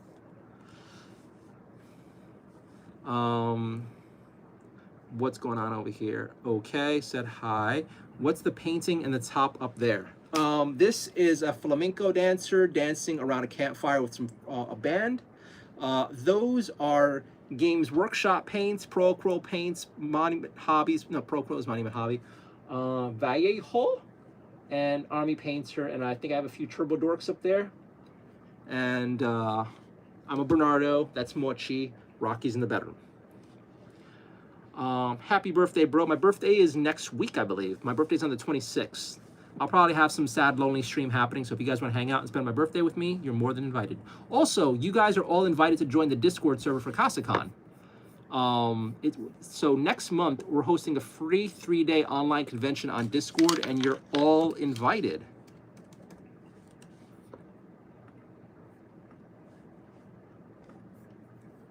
What's going on over here? Okay, said hi. What's the painting in the top up there? This is a flamenco dancer dancing around a campfire with a band. Those are Games Workshop paints, Procro paints, Monument Hobbies. No, Procro is Monument Hobby. Vallejo and Army Painter, and I think I have a few Turbo Dorks up there. And I'm a Bernardo. That's Mochi. Rocky's in the bedroom. Happy birthday, bro. My birthday is next week, I believe. My birthday's on the 26th. I'll probably have some sad, lonely stream happening, so if you guys want to hang out and spend my birthday with me, you're more than invited. Also, you guys are all invited to join the Discord server for CasaCon. So next month, we're hosting a free 3-day online convention on Discord, and you're all invited.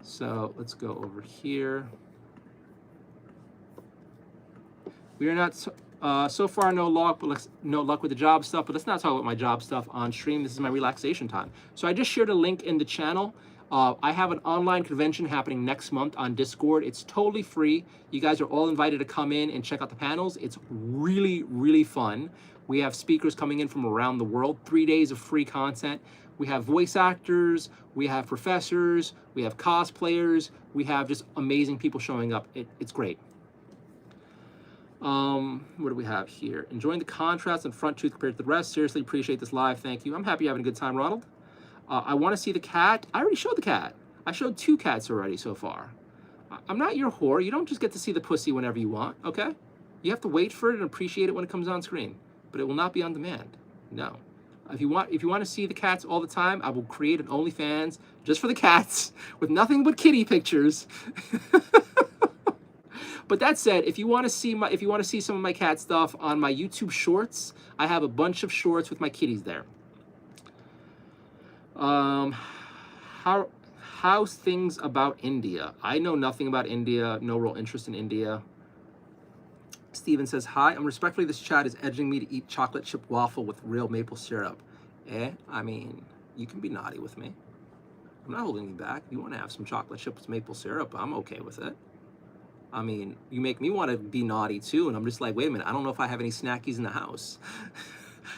So let's go over here. We are not... so far, no luck with the job stuff, but let's not talk about my job stuff on stream. This is my relaxation time. So I just shared a link in the channel. I have an online convention happening next month on Discord. It's totally free. You guys are all invited to come in and check out the panels. It's really fun. We have speakers coming in from around the world, 3 days of free content. We have voice actors, we have professors, we have cosplayers, we have just amazing people showing up. It's great. What do we have here? Enjoying the contrast and front tooth compared to the rest. Seriously appreciate this live. Thank you. I'm happy you're having a good time, Ronald. I want to see the cat. I already showed the cat. I showed 2 cats already so far. I'm not your whore. You don't just get to see the pussy whenever you want, okay? You have to wait for it and appreciate it when it comes on screen. But it will not be on demand. No. If you want to see the cats all the time, I will create an OnlyFans just for the cats with nothing but kitty pictures. But that said, if you want to see some of my cat stuff on my YouTube Shorts, I have a bunch of shorts with my kitties there. How's things about India? I know nothing about India. No real interest in India. Steven says, hi. Respectfully, this chat is edging me to eat chocolate chip waffle with real maple syrup. I mean, you can be naughty with me. I'm not holding you back. If you want to have some chocolate chips with maple syrup, I'm okay with it. I mean, you make me want to be naughty too, and I'm just like, wait a minute, I don't know if I have any snackies in the house.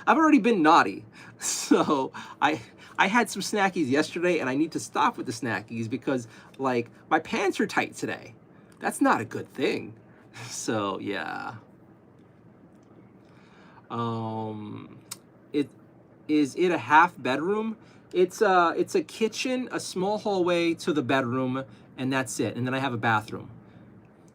I've already been naughty, so I had some snackies yesterday, and I need to stop with the snackies because, like, my pants are tight today. That's not a good thing. So yeah. Is it a half bedroom? It's a kitchen, a small hallway to the bedroom, and that's it. And then I have a bathroom.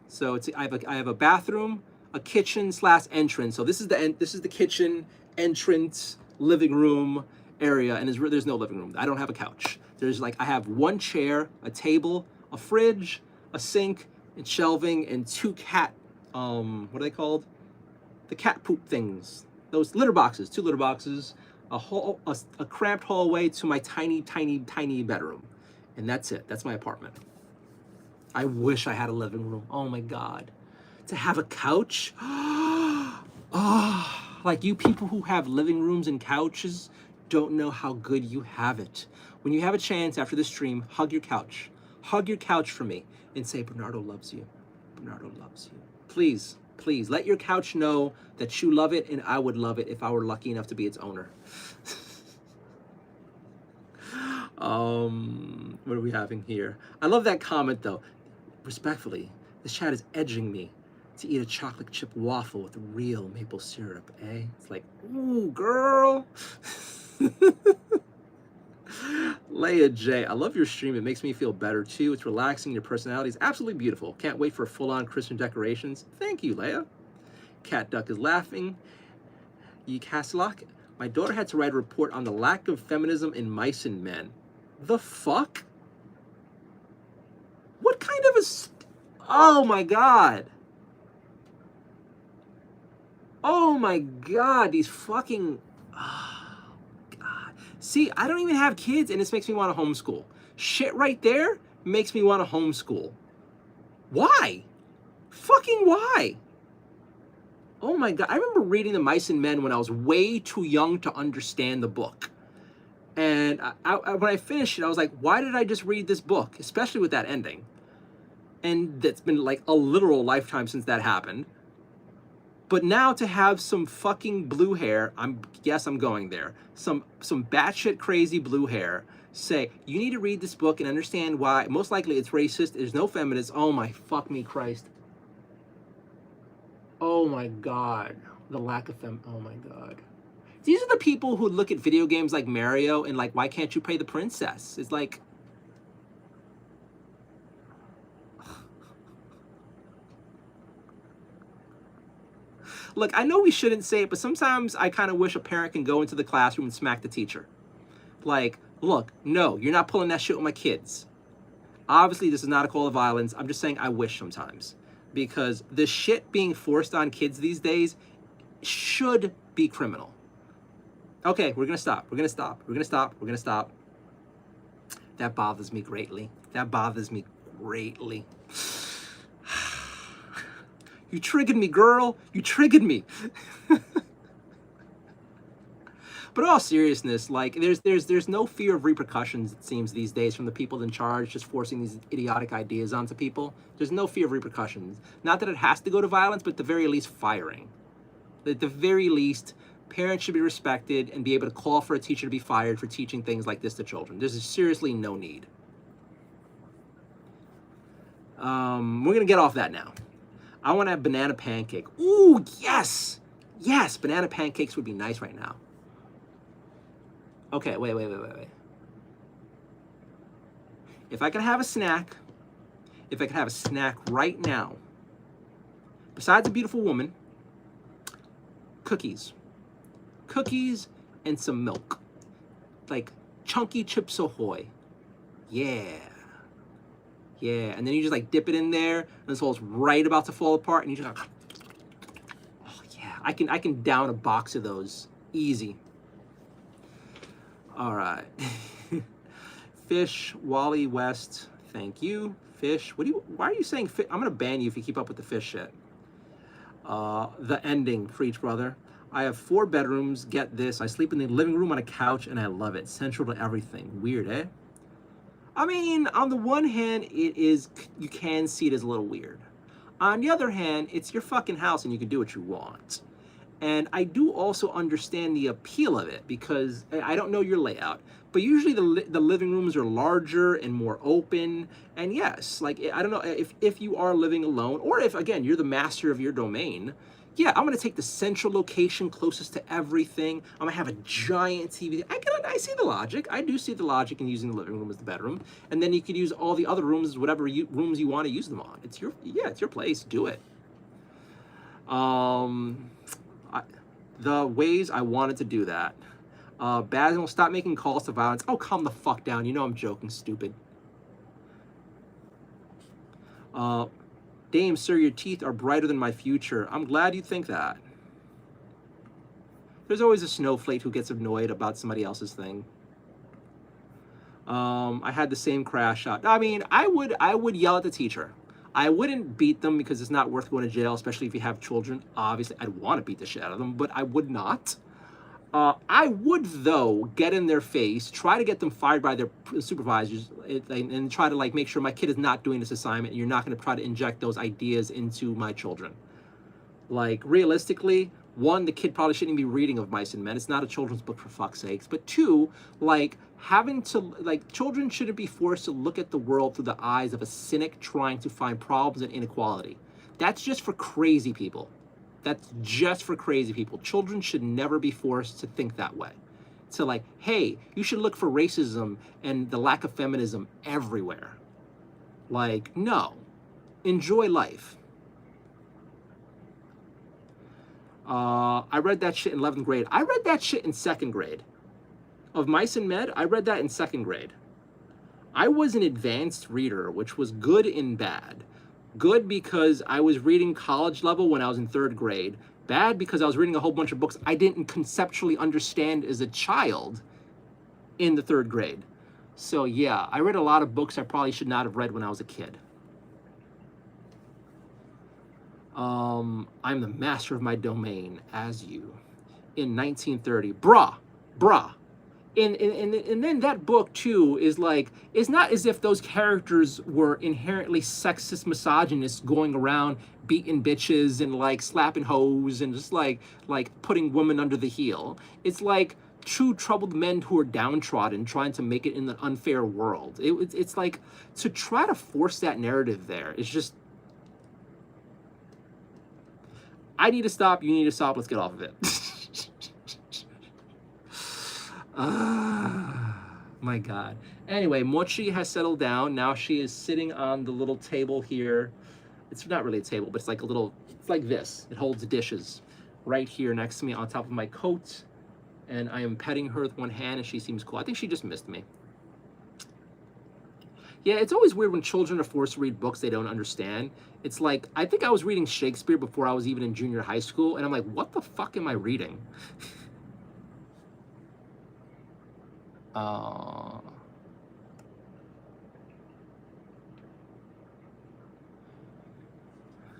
So I have a bathroom, a kitchen / entrance. So this is the kitchen, entrance living room area, and there's no living room. I don't have a couch. There's like, I have one chair, a table, a fridge, a sink, and shelving, and two cat, what are they called? The cat poop things. Those litter boxes, two litter boxes, a cramped hallway to my tiny, tiny, tiny bedroom. And that's it. That's my apartment. I wish I had a living room. Oh my God. To have a couch? Oh, like you people who have living rooms and couches don't know how good you have it. When you have a chance after the stream, hug your couch. Hug your couch for me and say, Bernardo loves you. Bernardo loves you. Please, please let your couch know that you love it, and I would love it if I were lucky enough to be its owner. What are we having here? I love that comment though. Respectfully, this chat is edging me to eat a chocolate chip waffle with real maple syrup, eh? It's like, ooh, girl. Leia J, I love your stream. It makes me feel better too. It's relaxing. Your personality is absolutely beautiful. Can't wait for full-on Christmas decorations. Thank you, Leia. Cat Duck is laughing. Ye Caslock, my daughter had to write a report on the lack of feminism in mice and men. The fuck? What kind of a... Oh my God. Oh my God, these fucking... Oh God. See, I don't even have kids and this makes me want to homeschool. Shit right there makes me want to homeschool. Why? Fucking why? Oh my God, I remember reading The Mice and Men when I was way too young to understand the book. And when I finished it, I was like, why did I just read this book? Especially with that ending. And it's been like a literal lifetime since that happened. But now to have some fucking blue hair, yes, I'm going there. Some batshit crazy blue hair say, you need to read this book and understand why. Most likely it's racist. There's no feminists. Oh my fuck me Christ. Oh my God. The lack of oh my God. These are the people who look at video games like Mario and like, why can't you play the princess? It's like, look, I know we shouldn't say it, but sometimes I kind of wish a parent can go into the classroom and smack the teacher. Like, look, no, you're not pulling that shit with my kids. Obviously, this is not a call to violence. I'm just saying I wish sometimes. Because the shit being forced on kids these days should be criminal. Okay, we're gonna stop. We're gonna stop. We're gonna stop. We're gonna stop. That bothers me greatly. That bothers me greatly. You triggered me, girl. You triggered me. But in all seriousness, like there's no fear of repercussions, it seems, these days from the people in charge, just forcing these idiotic ideas onto people. There's no fear of repercussions. Not that it has to go to violence, but at the very least firing. At the very least, parents should be respected and be able to call for a teacher to be fired for teaching things like this to children. There's seriously no need. We're gonna get off that now. I want to have banana pancake. Ooh, yes! Yes, banana pancakes would be nice right now. Okay, wait. If I could have a snack, right now, besides a beautiful woman, cookies. Cookies and some milk. Like chunky Chips Ahoy. Yeah. Yeah, and then you just like dip it in there, and this hole's right about to fall apart, and you just like, oh yeah, I can down a box of those easy. All right. Fish, Wally West, thank you. Fish, why are you saying fish? I'm gonna ban you if you keep up with the fish shit. The ending, preach brother. I have 4 bedrooms, get this. I sleep in the living room on a couch and I love it. Central to everything. Weird, eh? I mean, on the one hand, you can see it as a little weird. On the other hand, it's your fucking house and you can do what you want. And I do also understand the appeal of it because I don't know your layout, but usually the living rooms are larger and more open. And yes, like, I don't know if you are living alone or if, again, you're the master of your domain. Yeah, I'm gonna take the central location closest to everything. I'm gonna have a giant TV. I see the logic. I do see the logic in using the living room as the bedroom, and then you could use all the other rooms as whatever rooms you want to use them on. It's your place. Do it. the ways I wanted to do that. Basil, stop making calls to violence. Oh, calm the fuck down. You know I'm joking, stupid. Dame, sir, your teeth are brighter than my future. I'm glad you think that. There's always a snowflake who gets annoyed about somebody else's thing. I had the same crash out. I mean, I would yell at the teacher. I wouldn't beat them because it's not worth going to jail, especially if you have children. Obviously, I'd want to beat the shit out of them, but I would not. I would, though, get in their face, try to get them fired by their supervisors, and try to like make sure my kid is not doing this assignment, and you're not going to try to inject those ideas into my children. Like, realistically, one, the kid probably shouldn't be reading Of Mice and Men. It's not a children's book, for fuck's sakes. But two, like, children shouldn't be forced to look at the world through the eyes of a cynic trying to find problems and inequality. That's just for crazy people. That's just for crazy people. Children should never be forced to think that way. So like, hey, you should look for racism and the lack of feminism everywhere. Like, no. Enjoy life. I read that shit in 11th grade. I read that shit in 2nd grade. Of Mice and Men, I read that in 2nd grade. I was an advanced reader, which was good and bad. Good because I was reading college level when I was in 3rd grade. Bad because I was reading a whole bunch of books I didn't conceptually understand as a child in the 3rd grade. So yeah, I read a lot of books I probably should not have read when I was a kid. I'm the master of my domain, as you. In 1930. Bruh. And then that book too is like, it's not as if those characters were inherently sexist misogynists going around beating bitches and like slapping hoes and just like putting women under the heel. It's like true troubled men who are downtrodden trying to make it in an unfair world. It's like, to try to force that narrative there, it's just, I need to stop, you need to stop, let's get off of it. My God. Anyway, Mochi has settled down. Now she is sitting on the little table here. It's not really a table, but it's like a little, it's like this. It holds dishes right here next to me on top of my coat. And I am petting her with one hand and she seems cool. I think she just missed me. Yeah, it's always weird when children are forced to read books they don't understand. It's like, I think I was reading Shakespeare before I was even in junior high school, and I'm like, what the fuck am I reading?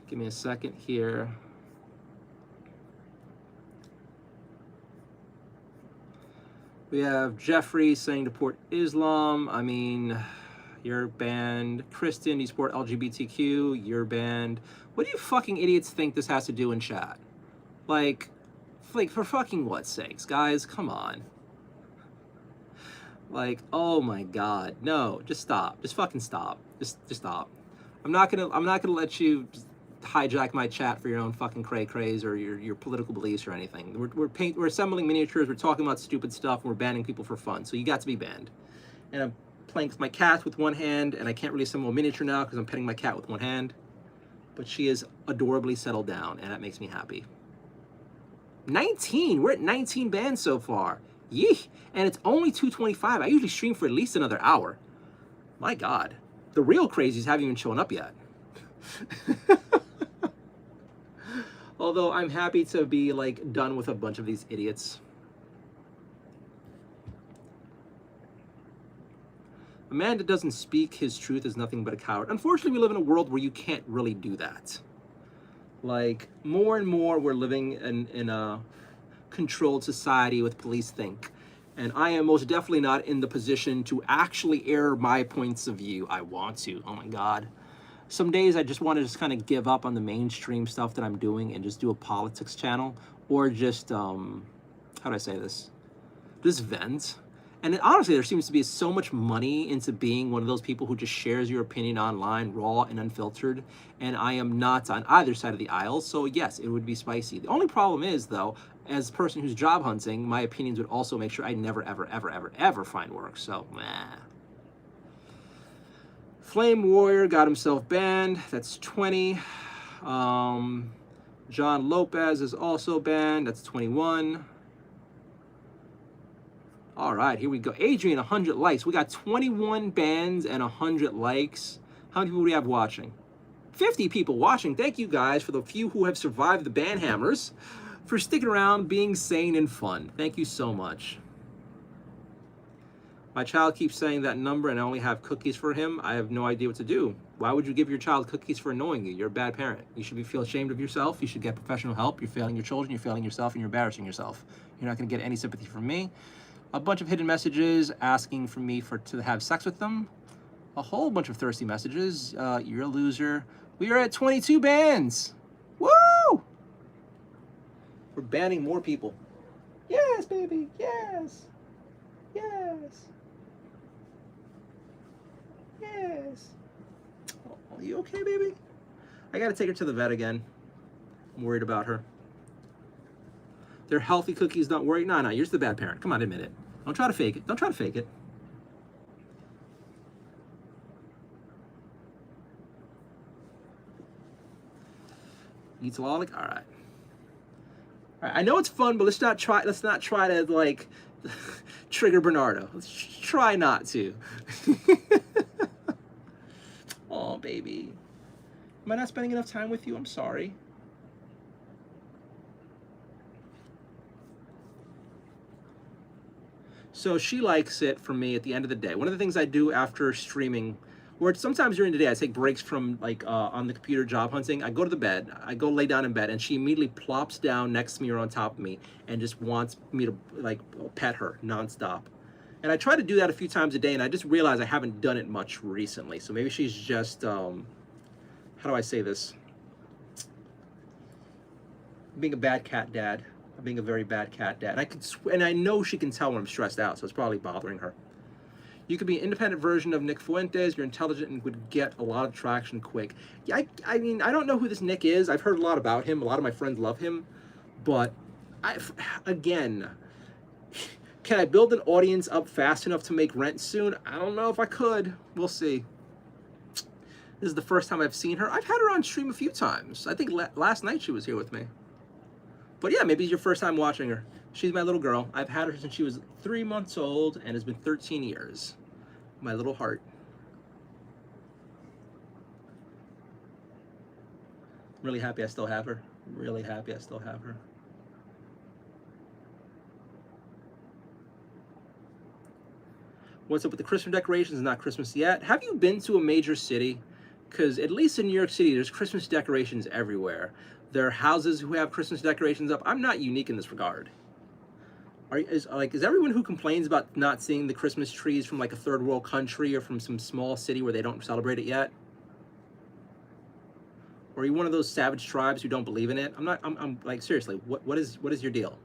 Give me a second here. We have Jeffrey saying to support Islam. I mean, you're banned. Kristen, you support LGBTQ. You're banned. What do you fucking idiots think this has to do in chat? Like for fucking what sakes, guys? Come on. Like, oh my God, no, just stop. Just fucking stop. Just stop. I'm not gonna let you hijack my chat for your own fucking cray-crays or your political beliefs or anything. We're assembling miniatures, we're talking about stupid stuff, and we're banning people for fun. So you got to be banned. And I'm playing with my cat with one hand, and I can't really assemble a miniature now because I'm petting my cat with one hand. But she is adorably settled down, and that makes me happy. 19! We're at 19 bans so far. Yee! And it's only 2:25. I usually stream for at least another hour. My God. The real crazies haven't even shown up yet. Although I'm happy to be like done with a bunch of these idiots. A man that doesn't speak his truth is nothing but a coward. Unfortunately, we live in a world where you can't really do that. Like, more and more we're living in a controlled society with police think. And I am most definitely not in the position to actually air my points of view. I want to, oh my God. Some days I just want to just kind of give up on the mainstream stuff that I'm doing and just do a politics channel, or just, how do I say this? Just vent. And honestly, there seems to be so much money into being one of those people who just shares your opinion online, raw and unfiltered. And I am not on either side of the aisle, so yes, it would be spicy. The only problem is, though, as a person who's job hunting, my opinions would also make sure I never, ever, ever, ever, ever find work. So, meh. Flame Warrior got himself banned. That's 20. John Lopez is also banned. That's 21. All right, here we go. Adrian, 100 likes. We got 21 bans and 100 likes. How many people do we have watching? 50 people watching. Thank you guys for the few who have survived the ban hammers, for sticking around, being sane and fun. Thank you so much. My child keeps saying that number and I only have cookies for him. I have no idea what to do. Why would you give your child cookies for annoying you? You're a bad parent. You should feel ashamed of yourself. You should get professional help. You're failing your children. You're failing yourself, and you're embarrassing yourself. You're not going to get any sympathy from me. A bunch of hidden messages asking for me to have sex with them. A whole bunch of thirsty messages. You're a loser. We are at 22 bans. Woo! We're banning more people. Yes, baby. Yes. Yes. Yes. Oh, are you okay, baby? I gotta take her to the vet again. I'm worried about her. They're healthy cookies, don't worry. No, you're just the bad parent. Come on, admit it. Don't try to fake it. Don't try to fake it. Eats a lolly? All right. All right. I know it's fun, but let's not try to like trigger Bernardo. Let's try not to. Oh, baby. Am I not spending enough time with you? I'm sorry. So she likes it for me at the end of the day. One of the things I do after streaming, or sometimes during the day, I take breaks from like on the computer job hunting. I go to the bed, I go lay down in bed, and she immediately plops down next to me or on top of me and just wants me to like pet her nonstop. And I try to do that a few times a day, and I just realize I haven't done it much recently. So maybe she's just, how do I say this? Being a bad cat dad. I'm being a very bad cat dad. And I know she can tell when I'm stressed out, so it's probably bothering her. You could be an independent version of Nick Fuentes. You're intelligent and would get a lot of traction quick. Yeah, I mean, I don't know who this Nick is. I've heard a lot about him. A lot of my friends love him. But, again, can I build an audience up fast enough to make rent soon? I don't know if I could. We'll see. This is the first time I've seen her. I've had her on stream a few times. I think last night she was here with me. But yeah, maybe it's your first time watching her. She's my little girl. I've had her since she was 3 months old and it's been 13 years. My little heart. I'm really happy I still have her. I'm really happy I still have her. What's up with the Christmas decorations? Not Christmas yet. Have you been to a major city? Because at least in New York City, there's Christmas decorations everywhere. There are houses who have Christmas decorations up. I'm not unique in this regard. Is everyone who complains about not seeing the Christmas trees from like a third world country or from some small city where they don't celebrate it yet? Or are you one of those savage tribes who don't believe in it? I'm like, seriously, what is your deal?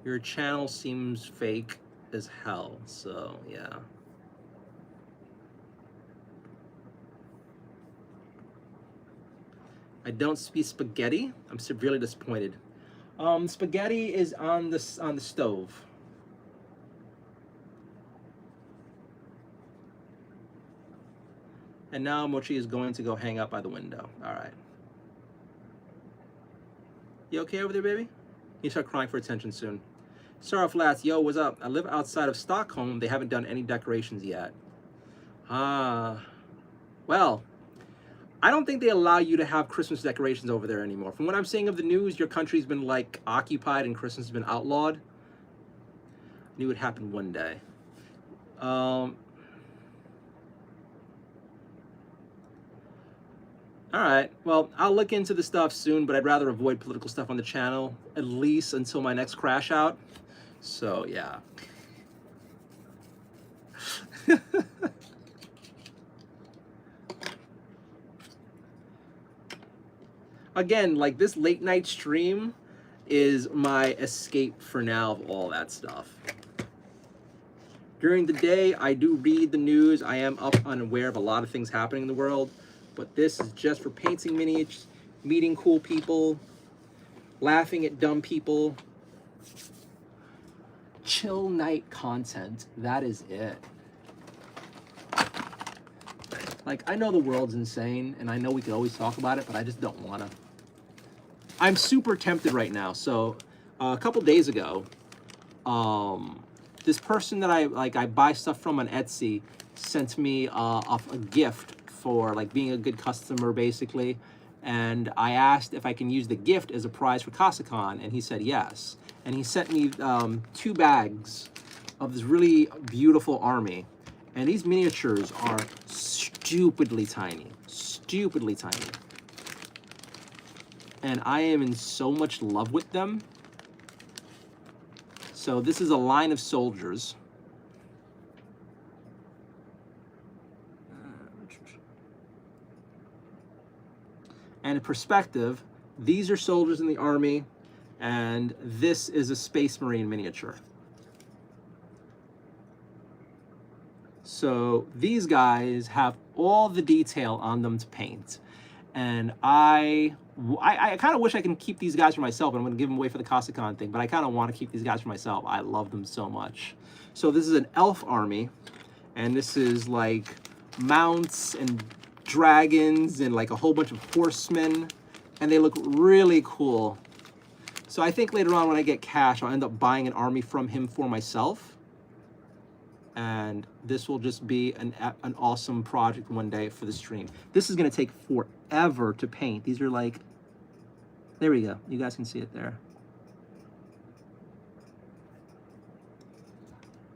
Your channel seems fake as hell, so yeah. I don't speak spaghetti. I'm severely disappointed. Spaghetti is on the stove. And now Mochi is going to go hang out by the window. All right. You okay over there, baby? You start crying for attention soon. Sarah Flats, yo, what's up? I live outside of Stockholm. They haven't done any decorations yet. Well, I don't think they allow you to have Christmas decorations over there anymore. From what I'm seeing of the news, your country's been like occupied and Christmas has been outlawed. I knew it would happen one day. All right, well, I'll look into the stuff soon, but I'd rather avoid political stuff on the channel, at least until my next crash out. So, yeah. Again, like this late night stream is my escape for now of all that stuff. During the day, I do read the news. I am unaware of a lot of things happening in the world, but this is just for painting miniatures, meeting cool people, laughing at dumb people. Chill night content, that is it. Like, I know the world's insane, and I know we could always talk about it, but I just don't want to. I'm super tempted right now. So a couple days ago, this person that I buy stuff from on Etsy sent me a gift for like being a good customer, basically. And I asked if I can use the gift as a prize for CasaCon, and he said yes. And he sent me 2 bags of this really beautiful army. And these miniatures are stupidly tiny, stupidly tiny. And I am in so much love with them. So this is a line of soldiers. And in perspective, these are soldiers in the army, and this is a Space Marine miniature. So these guys have all the detail on them to paint. And I kind of wish I can keep these guys for myself, and I'm going to give them away for the CasaCon thing, but I kind of want to keep these guys for myself. I love them so much. So this is an elf army, and this is like mounts and dragons and like a whole bunch of horsemen, and they look really cool. So I think later on when I get cash, I'll end up buying an army from him for myself. And this will just be an awesome project one day for the stream. This is going to take forever to paint. These are like, there we go. You guys can see it there.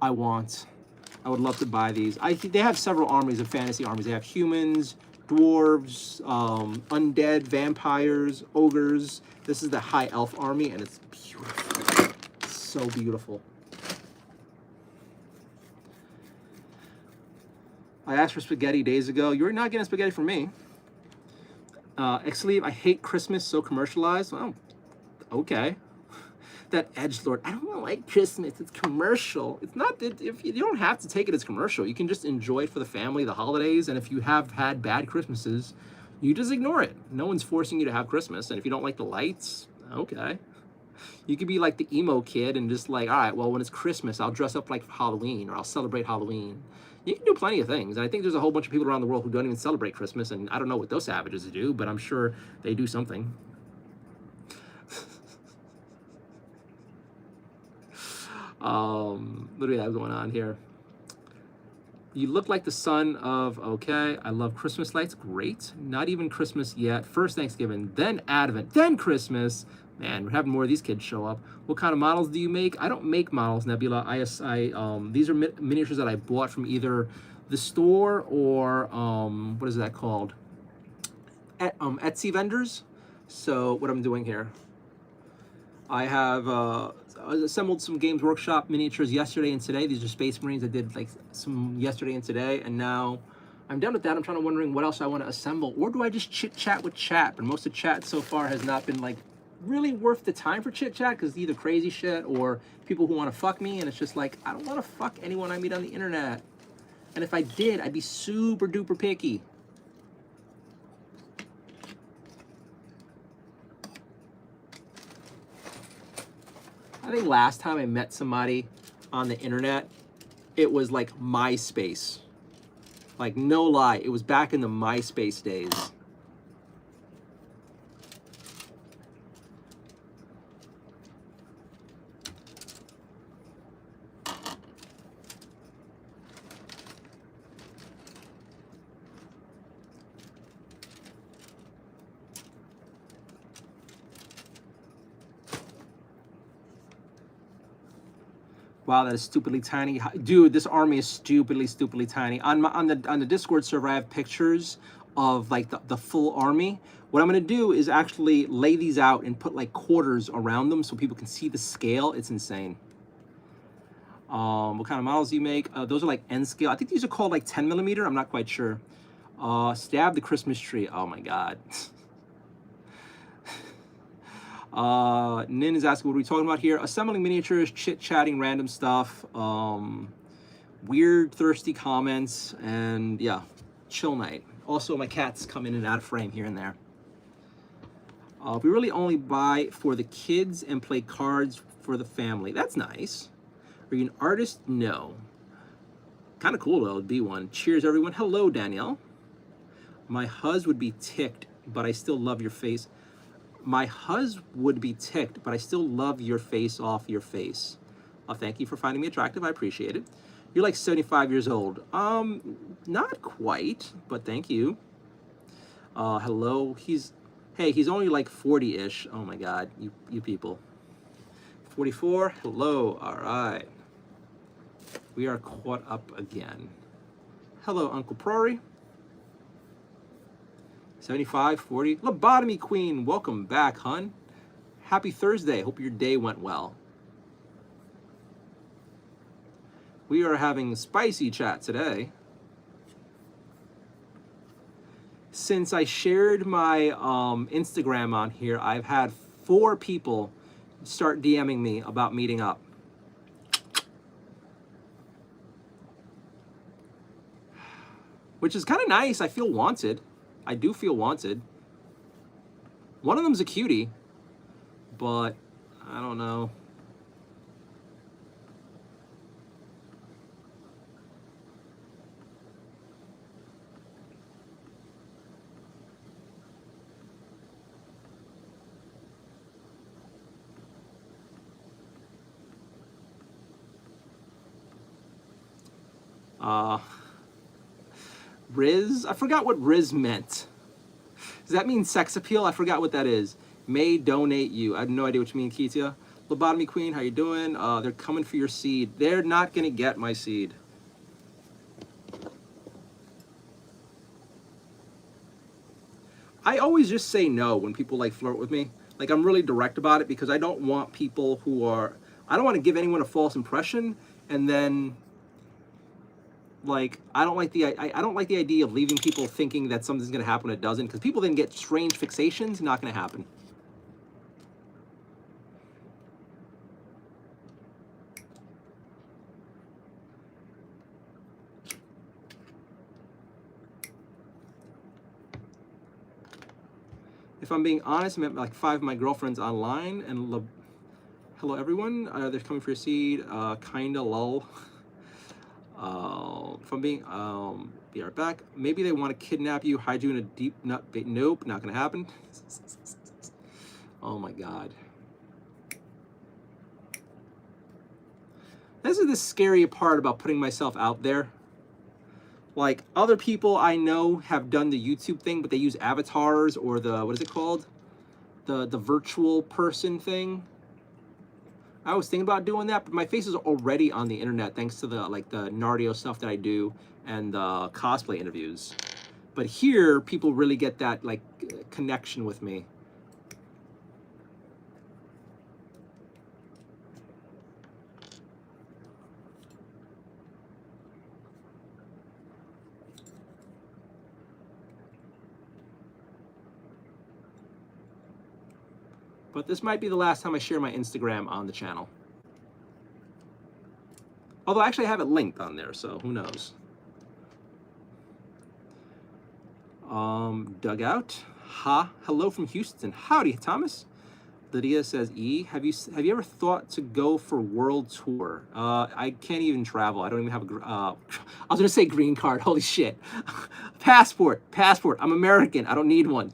I would love to buy these. They have several armies of fantasy armies. They have humans, dwarves, undead, vampires, ogres. This is the high elf army, and it's beautiful. It's so beautiful. I asked for spaghetti days ago. You're not getting spaghetti from me. Xleave, I hate Christmas, so commercialized. Well, okay. That edgelord, I don't like Christmas, it's commercial. It's not, if you don't have to take it as commercial. You can just enjoy it for the family, the holidays, and if you have had bad Christmases, you just ignore it. No one's forcing you to have Christmas, and if you don't like the lights, okay. You could be like the emo kid and just like, all right, well, when it's Christmas, I'll dress up like Halloween, or I'll celebrate Halloween. You can do plenty of things, and I think there's a whole bunch of people around the world who don't even celebrate Christmas, and I don't know what those savages do, but I'm sure they do something. What do we have going on here? You look like the son of, okay, I love Christmas lights, great. Not even Christmas yet. First Thanksgiving, then Advent, then Christmas. Man, we're having more of these kids show up. What kind of models do you make? I don't make models, Nebula. These are miniatures that I bought from either the store or, what is that called? Etsy vendors. So what I'm doing here, I have assembled some Games Workshop miniatures yesterday and today. These are Space Marines. I did like some yesterday and today, and now I'm done with that. I'm trying to wondering what else I want to assemble, or do I just chit chat with chat? But most of chat so far has not been like really worth the time for chit chat, because either crazy shit or people who want to fuck me, and it's just like, I don't want to fuck anyone I meet on the internet. And if I did, I'd be super duper picky. I think last time I met somebody on the internet, it was like MySpace. Like, no lie, it was back in the MySpace days. Wow, that is stupidly tiny. Dude, this army is stupidly tiny. On the Discord server, I have pictures of like the full army. What I'm gonna do is actually lay these out and put like quarters around them so people can see the scale. It's insane. What kind of models do you make? Those are like N scale. I think these are called like 10mm. I'm not quite sure. Stab the Christmas tree. Oh my God. Nin is asking, what are we talking about here? Assembling miniatures, chit-chatting random stuff, weird, thirsty comments, and yeah, chill night. Also, my cats come in and out of frame here and there. We really only buy for the kids and play cards for the family. That's nice. Are you an artist? No. Kind of cool, though, to be one. Cheers, everyone. Hello, Danielle. My huz would be ticked, but I still love your face. My huz would be ticked, but I still love your face off your face. Thank you for finding me attractive. I appreciate it. You're like 75 years old. Not quite, but thank you. Hello. He's only like 40-ish. Oh my God, you people. 44. Hello. All right. We are caught up again. Hello, Uncle Prory. 75, 40. Lobotomy Queen, welcome back, hun. Happy Thursday. Hope your day went well. We are having spicy chat today. Since I shared my Instagram on here, I've had 4 people start DMing me about meeting up. Which is kind of nice. I feel wanted. I do feel wanted. One of them's a cutie, but I don't know. Riz? I forgot what Riz meant. Does that mean sex appeal? I forgot what that is. May donate you. I have no idea what you mean, Ketia. Lobotomy Queen, how you doing? They're coming for your seed. They're not gonna get my seed. I always just say no when people like flirt with me. Like, I'm really direct about it because I don't want people who are, I don't want to give anyone a false impression, and then like I don't like the idea of leaving people thinking that something's gonna happen when it doesn't, because people then get strange fixations. Not gonna happen. If I'm being honest, I met like 5 of my girlfriends online, and hello everyone. They're coming for your seed. Kinda lull. If I'm being, be right back. Maybe they want to kidnap you, hide you in a deep nut bait. Nope, not gonna happen. Oh my God. This is the scary part about putting myself out there. Like, other people I know have done the YouTube thing, but they use avatars or the, what is it called? The virtual person thing. I was thinking about doing that, but my face is already on the internet thanks to the Nardio stuff that I do and the cosplay interviews. But here, people really get that like connection with me. But this might be the last time I share my Instagram on the channel. Although actually I have it linked on there, so who knows. Dugout. Hello from Houston. Howdy, Thomas. Lydia says, E, have you ever thought to go for world tour? I can't even travel. I don't even have a, I was gonna say green card. Holy shit. Passport. I'm American. I don't need one.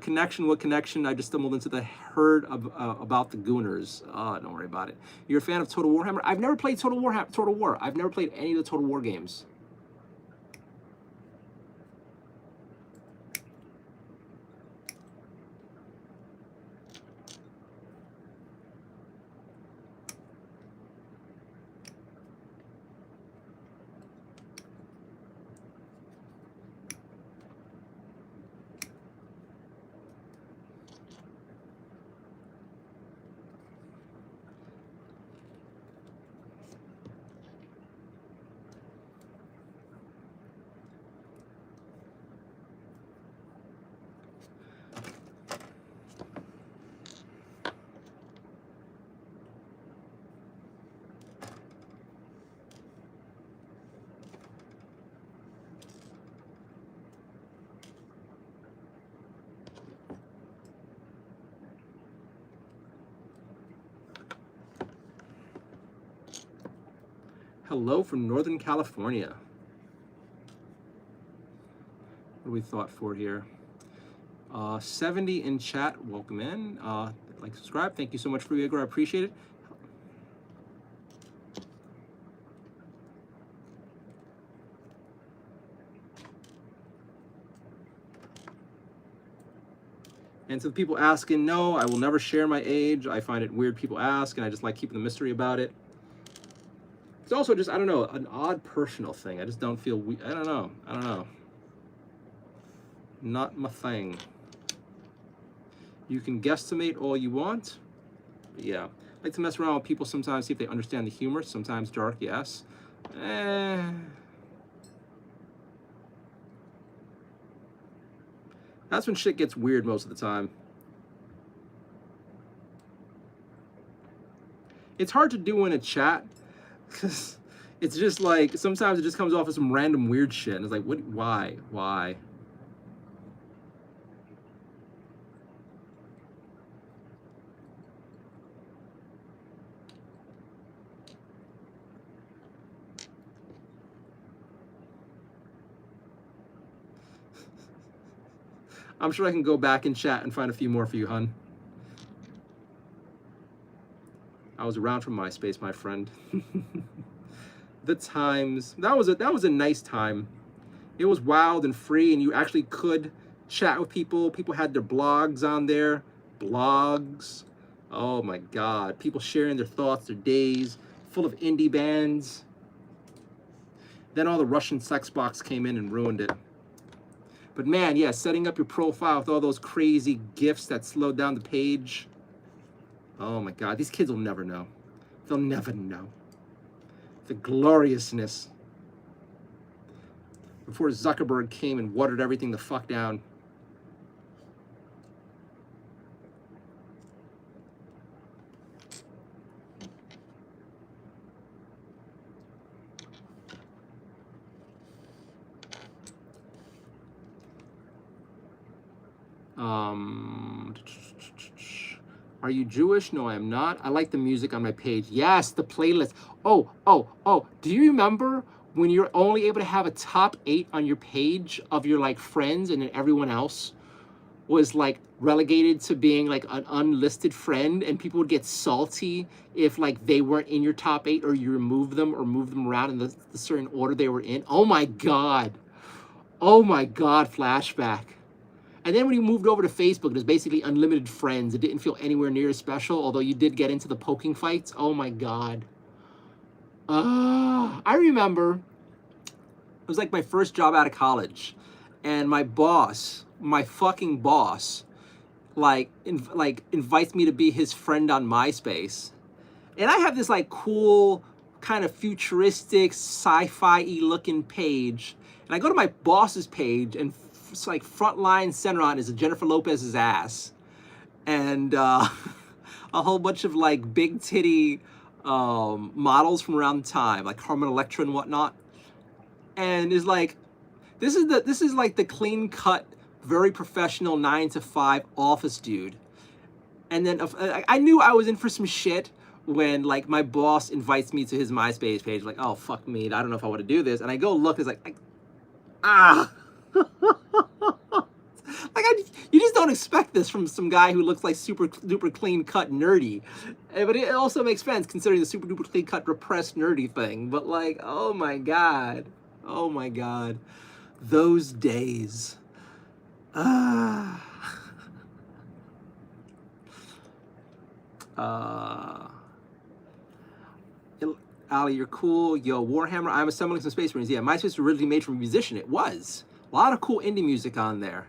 Connection, what connection? I just stumbled into the herd of, about the Gooners. Don't worry about it. You're a fan of Total Warhammer? I've never played Total War. I've never played any of the Total War games. Hello from Northern California. What do we thought for here? 70 in chat. Welcome in. Like, subscribe. Thank you so much for your Igor. I appreciate it. And to the people asking, no, I will never share my age. I find it weird people ask, and I just like keeping the mystery about it. It's also just, I don't know, an odd personal thing. I just don't feel, I don't know. Not my thing. You can guesstimate all you want. But yeah, I like to mess around with people sometimes, see if they understand the humor. Sometimes dark, yes. That's when shit gets weird most of the time. It's hard to do in a chat because it's just like, sometimes it just comes off as some random weird shit. And it's like, what, why? I'm sure I can go back in chat and find a few more for you, hun. I was around from MySpace, my friend. The times, that was a nice time. It was wild and free, and you actually could chat with people. People had their blogs on there. Blogs. Oh my God. People sharing their thoughts, their days, full of indie bands. Then all the Russian sex box came in and ruined it. But man, yeah, setting up your profile with all those crazy GIFs that slowed down the page. Oh my God, these kids will never know. They'll never know. The gloriousness. Before Zuckerberg came and watered everything the fuck down. Are you Jewish? No, I am not. I like the music on my page. Yes, the playlist. Oh. Do you remember when you're only able to have a top 8 on your page of your like friends, and then everyone else was like relegated to being like an unlisted friend, and people would get salty if like they weren't in your top 8 or you removed them or moved them around in the certain order they were in? Oh my God, flashback. And then when you moved over to Facebook, it was basically unlimited friends. It didn't feel anywhere near as special, although you did get into the poking fights. Oh my God. I remember, it was like my first job out of college, and my boss, my fucking boss, like invites me to be his friend on MySpace. And I have this like cool, kind of futuristic, sci-fi-y looking page. And I go to my boss's page, and it's like front line center on is Jennifer Lopez's ass, and a whole bunch of like big titty models from around the time, like Carmen Electra and whatnot. And is like, this is like the clean cut, very professional 9-to-5 office dude. And then I knew I was in for some shit when like my boss invites me to his MySpace page. Like, oh fuck me, I don't know if I want to do this. And I go look, it's like, you just don't expect this from some guy who looks like super duper clean cut nerdy. But it also makes sense considering the super duper clean cut repressed nerdy thing. But like, oh my God, those days. Ali, you're cool. Yo, Warhammer, I'm assembling some Space Marines. Yeah, MySpace was originally made for a musician. It was. A lot of cool indie music on there.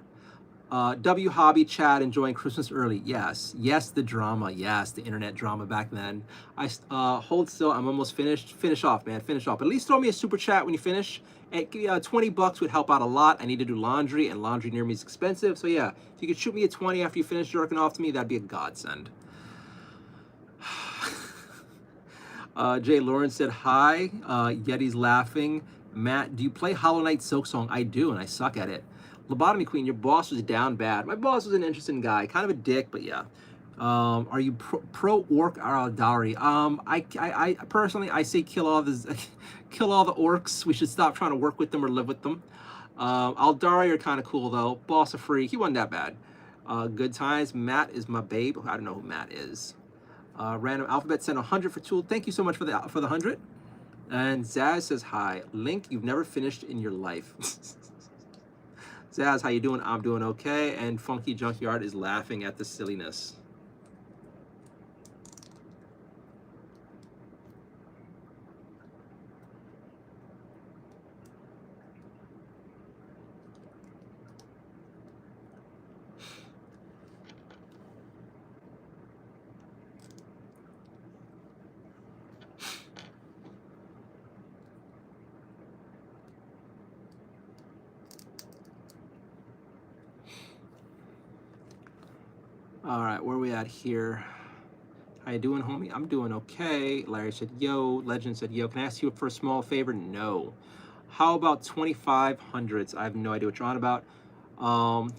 W Hobby Chad, enjoying Christmas early. Yes, the drama. Yes, the internet drama back then. I hold still. I'm almost finished. Finish off, man. Finish off. At least throw me a super chat when you finish. And $20 would help out a lot. I need to do laundry, and laundry near me is expensive. So yeah, if you could shoot me a 20 after you finish jerking off to me, that'd be a godsend. Jay Lawrence said hi. Yeti's laughing. Matt, do you play Hollow Knight Silksong? I do, and I suck at it. Lobotomy Queen, your boss was down bad. My boss was an interesting guy, kind of a dick, but yeah. Are you pro orc or Aldari? I personally, I say kill all the orcs. We should stop trying to work with them or live with them. Aldari are kind of cool though. Boss of Freak, he wasn't that bad. Good times. Matt is my babe. I don't know who Matt is. Random Alphabet sent 100 for Tool. Thank you so much for the 100. And Zaz says hi. Link, you've never finished in your life. Zaz, how you doing? I'm doing okay. And Funky Junkyard is laughing at the silliness. All right, where are we at here? How you doing, homie? I'm doing okay. Larry said, yo. Legend said, yo. Can I ask you for a small favor? No. How about 2500s? I have no idea what you're on about.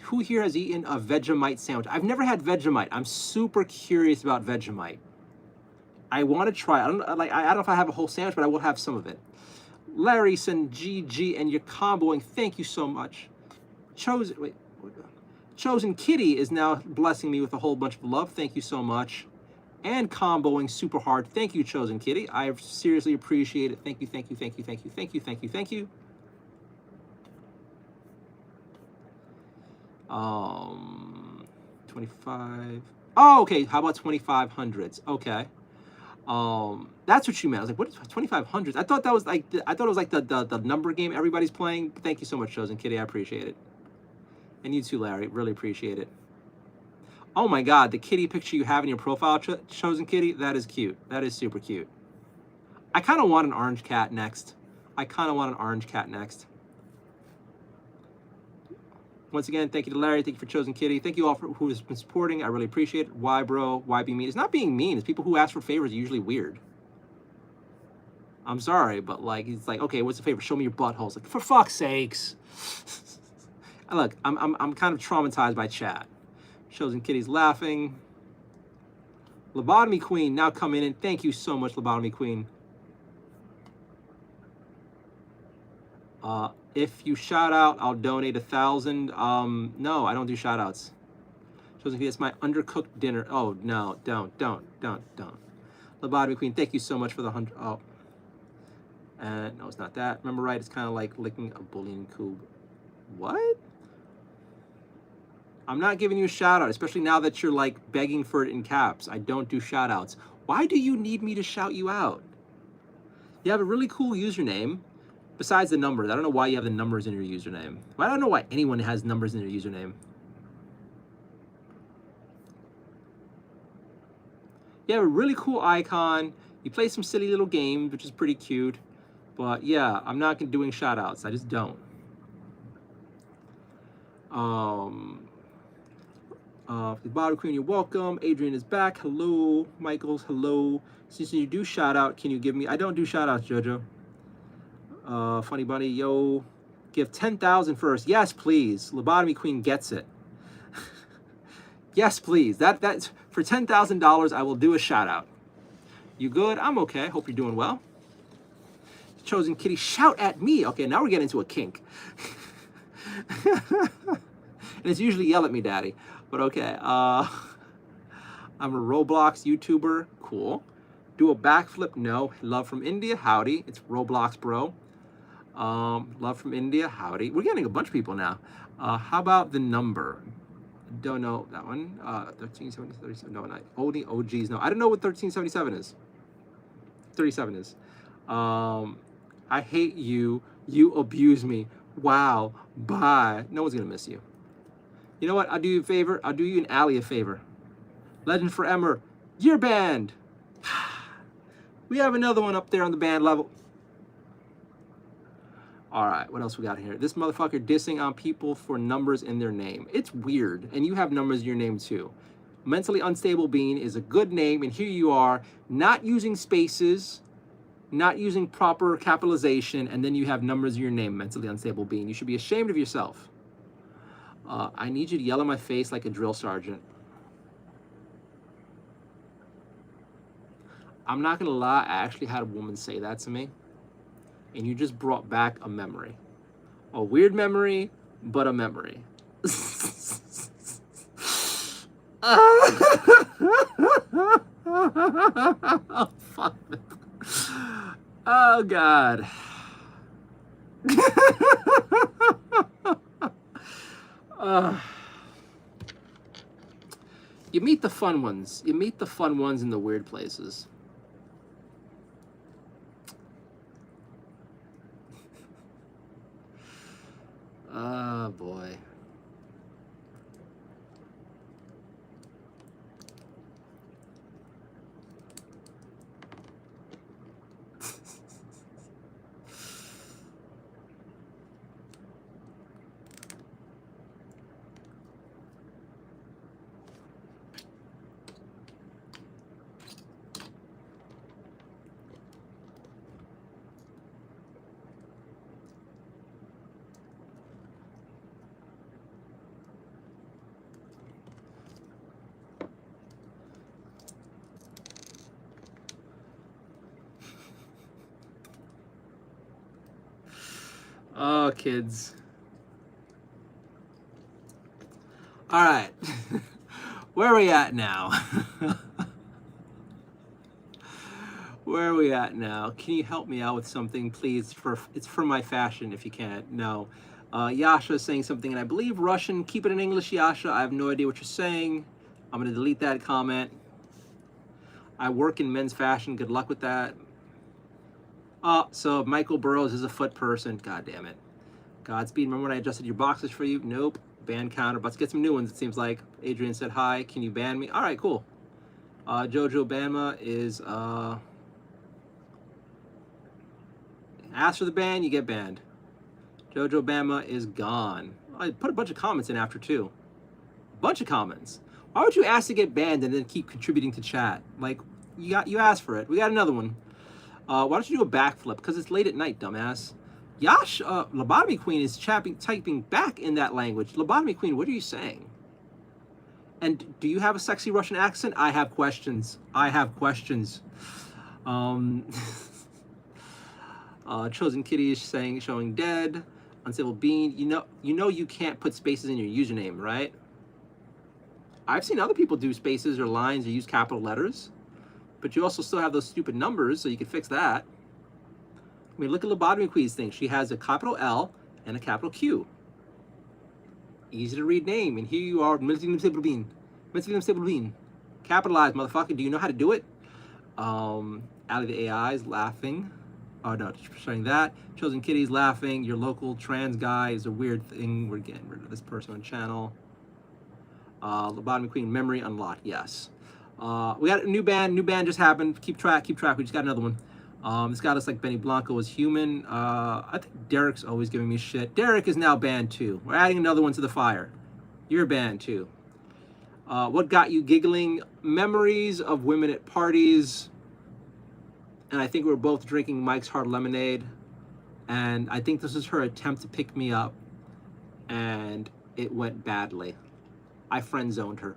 Who here has eaten a Vegemite sandwich? I've never had Vegemite. I'm super curious about Vegemite. I want to try. I don't know if I have a whole sandwich, but I will have some of it. Larry said, GG, and you're comboing. Thank you so much. Chosen Kitty is now blessing me with a whole bunch of love. Thank you so much. And comboing super hard. Thank you, Chosen Kitty. I seriously appreciate it. Thank you, thank you, thank you, thank you, thank you, thank you, thank you. 25. Oh, okay. How about 2500s? Okay. That's what you meant. I was like, what is 2500s? I thought that was like I thought it was like the number game everybody's playing. Thank you so much, Chosen Kitty. I appreciate it. And you too, Larry. Really appreciate it. Oh my God, the kitty picture you have in your profile, Chosen Kitty, that is cute. That is super cute. I kind of want an orange cat next. Once again, thank you to Larry. Thank you for Chosen Kitty. Thank you all for who has been supporting. I really appreciate it. Why, bro? Why be mean? It's not being mean. It's people who ask for favors are usually weird. I'm sorry, but like, it's like, okay, what's the favor? Show me your butthole. It's like, for fuck's sakes. Look, I'm kind of traumatized by chat. Chosen Kitty's laughing. Lobotomy Queen now coming in. Thank you so much, Lobotomy Queen. If you shout out, I'll donate 1,000. No, I don't do shout outs. Chosen Kitty, it's my undercooked dinner. Oh no, don't. Lobotomy Queen, thank you so much for the 100. Oh, and no, it's not that. Remember right? It's kind of like licking a bullying cube. What? I'm not giving you a shout out, especially now that you're like begging for it in caps. I don't do shout outs. Why do you need me to shout you out? You have a really cool username. Besides the numbers, I don't know why you have the numbers in your username. I don't know why anyone has numbers in their username. You have a really cool icon. You play some silly little games, which is pretty cute. But yeah, I'm not doing shout outs. I just don't. Bottom Queen, you're welcome. Adrian is back. Hello. Michaels, hello. Since you do shout out, can you give me? I don't do shout outs, Jojo. Funny Bunny, yo. Give 10,000 first. Yes, please. Lobotomy Queen gets it. Yes, please. That's for $10,000. I will do a shout out. You good? I'm okay. Hope you're doing well. Chosen Kitty, shout at me. Okay, now we're getting into a kink. And it's usually yell at me, daddy. But okay. I'm a Roblox YouTuber. Cool. Do a backflip? No. Love from India? Howdy. It's Roblox, bro. Love from India? Howdy. We're getting a bunch of people now. How about the number? Don't know that one. 1370, 37. No, not only OGs. No, I don't know what 1377 is. 37 is. I hate you. You abuse me. Wow. Bye. No one's gonna miss you. You know what? I'll do you a favor. I'll do you and Allie a favor. Legend for Emmer. You're banned. We have another one up there on the band level. All right, what else we got here? This motherfucker dissing on people for numbers in their name. It's weird, and you have numbers in your name too. Mentally Unstable Bean is a good name, and here you are, not using spaces, not using proper capitalization, and then you have numbers in your name, Mentally Unstable Bean. You should be ashamed of yourself. I need you to yell in my face like a drill sergeant. I'm not gonna lie, I actually had a woman say that to me, and you just brought back a memory. A weird memory, but a memory. Oh, fuck. Oh, God. You meet the fun ones. You meet the fun ones in the weird places. Oh, boy. Oh, kids. All right. Where are we at now? Where are we at now? Can you help me out with something, please? It's for my fashion, if you can. No. Yasha is saying something, and I believe Russian. Keep it in English, Yasha. I have no idea what you're saying. I'm going to delete that comment. I work in men's fashion. Good luck with that. So Michael Burrows is a foot person. God damn it. Godspeed. Remember when I adjusted your boxes for you? Nope. Ban counter. About to get some new ones, it seems like. Adrian said hi. Can you ban me? All right, cool. Jojo Bama is... ask for the ban, you get banned. Jojo Bama is gone. I put a bunch of comments in after, too. A bunch of comments. Why would you ask to get banned and then keep contributing to chat? Like, you asked for it. We got another one. Why don't you do a backflip? Because it's late at night, dumbass. Yash, Lobotomy Queen is typing back in that language. Lobotomy Queen, what are you saying? And do you have a sexy Russian accent? I have questions. I have questions. Chosen Kitty is showing dead. Unstable Bean. You know you can't put spaces in your username, right? I've seen other people do spaces or lines or use capital letters. But you also still have those stupid numbers, so you can fix that. I mean, look at Lobotomy Queen's thing. She has a capital L and a capital Q. Easy to read name. And here you are, Unstable Bean. Unstable Bean. Capitalized, motherfucker. Do you know how to do it? Ali the AI is laughing. Oh, no, showing that. Chosen Kitty's laughing. Your local trans guy is a weird thing. We're getting rid of this person on channel. Lobotomy Queen, memory unlocked. Yes. We got a new band. New band just happened. Keep track. We just got another one. This guy looks like Benny Blanco is human. I think Derek's always giving me shit. Derek is now banned too. We're adding another one to the fire. You're banned too. What got you giggling? Memories of women at parties. And I think we were both drinking Mike's Hard Lemonade. And I think this is her attempt to pick me up. And it went badly. I friend zoned her.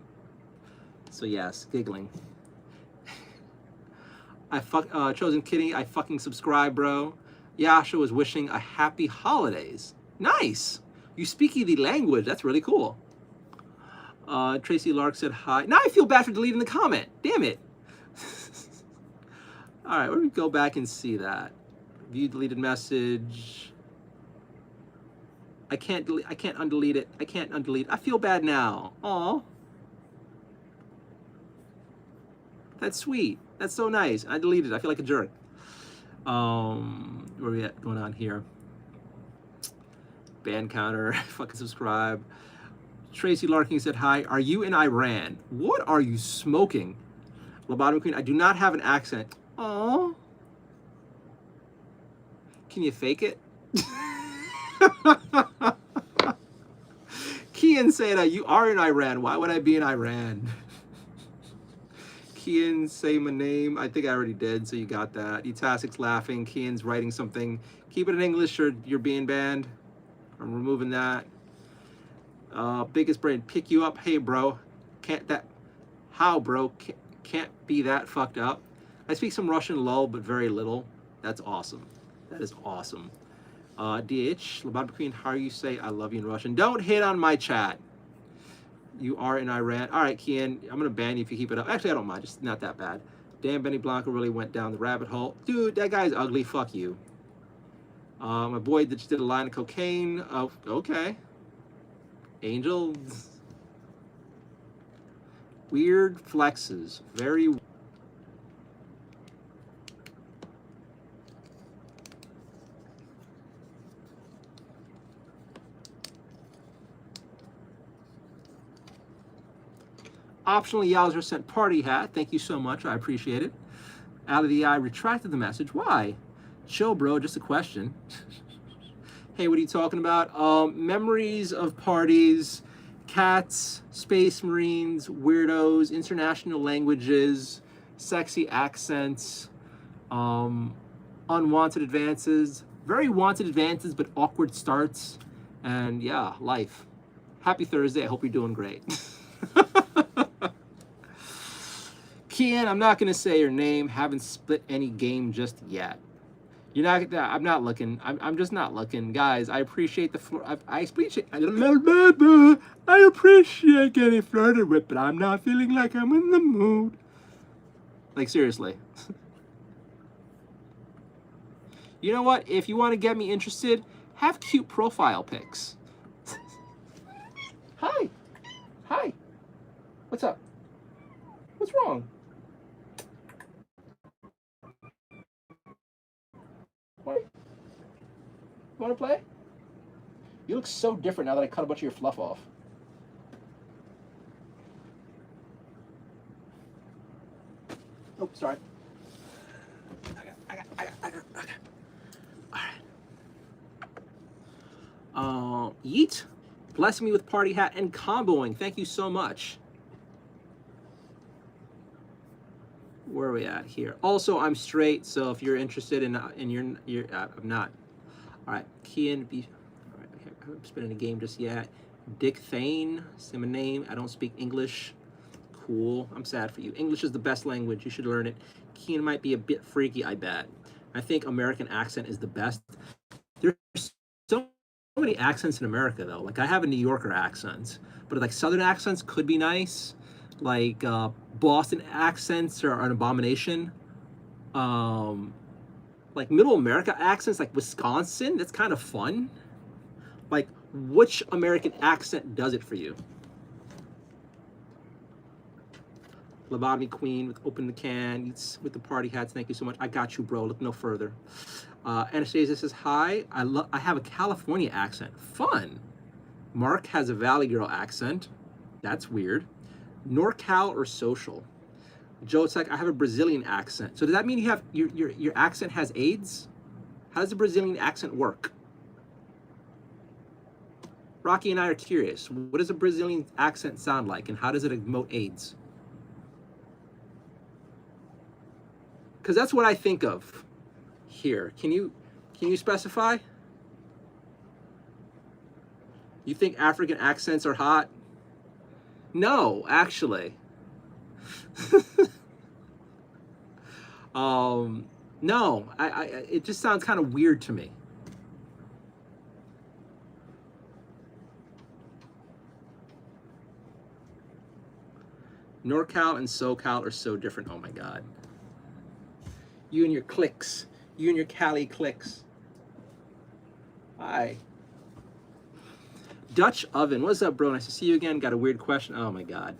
So yes, giggling. Chosen Kitty, I fucking subscribe, bro. Yasha was wishing a happy holidays. Nice. You speak the language. That's really cool. Tracy Lark said hi. Now I feel bad for deleting the comment. Damn it. All right, where do we go back and see that? View deleted message. I can't undelete it. I can't undelete. I feel bad now. Aw. That's sweet. That's so nice. I deleted it. I feel like a jerk. Where are we at going on here? Ban counter. Fucking subscribe. Tracy Larkin said hi. Are you in Iran? What are you smoking? Lobotomy Queen. I do not have an accent. Aww. Can you fake it? Kian said, you are in Iran. Why would I be in Iran? Kian, say my name. I think I already did, so you got that. Etasik's laughing. Kian's writing something. Keep it in English or you're being banned. I'm removing that. Biggest brain, pick you up. Hey, bro. How, bro? Can't be that fucked up. I speak some Russian, lol, but very little. That's awesome. That is awesome. DH, Laban Queen, how you say I love you in Russian? Don't hit on my chat. You are in Iran. All right, Kian, I'm going to ban you if you keep it up. Actually, I don't mind. It's not that bad. Dan Benny Blanco really went down the rabbit hole. Dude, that guy's ugly. Fuck you. My boy that just did a line of cocaine. Oh, okay. Angels. Weird flexes. Very. Optionally, Yowzer sent party hat. Thank you so much. I appreciate it. Out of the eye retracted the message. Why? Chill, bro. Just a question. Hey, what are you talking about? Memories of parties, cats, space marines, weirdos, international languages, sexy accents, unwanted advances, very wanted advances, but awkward starts, and yeah, life. Happy Thursday. I hope you're doing great. Kian, I'm not going to say your name. Haven't split any game just yet. You're not. I'm not looking. I'm just not looking, guys. I appreciate the floor. I appreciate. I appreciate getting flirted with, but I'm not feeling like I'm in the mood. Like seriously. You know what? If you want to get me interested, have cute profile pics. Hi. Hi. What's up? What's wrong? What? You want to play? You look so different now that I cut a bunch of your fluff off. Oh, sorry. I got. All right. Yeet. Blessing me with party hat and comboing. Thank you so much. Where are we at here? Also, I'm straight, so if you're interested in you're I'm not. All right, Kian, all right, I haven't been in a game just yet. Dick Thane, say my name. I don't speak English. Cool. I'm sad for you. English is the best language. You should learn it. Kian might be a bit freaky, I bet. I think American accent is the best. There's so many accents in America, though. Like I have a New Yorker accent, but like Southern accents could be nice. Like Boston accents are an abomination. Like Middle America accents, like Wisconsin, that's kind of fun. Like, which American accent does it for you? Lobotomy Queen with Open the Can, with the party hats. Thank you so much. I got you, bro. Look no further. Anastasia says hi. I have a California accent. Fun. Mark has a Valley Girl accent. That's weird. NorCal or social? Joe's like, I have a Brazilian accent. So does that mean you have your accent has AIDS? How does the Brazilian accent work? Rocky and I are curious. What does a Brazilian accent sound like, and how does it emote AIDS? Because that's what I think of here. Can you specify? You think African accents are hot? No, actually. No, it just sounds kind of weird to me. NorCal and SoCal are so different. Oh my God. You and your clicks. You and your Cali clicks. Hi. Dutch Oven. What's up, bro? Nice to see you again. Got a weird question. Oh my God.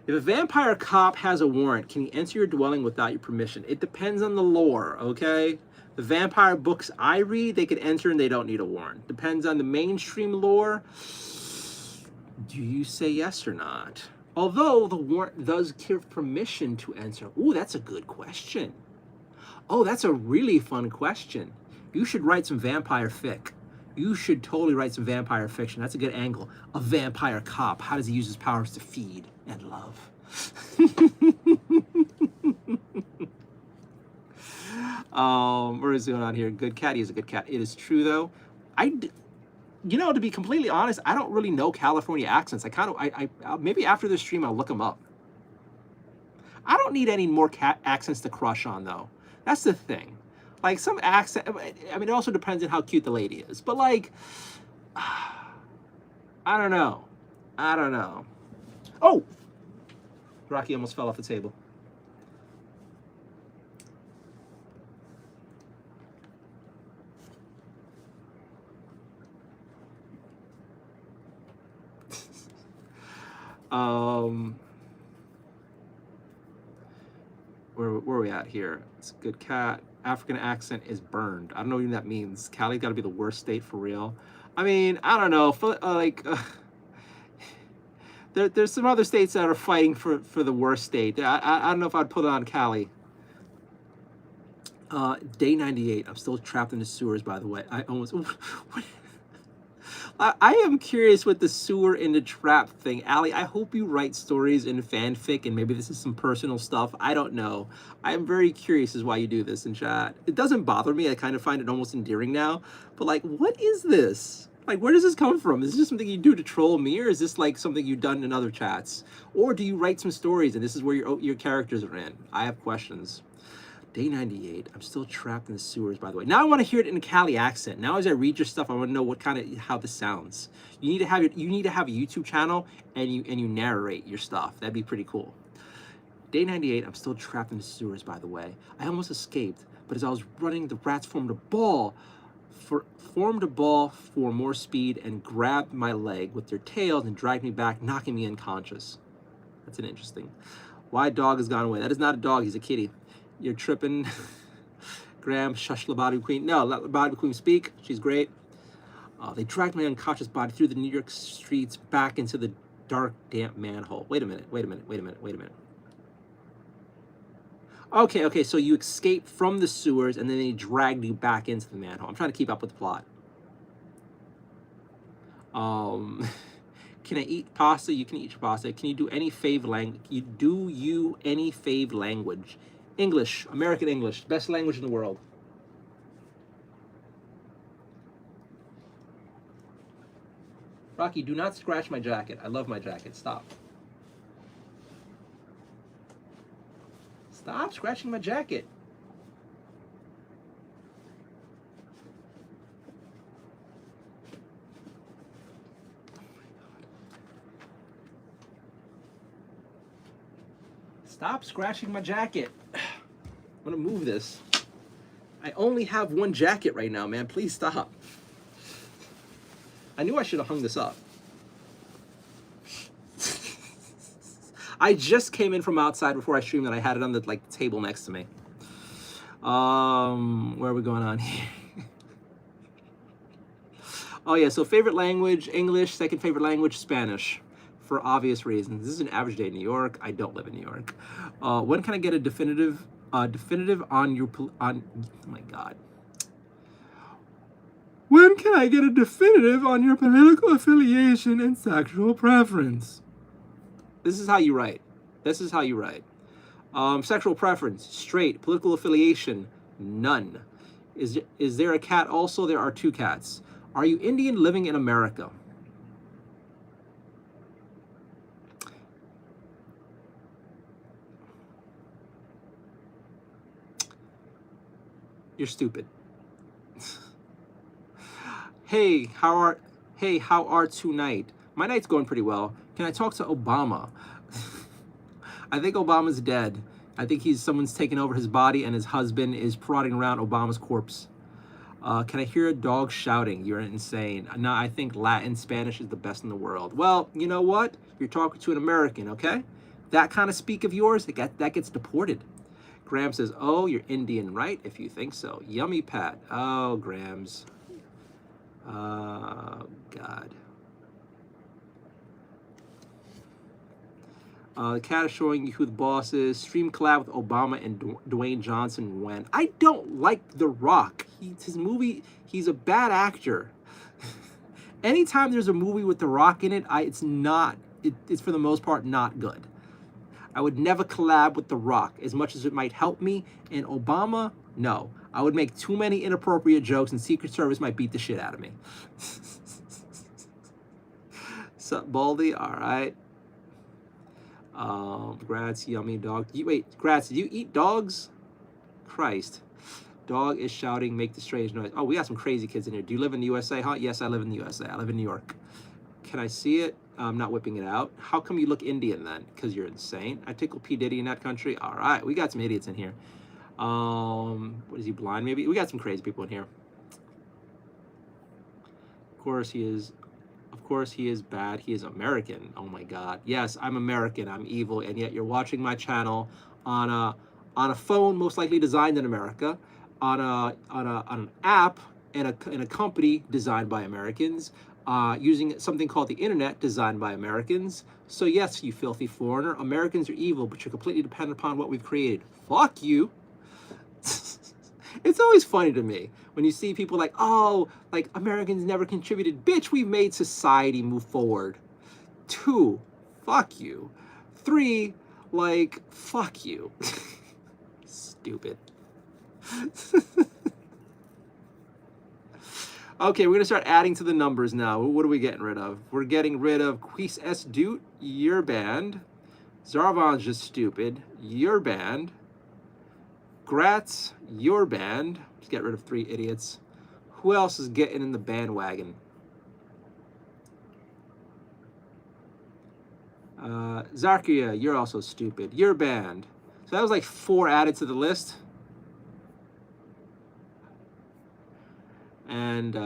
If a vampire cop has a warrant, can he enter your dwelling without your permission? It depends on the lore, okay? The vampire books I read, they can enter and they don't need a warrant. Depends on the mainstream lore. Do you say yes or not? Although the warrant does give permission to enter. Ooh, that's a good question. Oh, that's a really fun question. You should write some vampire fic. You should totally write some vampire fiction. That's a good angle. A vampire cop. How does he use his powers to feed and love? What is going on here? Good cat. He is a good cat. It is true, though. You know, to be completely honest, I don't really know California accents. I maybe after this stream, I'll look them up. I don't need any more cat accents to crush on, though. That's the thing. Like some accent. I mean, it also depends on how cute the lady is. But like, I don't know. I don't know. Oh, Rocky almost fell off the table. Where are we at here? It's a good cat. African accent is burned. I don't know what that means. Cali's got to be the worst state for real. I mean, I don't know. There's some other states that are fighting for the worst state. I don't know if I'd put it on Cali. Day 98. I'm still trapped in the sewers, by the way. I almost... I am curious with the sewer in the trap thing. Allie, I hope you write stories in fanfic, and maybe this is some personal stuff. I don't know. I am very curious as why you do this in chat. It doesn't bother me. I kind of find it almost endearing now. But like, what is this? Like, where does this come from? Is this just something you do to troll me, or is this like something you've done in other chats? Or do you write some stories and this is where your characters are in? I have questions. Day 98. I'm still trapped in the sewers, by the way. Now I want to hear it in a Cali accent. Now as I read your stuff, I want to know what kind of how this sounds. You need to have a YouTube channel and you narrate your stuff. That'd be pretty cool. Day 98. I'm still trapped in the sewers, by the way. I almost escaped, but as I was running, the rats formed a ball for more speed and grabbed my leg with their tails and dragged me back, knocking me unconscious. That's an interesting. Why dog has gone away? That is not a dog. He's a kitty. You're tripping. Graham, shush Labadu Queen. No, let Labadu Queen speak. She's great. They dragged my unconscious body through the New York streets back into the dark, damp manhole. Wait a minute. Okay, so you escaped from the sewers and then they dragged you back into the manhole. I'm trying to keep up with the plot. Can I eat pasta? You can eat your pasta. Can you do any fave language? Any fave language? English, American English, best language in the world. Rocky, do not scratch my jacket. I love my jacket. Stop. Stop scratching my jacket. Stop scratching my jacket. I'm gonna move this. I only have one jacket right now, man. Please stop. I knew I should have hung this up. I just came in from outside before I streamed and I had it on the table next to me. Where are we going on here? Oh yeah, so favorite language, English. Second favorite language, Spanish. For obvious reasons. This is an average day in New York. I don't live in New York. When can I get a definitive on your oh my god. When can I get a definitive on your political affiliation and sexual preference? This is how you write. Sexual preference, straight. Political affiliation, none. Is there a cat also? There are 2 cats. Are you Indian living in America? You're stupid. Hey, how are tonight? My night's going pretty well. Can I talk to Obama? I think Obama's dead. I think someone's taken over his body and his husband is prodding around Obama's corpse. Can I hear a dog shouting? You're insane. No, I think Latin Spanish is the best in the world. Well, you know what? You're talking to an American, okay? That kind of speak of yours, that gets deported. Graham says, oh, you're Indian, right? If you think so. Yummy Pat. Oh, Grams. Oh, God. The cat is showing you who the boss is. Stream collab with Obama and Dwayne Johnson when. I don't like The Rock. His movie, he's a bad actor. Anytime there's a movie with The Rock in it, it's for the most part not good. I would never collab with The Rock as much as it might help me. And Obama, no. I would make too many inappropriate jokes and Secret Service might beat the shit out of me. Sup, Baldy? All right. Grats, yummy dog. Wait, Grats, do you eat dogs? Christ. Dog is shouting, make the strange noise. Oh, we got some crazy kids in here. Do you live in the USA, huh? Yes, I live in the USA. I live in New York. Can I see it? I'm not whipping it out. How come you look Indian then? Because you're insane. I tickle P. Diddy in that country. All right, we got some idiots in here. What is he, blind maybe? We got some crazy people in here. Of course he is. Of course he is bad. He is American. Oh my God. Yes, I'm American. I'm evil, and yet you're watching my channel on a phone most likely designed in America, on an app in a company designed by Americans, using something called the internet designed by Americans. So yes, you filthy foreigner, Americans are evil, but you're completely dependent upon what we've created. Fuck you. It's always funny to me when you see people like, oh, like Americans never contributed. Bitch, we've made society move forward. 2, fuck you. 3, like, fuck you. Stupid. Okay, we're gonna start adding to the numbers now. What are we getting rid of? We're getting rid of Quis S. Dute, you're banned. Zarvan's just stupid, you're banned. Gratz, you're banned. Let's get rid of 3 idiots. Who else is getting in the bandwagon? Zarkia, you're also stupid. You're banned. So that was like 4 added to the list. And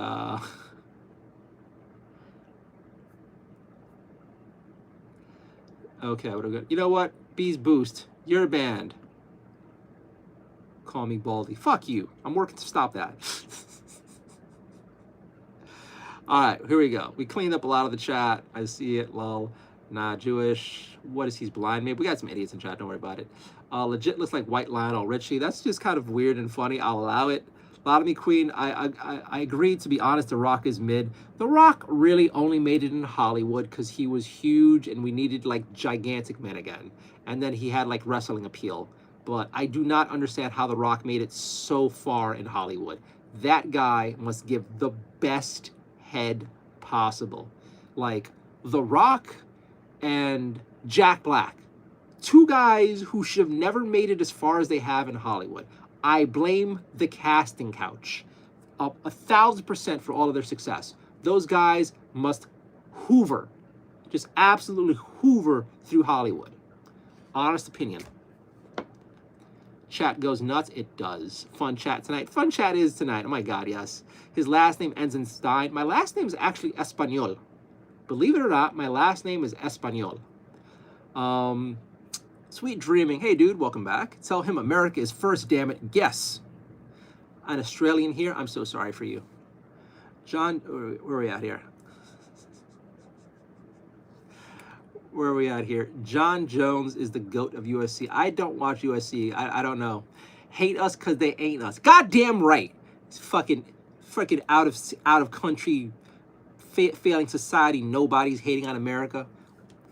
okay, what do we got? You know what? Bees Boost, you're banned. Call me Baldy. Fuck you. I'm working to stop that. All right, here we go. We cleaned up a lot of the chat. I see it. Lol. Nah, Jewish. What is he's blind? Maybe we got some idiots in chat. Don't worry about it. Legit looks like White Lionel Richie. That's just kind of weird and funny. I'll allow it. Lobotomy Queen. I agreed. To be honest, The Rock is mid. The Rock really only made it in Hollywood because he was huge and we needed like gigantic men again. And then he had like wrestling appeal. But I do not understand how The Rock made it so far in Hollywood. That guy must give the best head possible. Like The Rock and Jack Black, 2 guys who should have never made it as far as they have in Hollywood. I blame the casting couch 1,000% for all of their success. Those guys must hoover, just absolutely hoover through Hollywood. Honest opinion. Chat goes nuts. It does. Fun chat tonight. Fun chat is tonight. Oh my God, yes. His last name ends in Stein. My last name is actually Espanol. Believe it or not, my last name is Espanol. Sweet Dreaming. Hey, dude, welcome back. Tell him America is first, damn it. Guess. An Australian here. I'm so sorry for you. John, where are we at here? Where are we at here? John Jones is the GOAT of USC. I don't watch USC. I don't know. Hate us because they ain't us. Goddamn right. It's fucking out of country, failing society. Nobody's hating on America.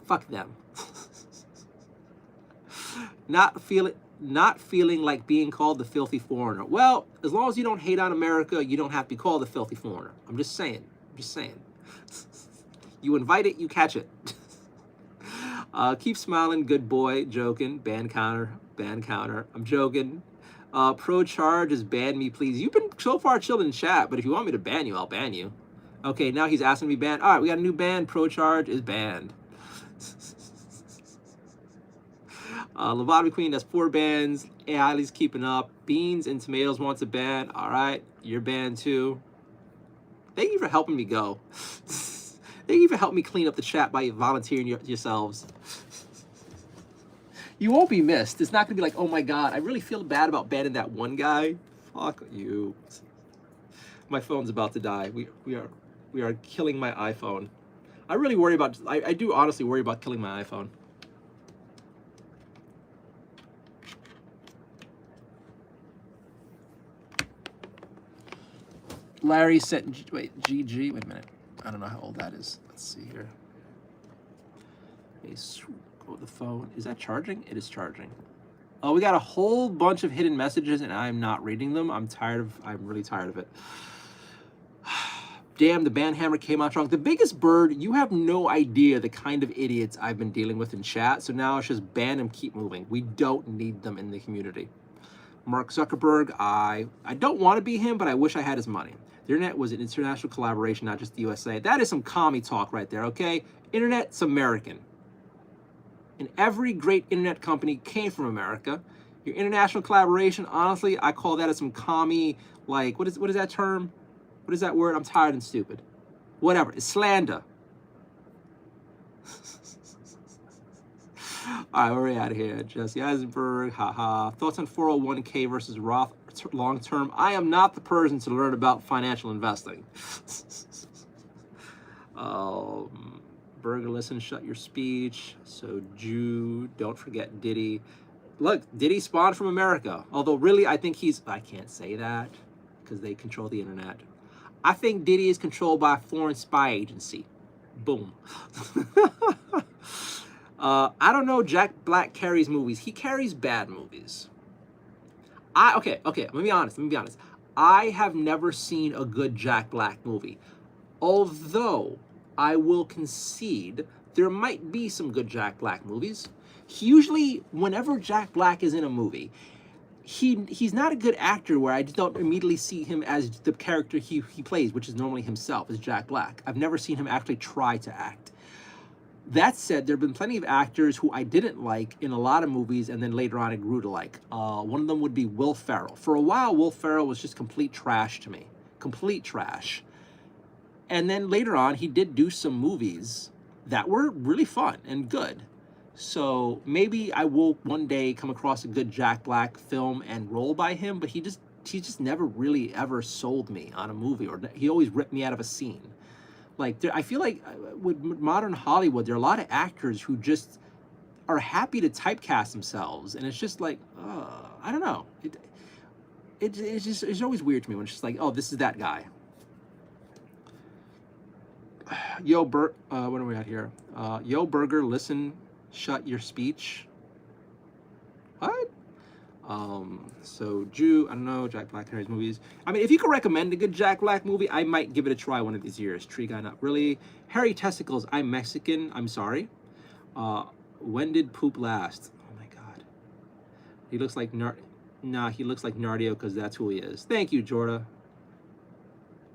Fuck them. Not feeling like being called the filthy foreigner. Well, as long as you don't hate on America, you don't have to be called the filthy foreigner. I'm just saying. You invite it, you catch it. Keep smiling, good boy. Joking. Ban counter. I'm joking. Pro Charge is ban me, please. You've been so far chilling in chat, but if you want me to ban you, I'll ban you. Okay, now he's asking me ban. All right, we got a new ban. Pro Charge is banned. Lobotomy Queen, that's 4 bans. Ali's keeping up. Beans and Tomatoes wants a ban. All right, you're banned too. Thank you for helping me go. Thank you for helping me clean up the chat by volunteering yourselves. You won't be missed. It's not gonna be like, oh my God, I really feel bad about banning that one guy. Fuck you. My phone's about to die. We are killing my iPhone. I really worry about. I do honestly worry about killing my iPhone. Larry sent. Wait, GG. Wait a minute. I don't know how old that is. Let's see here. Oh, the phone. Is that charging? It is charging. Oh, we got a whole bunch of hidden messages and I'm not reading them. I'm really tired of it. Damn, the ban hammer came out strong. The biggest bird, you have no idea the kind of idiots I've been dealing with in chat. So now it's just ban them, keep moving. We don't need them in the community. Mark Zuckerberg, I don't want to be him, but I wish I had his money. The internet was an international collaboration, not just the USA. That is some commie talk right there, okay? Internet's American. And every great internet company came from America. Your international collaboration, honestly, I call that as some commie, like, what is that term? What is that word? I'm tired and stupid. Whatever, it's slander. All right, where are we out of here? Jesse Eisenberg, haha. Thoughts on 401k versus Roth long term? I am not the person to learn about financial investing. Berger, listen, shut your speech. So, Jew, don't forget Diddy. Look, Diddy spawned from America. Although, really, I think I can't say that because they control the internet. I think Diddy is controlled by a foreign spy agency. Boom. I don't know Jack Black carries movies. He carries bad movies. Okay, let me be honest. I have never seen a good Jack Black movie. Although I will concede there might be some good Jack Black movies. Usually, whenever Jack Black is in a movie, he's not a good actor where I just don't immediately see him as the character he plays, which is normally himself, as Jack Black. I've never seen him actually try to act. That said, there have been plenty of actors who I didn't like in a lot of movies, and then later on I grew to like. One of them would be Will Ferrell. For a while, Will Ferrell was just complete trash to me. Complete trash. And then later on, he did do some movies that were really fun and good. So maybe I will one day come across a good Jack Black film and role by him, but he just never really ever sold me on a movie, or he always ripped me out of a scene. Like, I feel like with modern Hollywood, there are a lot of actors who just are happy to typecast themselves, and it's just like, I don't know. It's always weird to me when it's just like, oh, this is that guy. Yo, what are we at here? Yo, Burger, listen, shut your speech. What? So Jew, I don't know, Jack Black carries movies. I mean, if you could recommend a good Jack Black movie, I might give it a try one of these years. Tree Guy, not really. Hairy Testicles, I'm Mexican, I'm sorry. When did poop last? Oh my God. He looks like he looks like Nardio because that's who he is. Thank you, Jorda.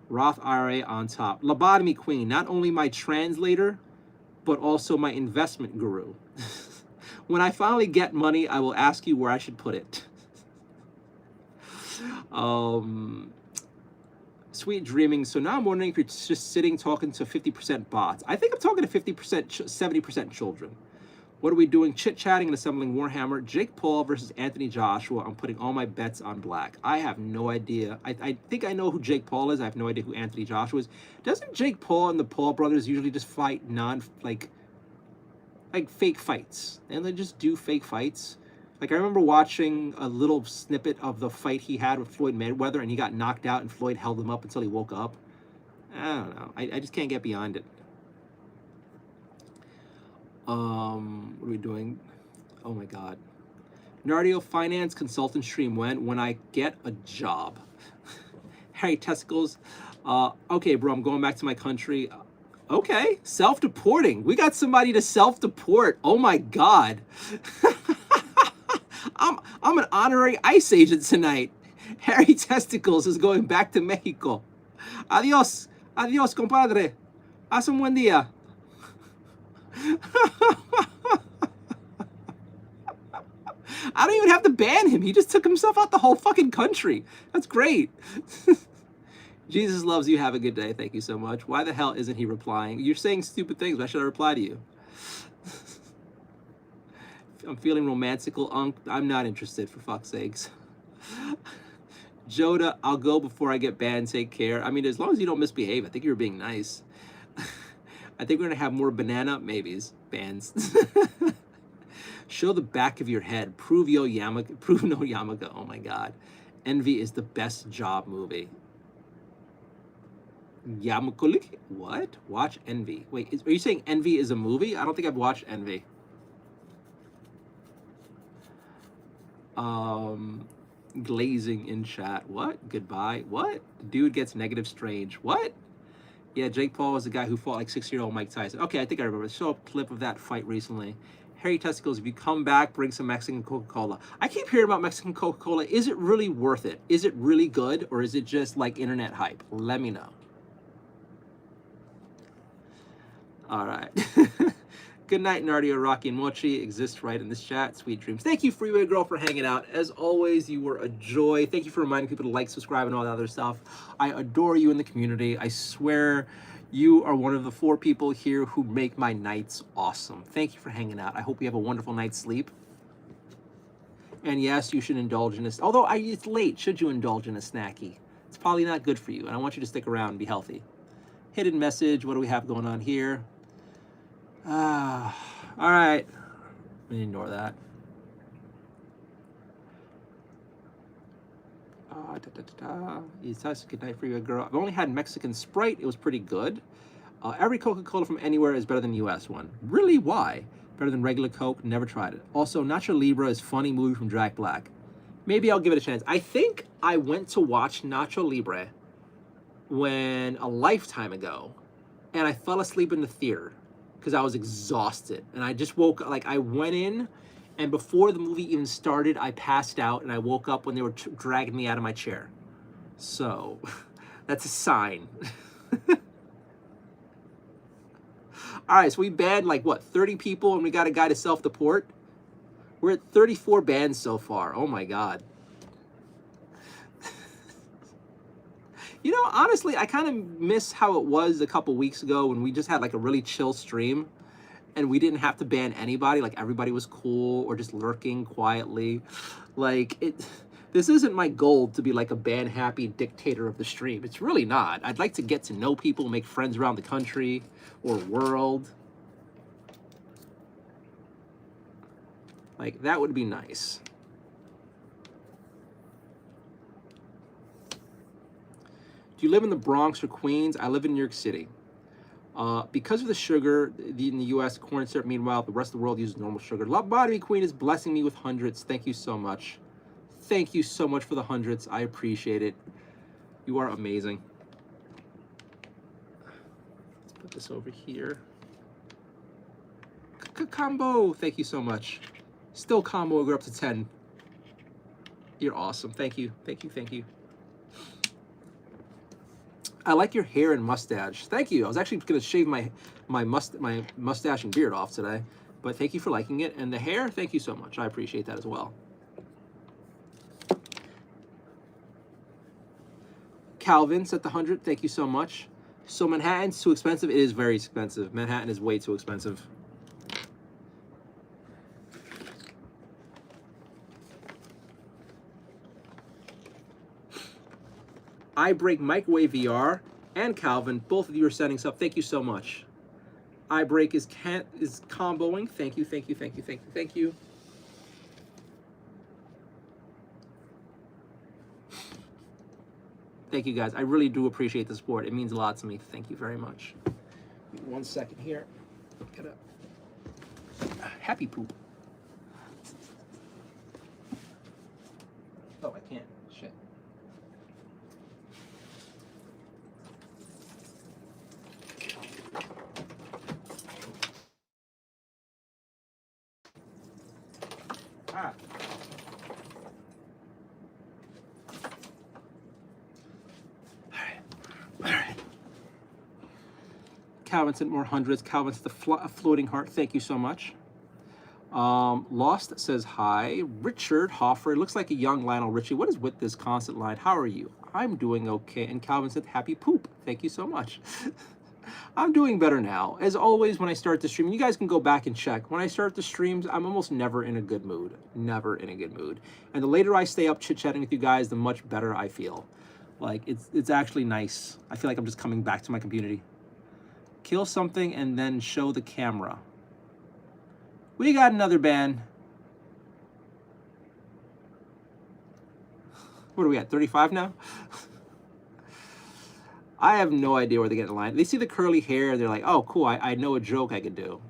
Roth IRA on top. Lobotomy Queen, not only my translator, but also my investment guru. When I finally get money, I will ask you where I should put it. Sweet dreaming. So now I'm wondering if you're just sitting talking to 50% bots. I think I'm talking to 50%, 70% children. What are we doing? Chit-chatting and assembling Warhammer. Jake Paul versus Anthony Joshua. I'm putting all my bets on black. I have no idea. I think I know who Jake Paul is. I have no idea who Anthony Joshua is. Doesn't Jake Paul and the Paul brothers usually just fight like fake fights? And they just do fake fights. Like, I remember watching a little snippet of the fight he had with Floyd Mayweather, and he got knocked out, and Floyd held him up until he woke up. I don't know. I just can't get beyond it. What are we doing? Oh my God. Nardio finance consultant stream when I get a job. Harry Testicles. Okay, bro, I'm going back to my country. Okay, self-deporting. We got somebody to self-deport. Oh my God. I'm an honorary ICE agent tonight. Harry Testicles is going back to Mexico. Adios. Adios, compadre. Haz un buen día. I don't even have to ban him. He just took himself out the whole fucking country. That's great. Jesus loves you. Have a good day. Thank you so much. Why the hell isn't he replying? You're saying stupid things. Why should I reply to you? I'm feeling romantical, Unc. I'm not interested, for fuck's sakes. Joda, I'll go before I get banned. Take care. I mean, as long as you don't misbehave, I think you're being nice. I think we're going to have more banana maybes. Bans. Show the back of your head. Prove no Yamaga. Oh my God. Envy is the best job movie. Yamakulik? What? Watch Envy. Wait, are you saying Envy is a movie? I don't think I've watched Envy. Glazing in chat. What? Goodbye. What? The dude gets negative strange. What? Yeah, Jake Paul was the guy who fought like 6-year-old Mike Tyson. Okay, I think I remember. I saw a clip of that fight recently. Hairy Testicles, if you come back, bring some Mexican Coca-Cola. I keep hearing about Mexican Coca-Cola. Is it really worth it? Is it really good? Or is it just like internet hype? Let me know. All right. Good night, Nardio, Rocky, and Mochi. Exists right in this chat. Sweet dreams. Thank you, Freeway Girl, for hanging out. As always, you were a joy. Thank you for reminding people to like, subscribe, and all that other stuff. I adore you in the community. I swear you are one of the 4 people here who make my nights awesome. Thank you for hanging out. I hope you have a wonderful night's sleep. And yes, you should indulge in this. Although it's late, should you indulge in a snacky? It's probably not good for you, and I want you to stick around and be healthy. Hidden message. What do we have going on here? All right. Let me ignore that. It's good night for you, girl. I've only had Mexican Sprite. It was pretty good. Every Coca-Cola from anywhere is better than the U.S. one. Really? Why? Better than regular Coke? Never tried it. Also, Nacho Libre is funny movie from Jack Black. Maybe I'll give it a chance. I think I went to watch Nacho Libre when a lifetime ago, and I fell asleep in the theater because I was exhausted. And I just woke up, like I went in, and before the movie even started, I passed out, and I woke up when they were dragging me out of my chair. So, that's a sign. All right, so we banned like, what, 30 people, and we got a guy to self-deport? We're at 34 bans so far. Oh my God. You know, honestly, I kind of miss how it was a couple weeks ago when we just had like a really chill stream and we didn't have to ban anybody. Like everybody was cool or just lurking quietly. Like this isn't my goal to be like a ban happy dictator of the stream. It's really not. I'd like to get to know people, make friends around the country or world. Like that would be nice. Do you live in the Bronx or Queens? I live in New York City. Because of the sugar in the U.S., corn syrup, meanwhile, the rest of the world uses normal sugar. Lobotomy Queen is blessing me with hundreds. Thank you so much. Thank you so much for the hundreds. I appreciate it. You are amazing. Let's put this over here. Combo. Thank you so much. Still combo, we're up to 10. You're awesome. Thank you. Thank you. Thank you. I like your hair and mustache. Thank you. I was actually going to shave my mustache and beard off today, but thank you for liking it. And the hair, thank you so much. I appreciate that as well. Calvin's at the 100. Thank you so much. So Manhattan's too expensive. It is very expensive. Manhattan is way too expensive. I break microwave VR and Calvin. Both of you are setting us up. Thank you so much. I break is comboing. Thank you. Thank you. Thank you. Thank you. Thank you. Thank you guys. I really do appreciate the support. It means a lot to me. Thank you very much. 1 second here. Get a happy poop. Oh, I can't. Shit. Ah. All right. Calvin sent more hundreds. Calvin's the floating heart. Thank you so much. Lost says hi. Richard Hoffer. It looks like a young Lionel Richie. What is with this constant line? How are you? I'm doing okay. And Calvin said happy poop. Thank you so much. I'm doing better now. As always, when I start the stream, you guys can go back and check. When I start the streams, I'm almost never in a good mood. Never in a good mood. And the later I stay up chit-chatting with you guys, the much better I feel. Like, it's actually nice. I feel like I'm just coming back to my community. Kill something and then show the camera. We got another ban. What are we at, 35 now? I have no idea where they get in line. They see the curly hair, they're like, oh, cool, I know a joke I could do.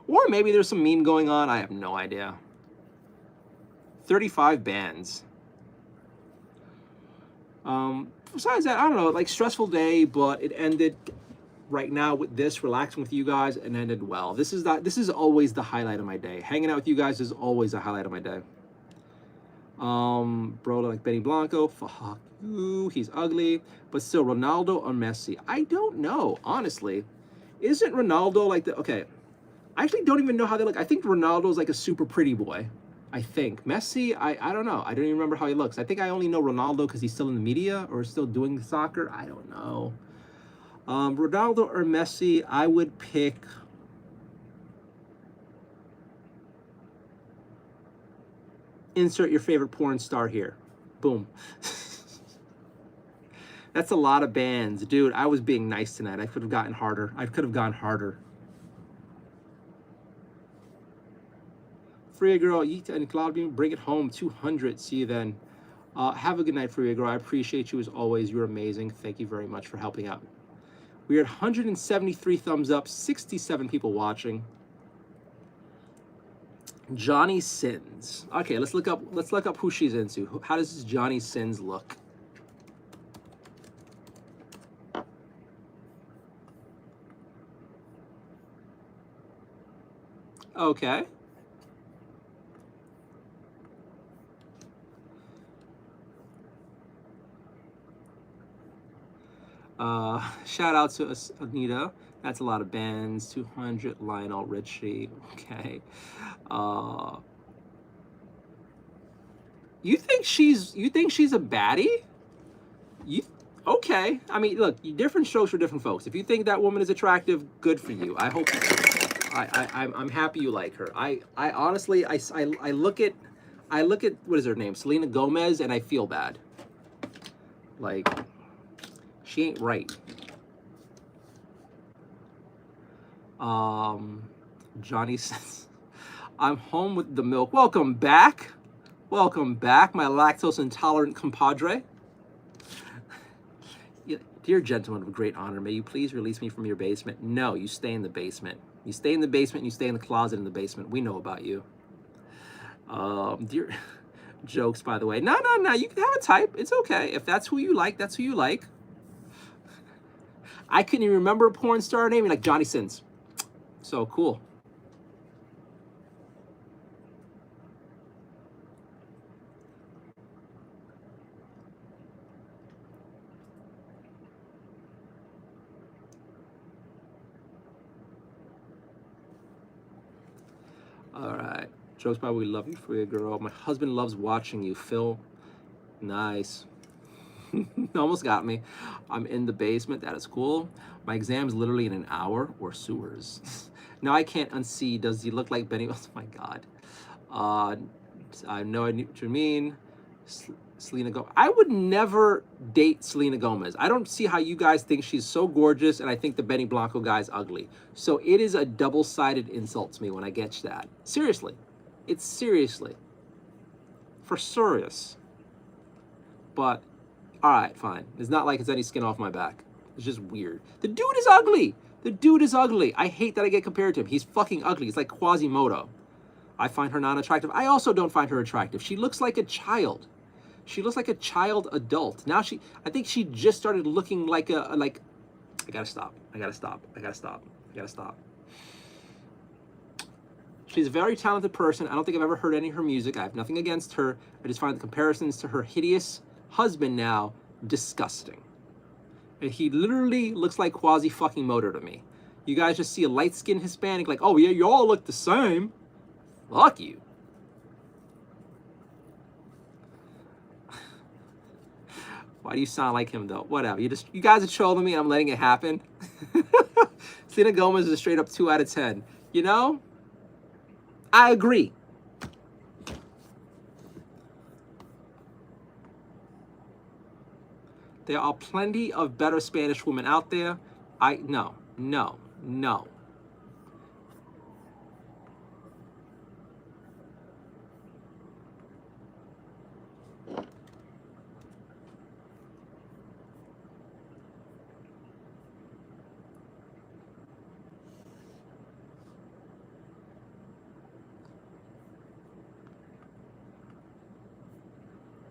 Or maybe there's some meme going on, I have no idea. 35 bans. Besides that, I don't know, like stressful day, but it ended right now with this, relaxing with you guys, and ended well. This is always the highlight of my day. Hanging out with you guys is always the highlight of my day. Bro, like Benny Blanco, fuck you, he's ugly. But still, Ronaldo or Messi? I don't know, honestly. Isn't Ronaldo like the, okay, I actually don't even know how they look. I think Ronaldo's like a super pretty boy. I think. Messi, I don't know. I don't even remember how he looks. I think I only know Ronaldo because he's still in the media or still doing soccer. I don't know. Ronaldo or Messi, I would pick... Insert your favorite porn star here. Boom. That's a lot of bands. Dude, I was being nice tonight. I could have gotten harder. I could have gone harder. Freya Girl, Yeet and Cloudbeam, bring it home. 200. See you then. Have a good night, Freya Girl. I appreciate you as always. You're amazing. Thank you very much for helping out. We are at 173 thumbs up, 67 people watching. Johnny Sins. Okay, let's look up who she's into. How does this Johnny Sins look? Okay. Shout out to Anita. That's a lot of bands. 200. Lionel Richie. Okay. You think she's a baddie? Okay. I mean, look, different strokes for different folks. If you think that woman is attractive, good for you. I hope. I'm happy you like her. I honestly I look at what is her name, Selena Gomez, and I feel bad. Like, she ain't right. Johnny says, I'm home with the milk. Welcome back. Welcome back, my lactose intolerant compadre. Dear gentleman of great honor, may you please release me from your basement? No, you stay in the basement. You stay in the basement, and you stay in the closet in the basement. We know about you. Dear jokes, by the way. No. You can have a type. It's okay. If that's who you like, that's who you like. I couldn't even remember a porn star name, like Johnny Sins. So cool. All right. Jokes by we love you for your girl. My husband loves watching you, Phil. Nice. Almost got me. I'm in the basement. That is cool. My exam's literally in an hour, or sewers. Now I can't unsee. Does he look like Benny? Oh my God. I know what you mean. Selena Gomez. I would never date Selena Gomez. I don't see how you guys think she's so gorgeous, and I think the Benny Blanco guy's ugly. So it is a double-sided insult to me when I get that. Seriously. It's seriously. For serious. But, alright, fine. It's not like it's any skin off my back. It's just weird. The dude is ugly! The dude is ugly. I hate that I get compared to him. He's fucking ugly. He's like Quasimodo. I find her non-attractive. I also don't find her attractive. She looks like a child. She looks like a child adult. Now I think she just started looking like I gotta stop. She's a very talented person. I don't think I've ever heard any of her music. I have nothing against her. I just find the comparisons to her hideous husband now disgusting. And he literally looks like Quasi-fucking-Modo to me. You guys just see a light-skinned Hispanic like, oh yeah, you all look the same. Fuck you. Why do you sound like him though? Whatever. You guys are trolling me and I'm letting it happen. Selena Gomez is a straight up 2 out of 10. You know? I agree. There are plenty of better Spanish women out there. No.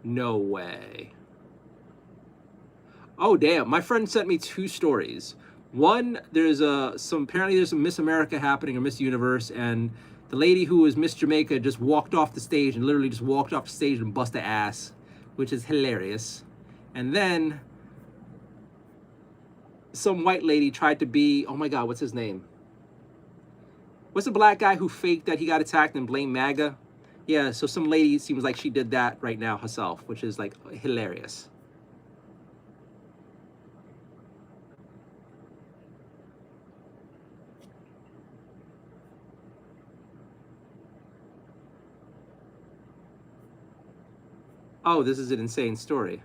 No way. Oh, damn. My friend sent me 2 stories. One, there's apparently there's some Miss America happening or Miss Universe, and the lady who was Miss Jamaica just walked off the stage and literally just walked off the stage and bust a ass, which is hilarious. And then some white lady tried to be, oh my God, what's his name? What's the black guy who faked that he got attacked and blamed MAGA? Yeah, so some lady seems like she did that right now herself, which is like hilarious. Oh, this is an insane story.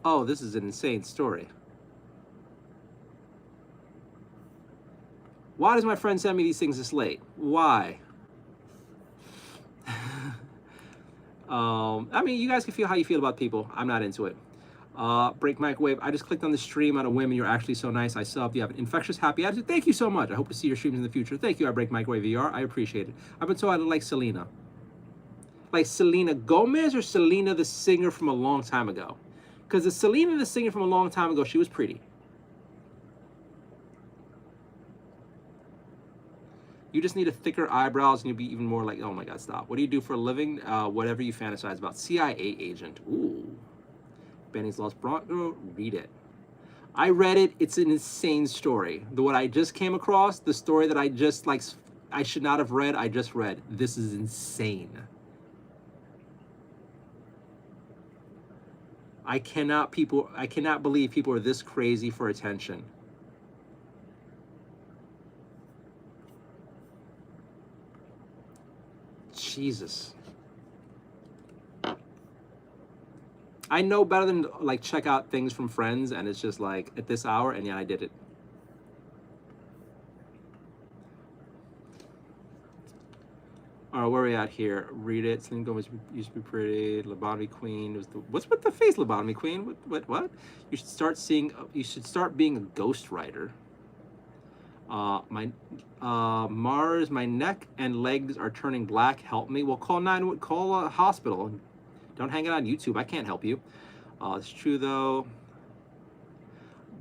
Oh, this is an insane story. Why does my friend send me these things this late? Why? I mean, you guys can feel how you feel about people. I'm not into it. Break microwave. I just clicked on the stream on a whim and you're actually so nice. I sub. You have an infectious, happy attitude. Thank you so much. I hope to see your streams in the future. Thank you. I break microwave VR. I appreciate it. I've been told I look like Selena. Like Selena Gomez or Selena the singer from a long time ago? Because the Selena the singer from a long time ago, she was pretty. You just need a thicker eyebrows and you'll be even more like, oh my God, stop. What do you do for a living? Whatever you fantasize about. CIA agent. Ooh. Benny's Lost Bronco. Read it. I read it. It's an insane story. What I just came across, the story that I just like, I should not have read, I just read. This is insane. I cannot believe people are this crazy for attention. Jesus. I know better than like check out things from friends, and it's just like at this hour, and yeah, I did it. All right, where are we at here? Read it. Selena Gomez used to be pretty. Lobotomy Queen was the. What's with the face, Lobotomy Queen? What? You should start seeing. You should start being a ghostwriter. Mars, my neck and legs are turning black. Help me. Well, call a hospital. Don't hang it on YouTube. I can't help you. It's true though.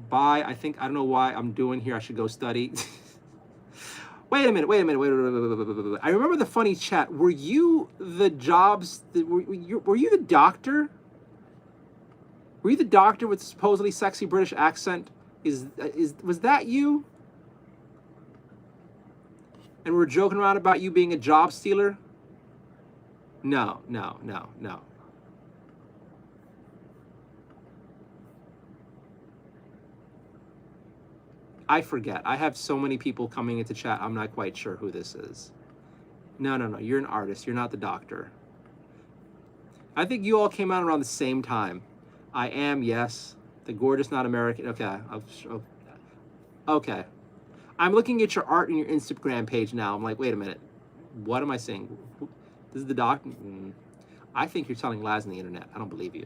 Bye. I don't know why I'm doing here. I should go study. Wait a minute. I remember the funny chat. Were you the jobs? Were you the doctor? Were you the doctor with the supposedly sexy British accent? Was that you? And we're joking around about you being a job stealer? No. I forget. I have so many people coming into chat, I'm not quite sure who this is. No. You're an artist. You're not the doctor. I think you all came out around the same time. I am, yes. The gorgeous, not American. Okay. Okay. I'm looking at your art and your Instagram page now. I'm like, wait a minute. What am I saying? This is the doctor? I think you're telling lies on the internet. I don't believe you.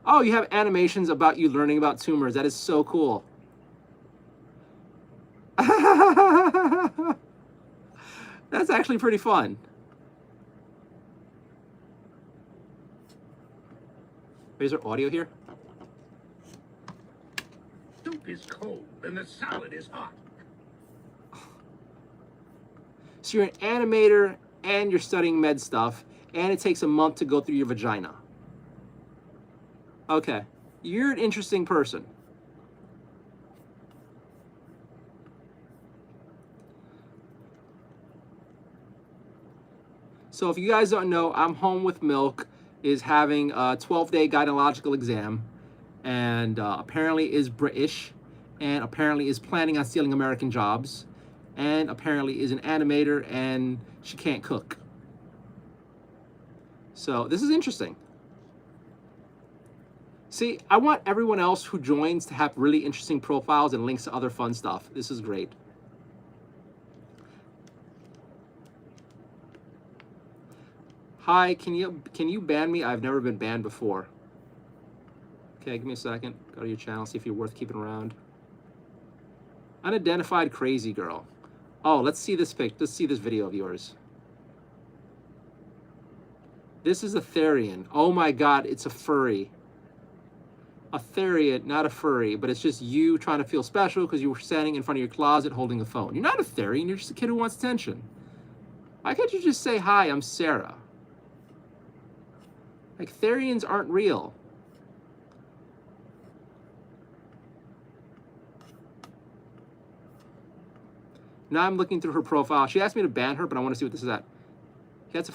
Oh, you have animations about you learning about tumors. That is so cool. That's actually pretty fun. Is there audio here? Soup is cold and the salad is hot. So you're an animator and you're studying med stuff, and it takes a month to go through your vagina. Okay. You're an interesting person. So if you guys don't know, I'm Home with Milk is having a 12-day gynecological exam, and apparently is British, and apparently is planning on stealing American jobs, and apparently is an animator, and she can't cook. So this is interesting. See, I want everyone else who joins to have really interesting profiles and links to other fun stuff. This is great. Hi, can you ban me? I've never been banned before. Okay, give me a second. Go to your channel, see if you're worth keeping around. Unidentified crazy girl. Oh, let's see this pic. Let's see this video of yours. This is a Therian. Oh my God, it's a furry. A Therian, not a furry, but it's just you trying to feel special because you were standing in front of your closet holding a phone. You're not a Therian, you're just a kid who wants attention. Why can't you just say, hi, I'm Sarah? Like, Therians aren't real. Now I'm looking through her profile. She asked me to ban her, but I want to see what this is at.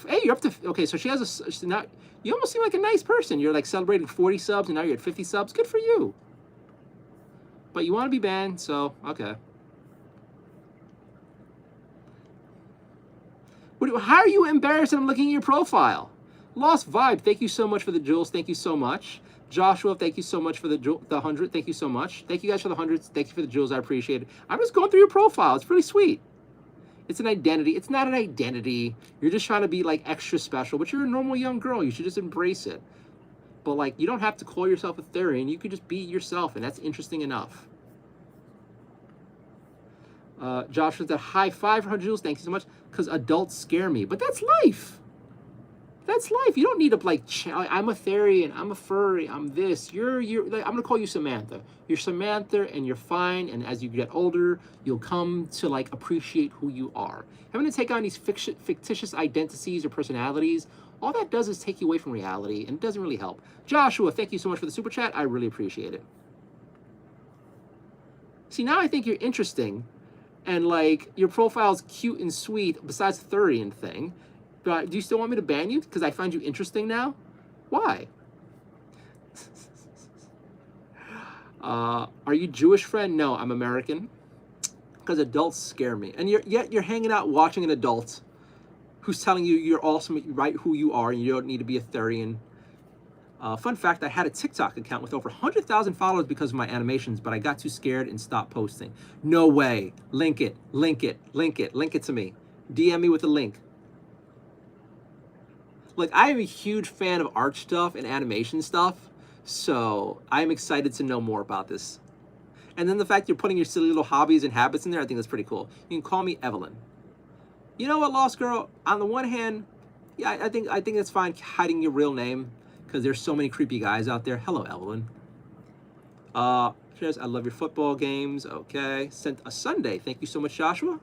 Hey, you're up to, okay, so she has a, now, you almost seem like a nice person. You're like celebrating 40 subs and now you're at 50 subs. Good for you. But you want to be banned, so, okay. How are you embarrassed? I'm looking at your profile. Lost Vibe, thank you so much for the jewels. Thank you so much. Joshua, thank you so much for the 100. Thank you so much. Thank you guys for the 100s. Thank you for the jewels. I appreciate it. I'm just going through your profile. It's pretty sweet. It's an identity. It's not an identity. You're just trying to be like extra special, but you're a normal young girl. You should just embrace it. But like, you don't have to call yourself a Therian. You could just be yourself, and that's interesting enough. Joshua said, high 500 jewels. Thank you so much. Because adults scare me. But that's life. That's life. You don't need to like, I'm a Therian, I'm a furry, I'm this. You're like, I'm gonna call you Samantha. You're Samantha and you're fine, and as you get older, you'll come to like appreciate who you are. Having to take on these fictitious identities or personalities, all that does is take you away from reality, and it doesn't really help. Joshua, thank you so much for the super chat. I really appreciate it. See, now I think you're interesting, and like, your profile's cute and sweet, besides the Therian thing. But do you still want me to ban you? Because I find you interesting now? Why? Are you Jewish, friend? No, I'm American. Because adults scare me. And yet you're hanging out watching an adult who's telling you you're awesome, right, who you are, and you don't need to be a Therian. Fun fact, I had a TikTok account with over 100,000 followers because of my animations, but I got too scared and stopped posting. No way. Link it, link it, link it, link it to me. DM me with a link. Like, I am a huge fan of art stuff and animation stuff, so I'm excited to know more about this. And then the fact you're putting your silly little hobbies and habits in there, I think that's pretty cool. You can call me Evelyn. You know what, Lost Girl? On the one hand, yeah, I think it's fine hiding your real name because there's so many creepy guys out there. Hello, Evelyn. Cheers, I love your football games. Okay. Sent a Sunday. Thank you so much, Joshua.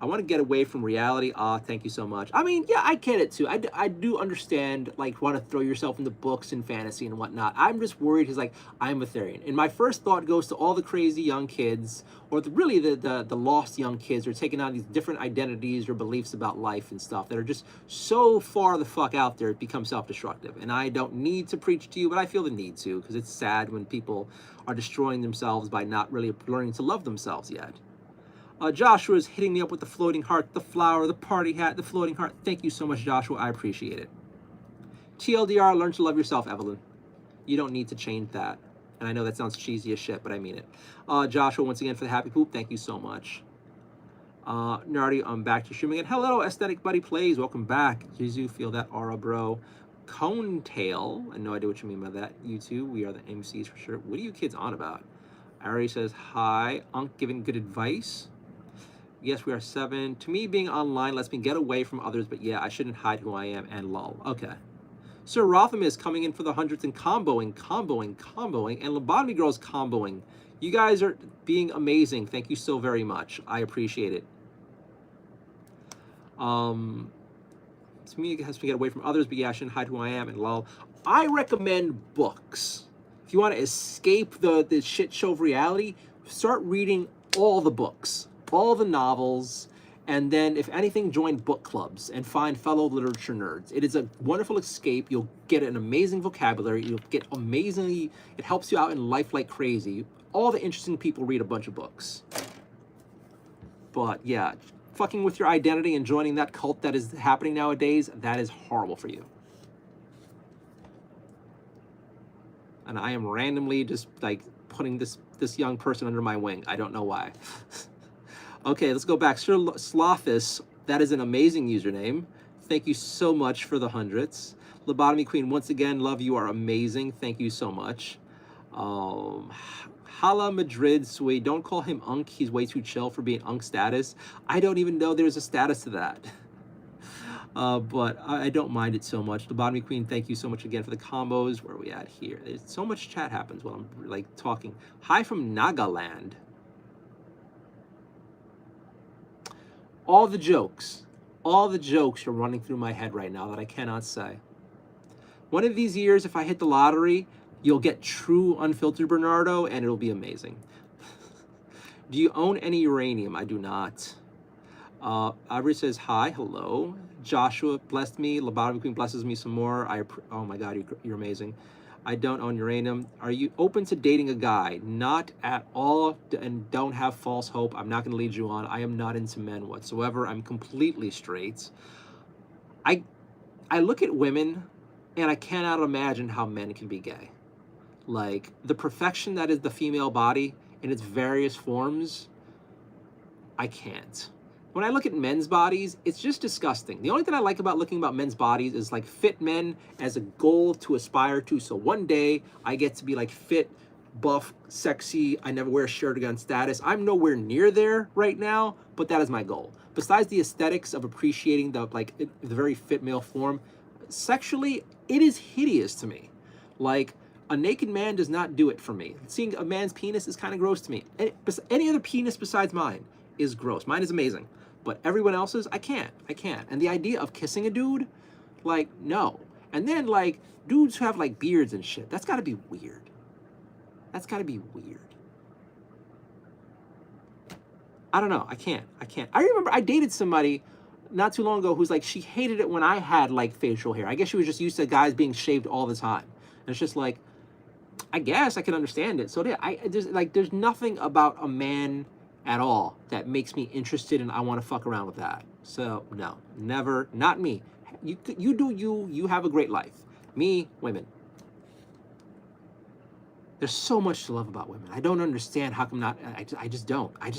I want to get away from reality. Thank you so much. I mean, yeah, I get it too. I do understand, like, want to throw yourself into books and fantasy and whatnot. I'm just worried because, like, I'm a Therian. And my first thought goes to all the crazy young kids, or really the lost young kids who are taking on these different identities or beliefs about life and stuff that are just so far the fuck out there, it becomes self-destructive. And I don't need to preach to you, but I feel the need to, because it's sad when people are destroying themselves by not really learning to love themselves yet. Joshua is hitting me up with the floating heart, the flower, the party hat, the floating heart. Thank you so much, Joshua. I appreciate it. TLDR, learn to love yourself, Evelyn. You don't need to change that. And I know that sounds cheesy as shit, but I mean it. Joshua, once again, for the happy poop. Thank you so much. Nardi, I'm back to streaming again. Hello, Aesthetic Buddy Plays. Welcome back. Jizu, feel that aura, bro. Cone Tail. I have no idea what you mean by that. You two, we are the MCs for sure. What are you kids on about? Ari says, hi. Unk giving good advice. Yes, we are 7. To me, being online lets me get away from others, but yeah, I shouldn't hide who I am, and lol. Okay. Sir Rotham is coming in for the 100s and comboing, and Lobotomy Girl's comboing. You guys are being amazing. Thank you so very much. I appreciate it. To me, it has to get away from others, but yeah, I shouldn't hide who I am, and lol. I recommend books. If you want to escape the shit show of reality, start reading all the books. All the novels, and then if anything, join book clubs and find fellow literature nerds. It is a wonderful escape. You'll get an amazing vocabulary. You'll get amazingly, it helps you out in life like crazy. All the interesting people read a bunch of books. But yeah, fucking with your identity and joining that cult that is happening nowadays, that is horrible for you. And I am randomly just like putting this young person under my wing. I don't know why. Okay, let's go back. Sir Slothus, that is an amazing username. Thank you so much for the 100s. Lobotomy Queen, once again, love, you are amazing. Thank you so much. Um, Hala Madrid Sway, don't call him Unk. He's way too chill for being Unk status. I don't even know there's a status to that. But I don't mind it so much. Lobotomy Queen, thank you so much again for the combos. Where are we at here? There's so much chat happens while I'm like talking. Hi from Nagaland. All the jokes are running through my head right now that I cannot say. One of these years, if I hit the lottery, you'll get true unfiltered Bernardo, and it'll be amazing. Do you own any uranium? I do not. Aubrey says hi, hello. Joshua blessed me. Lobotomy Queen blesses me some more. Oh my God, you're amazing. I don't own uranium. Are you open to dating a guy? Not at all, and don't have false hope. I'm not going to lead you on. I am not into men whatsoever. I'm completely straight. I look at women, and I cannot imagine how men can be gay. Like, the perfection that is the female body in its various forms, I can't. When I look at men's bodies, it's just disgusting. The only thing I like about looking about men's bodies is like fit men as a goal to aspire to. So one day I get to be like fit, buff, sexy, I never wear a shirt again status. I'm nowhere near there right now, but that is my goal. Besides the aesthetics of appreciating the very fit male form, sexually, it is hideous to me. Like, a naked man does not do it for me. Seeing a man's penis is kind of gross to me. Any other penis besides mine is gross. Mine is amazing. But everyone else's, I can't. And the idea of kissing a dude, like, no. And then, like, dudes who have, like, beards and shit, that's gotta be weird. That's gotta be weird. I don't know, I can't. I remember I dated somebody not too long ago who's like, she hated it when I had, like, facial hair. I guess she was just used to guys being shaved all the time. And it's just like, I guess I can understand it. So there's nothing about a man at all that makes me interested and I want to fuck around with that. So no, never, not me. You do you have a great life. Me, women. There's so much to love about women. I don't understand how come not, I just don't. We're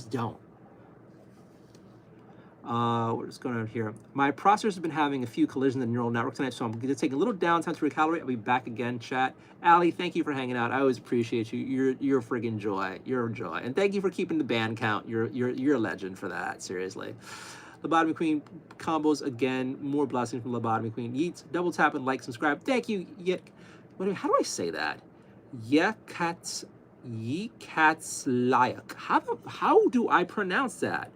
just going on here. My processor has been having a few collisions in the neural network tonight, so I'm going to take a little downtime to recalibrate. I'll be back again, chat. Allie, thank you for hanging out. I always appreciate you. You're a friggin' joy. You're a joy. And thank you for keeping the band count. You're a legend for that, seriously. Lobotomy Queen combos again. More blessings from Lobotomy Queen. Yeets, double tap and like, subscribe. Thank you. How do I say that? Yekats Layak. How do I pronounce that?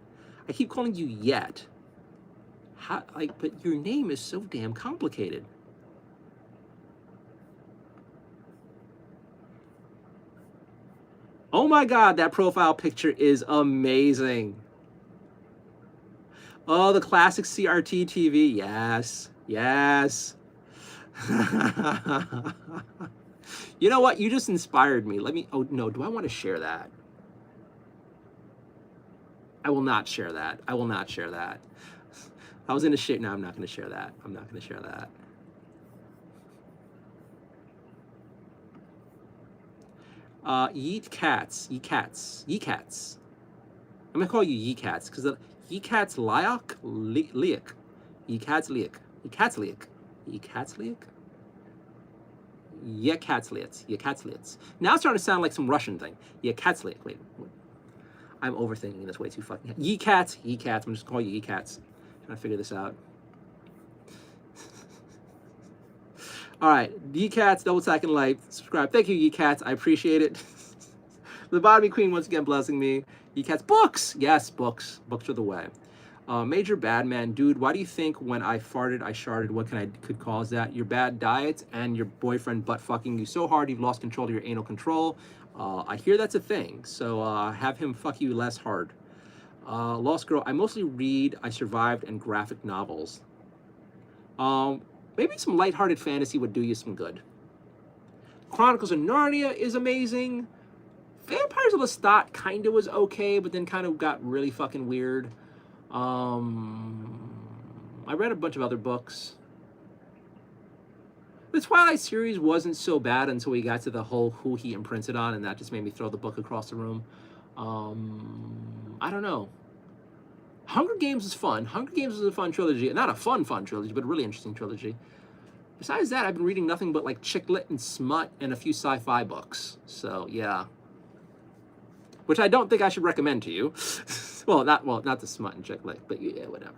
I keep calling you Yet. But your name is so damn complicated. Oh my God, that profile picture is amazing. Oh, the classic CRT TV. Yes. You know what? You just inspired me. Oh no, do I want to share that? I will not share that. I was in a shit. No, I'm not going to share that. Yeet cats. I'm going to call you Ye Cats because Ye Cats Liak. Ye Cats Liak. Now it's starting to sound like some Russian thing. Ye Cats Liak. Wait. I'm overthinking this way too fucking. Ye Cats. I'm just calling you Ye Cats. Trying to figure this out. All right, Ye Cats, double tap and like, subscribe. Thank you, Ye Cats. I appreciate it. Lobotomy Queen once again blessing me. Ye Cats, books. Yes, books. Books are the way. Major bad man, dude. Why do you think when I farted, I sharted? What could cause that? Your bad diet and your boyfriend butt fucking you so hard you've lost control of your anal control. I hear that's a thing, so have him fuck you less hard. Lost Girl, I mostly read I Survived and graphic novels. Maybe some lighthearted fantasy would do you some good. Chronicles of Narnia is amazing. Vampires of Lestat kind of was okay, but then kind of got really fucking weird. I read a bunch of other books. The Twilight series wasn't so bad until we got to the whole who he imprinted on, and that just made me throw the book across the room. I don't know. Hunger Games is fun. Hunger Games is a fun trilogy. Not a fun trilogy, but a really interesting trilogy. Besides that, I've been reading nothing but like chick lit and smut and a few sci-fi books. So yeah, which I don't think I should recommend to you. Not the smut and chick lit, but yeah, whatever.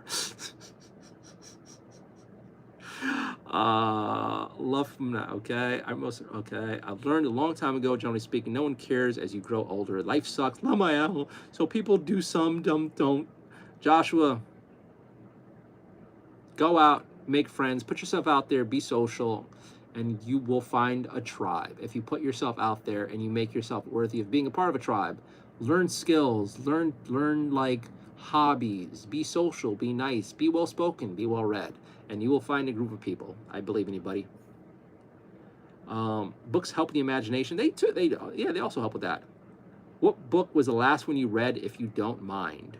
Love from that. Okay, I've learned a long time ago, generally speaking, no one cares as you grow older. Life sucks. Lamael. So people do some, dumb don't. Joshua, go out, make friends, put yourself out there, be social, and you will find a tribe. If you put yourself out there and you make yourself worthy of being a part of a tribe, learn skills, learn like hobbies, be social, be nice, be well spoken, be well read, and you will find a group of people. I believe in you, buddy. Books help the imagination. They also help with that. What book was the last one you read, if you don't mind?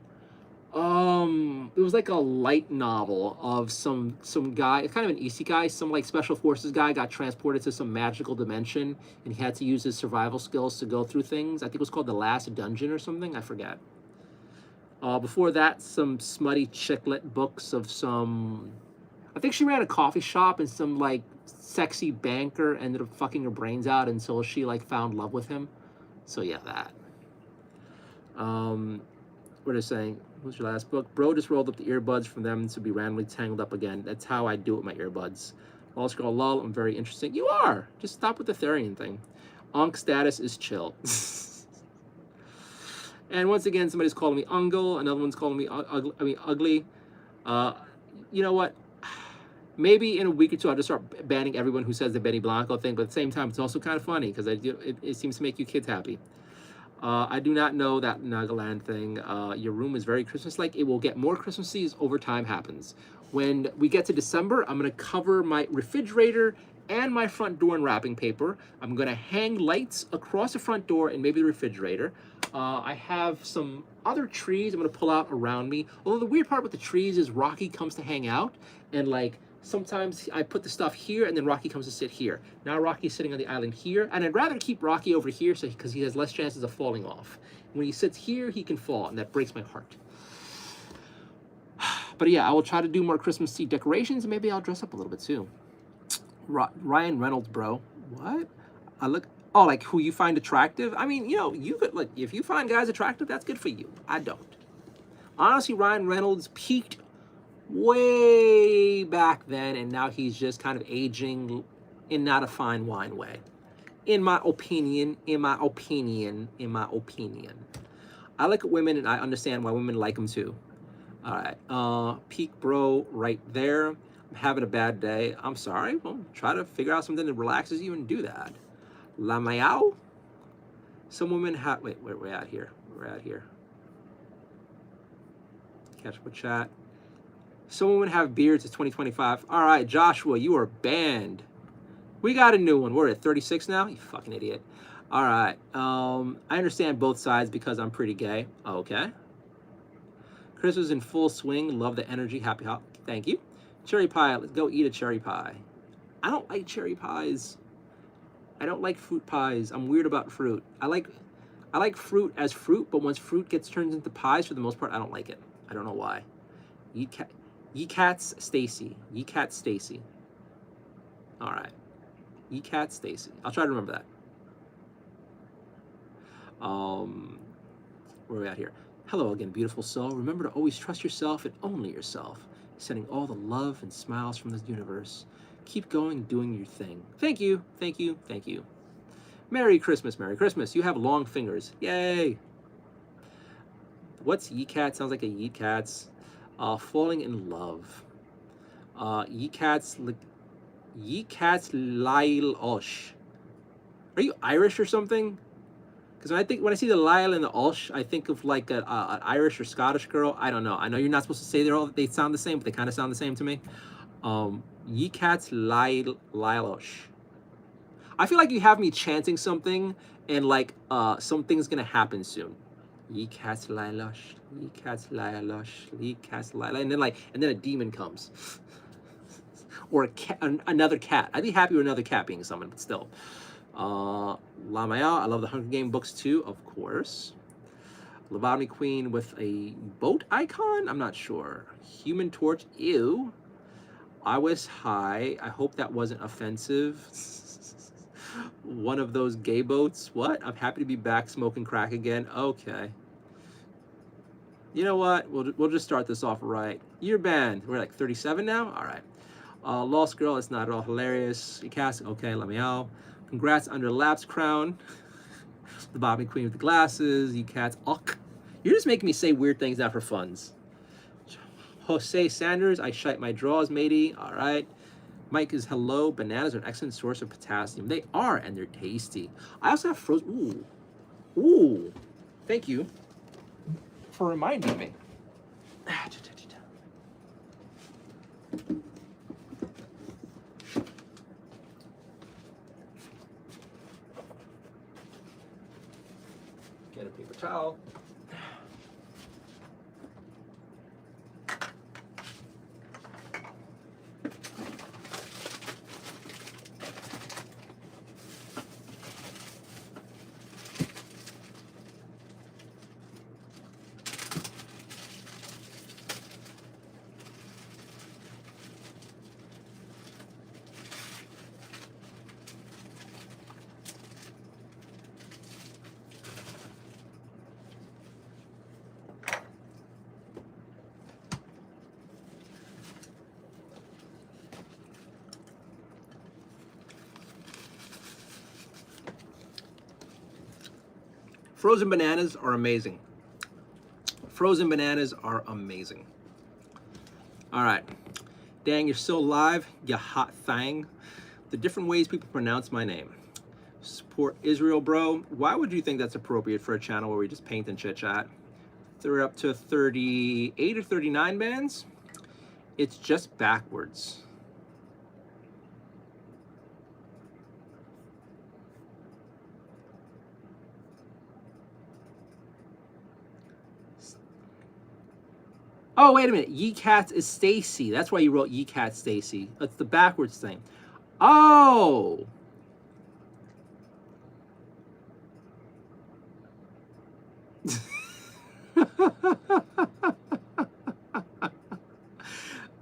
It was like a light novel of some guy, kind of an isekai, some like special forces guy got transported to some magical dimension, and he had to use his survival skills to go through things. I think it was called The Last Dungeon or something. I forget. Before that, some smutty chicklet books of some. I think she ran a coffee shop, and some like sexy banker ended up fucking her brains out until she like found love with him. So yeah, that. What are they saying? What's your last book? Bro just rolled up the earbuds from them to be randomly tangled up again. That's how I do it with my earbuds. All scroll lol, I'm very interesting. You are! Just stop with the Therian thing. Onk status is chill. And once again, somebody's calling me ungle. Another one's calling me ugly. You know what? Maybe in a week or two, I'll just start banning everyone who says the Benny Blanco thing. But at the same time, it's also kind of funny because it seems to make you kids happy. I do not know that Nagaland thing. Your room is very Christmas-like. It will get more Christmassy as over time happens. When we get to December, I'm going to cover my refrigerator and my front door in wrapping paper. I'm going to hang lights across the front door and maybe the refrigerator. I have some other trees I'm going to pull out around me. Although the weird part with the trees is Rocky comes to hang out, and like sometimes I put the stuff here and then Rocky comes to sit here. Now Rocky's sitting on the island here, and I'd rather keep Rocky over here because he has less chances of falling off. When he sits here, he can fall, and that breaks my heart. But yeah, I will try to do more Christmassy decorations, and maybe I'll dress up a little bit too. Ryan Reynolds, bro. What? Oh, like who you find attractive? I mean, you know, you could, like, if you find guys attractive, that's good for you. I don't. Honestly, Ryan Reynolds peaked way back then, and now he's just kind of aging in not a fine wine way. In my opinion. I like women, and I understand why women like them too. All right, peak bro right there. I'm having a bad day. I'm sorry. Well, try to figure out something that relaxes you and do that. La Mayao? Some women have, wait, where we're at here. Catch up with chat. Some women have beards. It's 2025. All right, Joshua, you are banned. We got a new one. We're at 36 now. You fucking idiot. All right. I understand both sides because I'm pretty gay. Okay. Chris was in full swing. Love the energy. Happy hop. Thank you. Cherry pie. Let's go eat a cherry pie. I don't like cherry pies. I don't like fruit pies. I'm weird about fruit. I like fruit as fruit, but once fruit gets turned into pies, for the most part, I don't like it. I don't know why. Ye-Cats Stacy. All right. Ye-Cat Stacy. I'll try to remember that. Where are we at here? Hello again, beautiful soul. Remember to always trust yourself and only yourself. Sending all the love and smiles from this universe. Keep going, doing your thing. Thank you. Merry Christmas. You have long fingers. Yay. What's Ye-Cat? Sounds like a Yeet-Cats. Falling in love. Ye-Cats Lyle Osh. Are you Irish or something? Because when I see the Lyle and the Osh, I think of like an Irish or Scottish girl. I don't know. I know you're not supposed to say they sound the same, but they kind of sound the same to me. Ye-Cats Lyle Osh. I feel like you have me chanting something, and like something's gonna happen soon. Ye-Cats Lyle Osh. Ye-Cats Lyle Osh. Ye-Cats Lyle, and then a demon comes. Or a cat, another cat. I'd be happy with another cat being summoned, but still. Lamaya, I love the Hunger Game books too, of course. Lobotomy Queen with a boat icon? I'm not sure. Human Torch, ew. I was high. I hope that wasn't offensive. One of those gay boats. What? I'm happy to be back smoking crack again. Okay. You know what? We'll just start this off right. Year band. We're like 37 now? All right. Lost Girl, it's not at all hilarious. You cast, okay, let me out. Congrats under Lap's crown. The Bobby Queen with the glasses. You cats, uck. You're just making me say weird things now for funs. Jose Sanders, I shite my draws, matey. All right. Mike is hello. Bananas are an excellent source of potassium. They are, and they're tasty. I also have frozen. Ooh. Ooh. Thank you for reminding me. Get a paper towel. Frozen bananas are amazing. Frozen bananas are amazing. All right. Dang, you're still alive, you hot thang. The different ways people pronounce my name. Support Israel, bro. Why would you think that's appropriate for a channel where we just paint and chit chat? They're up to 38 or 39 bands. It's just backwards. Oh, wait a minute. Ye Cats is Stacy. That's why you wrote Ye Cats Stacy. That's the backwards thing. Oh.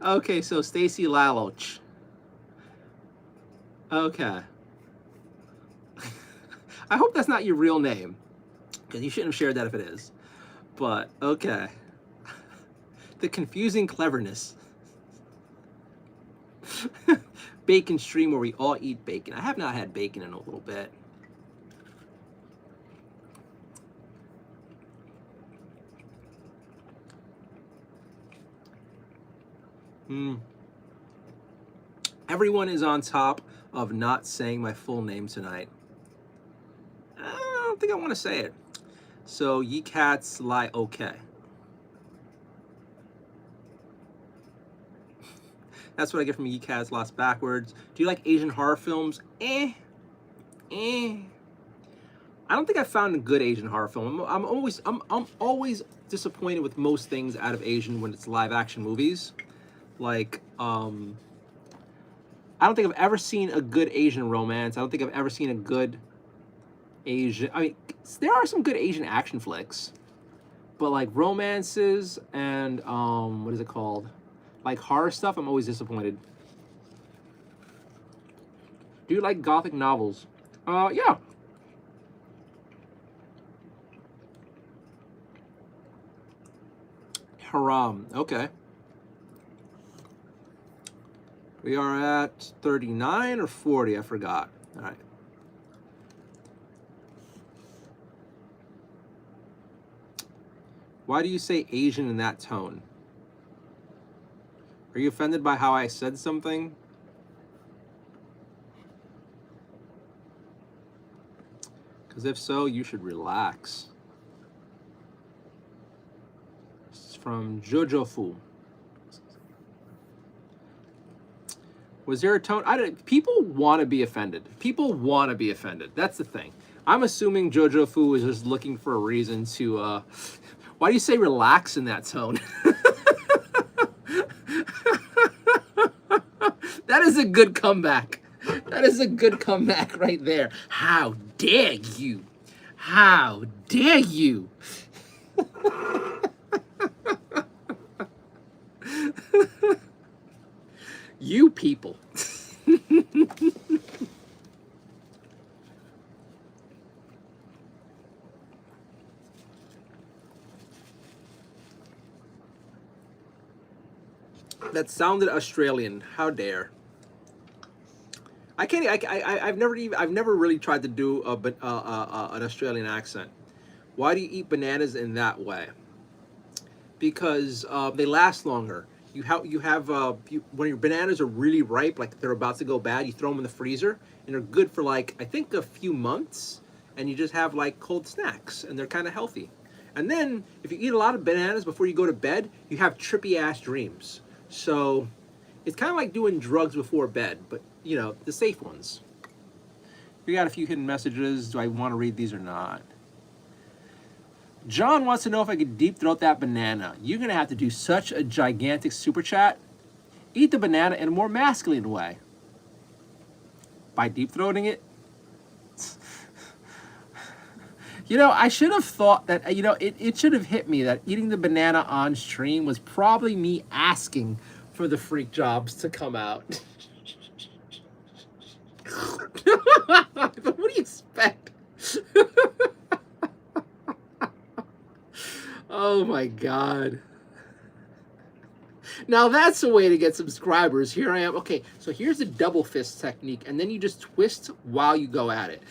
Okay, so Stacy Laloch. Okay. I hope that's not your real name, because you shouldn't have shared that if it is. But, okay. The confusing cleverness. Bacon stream where we all eat bacon. I have not had bacon in a little bit. Everyone is on top of not saying my full name tonight. I don't think I want to say it. So, ye cats lie okay. That's what I get from ye cats lost backwards. Do you like Asian horror films? I don't think I found a good Asian horror film. I'm always disappointed with most things out of Asian when it's live action movies. Like, I don't think I've ever seen a good Asian romance. I don't think I've ever seen a good Asian, I mean, there are some good Asian action flicks, but like romances and, what is it called? Like horror stuff, I'm always disappointed. Do you like gothic novels? Yeah. Haram, okay. We are at 39 or 40, I forgot. All right. Why do you say Asian in that tone? Are you offended by how I said something? Because if so, you should relax. It's from Jojo Fu. Was there a tone? People want to be offended. People want to be offended. That's the thing. I'm assuming Jojo Fu is just looking for a reason to, why do you say relax in that tone? That is a good comeback. That is a good comeback right there. How dare you? How dare you? You people. That sounded Australian. How dare. I can't. I've never really tried to do an Australian accent. Why do you eat bananas in that way? Because they last longer. When your bananas are really ripe, like they're about to go bad, you throw them in the freezer, and they're good for like I think a few months, and you just have like cold snacks, and they're kind of healthy. And then if you eat a lot of bananas before you go to bed, you have trippy ass dreams. So it's kind of like doing drugs before bed, but you know the safe ones. We got a few hidden messages. Do I want to read these or not? John wants to know if I could deep throat that banana. You're going to have to do such a gigantic super chat. Eat the banana in a more masculine way. By deep throating it? You know, I should have thought that, you know, it should have hit me that eating the banana on stream was probably me asking for the freak jobs to come out. But what do you expect? Oh my God. Now that's a way to get subscribers. Here I am. Okay, so here's a double fist technique, and then you just twist while you go at it.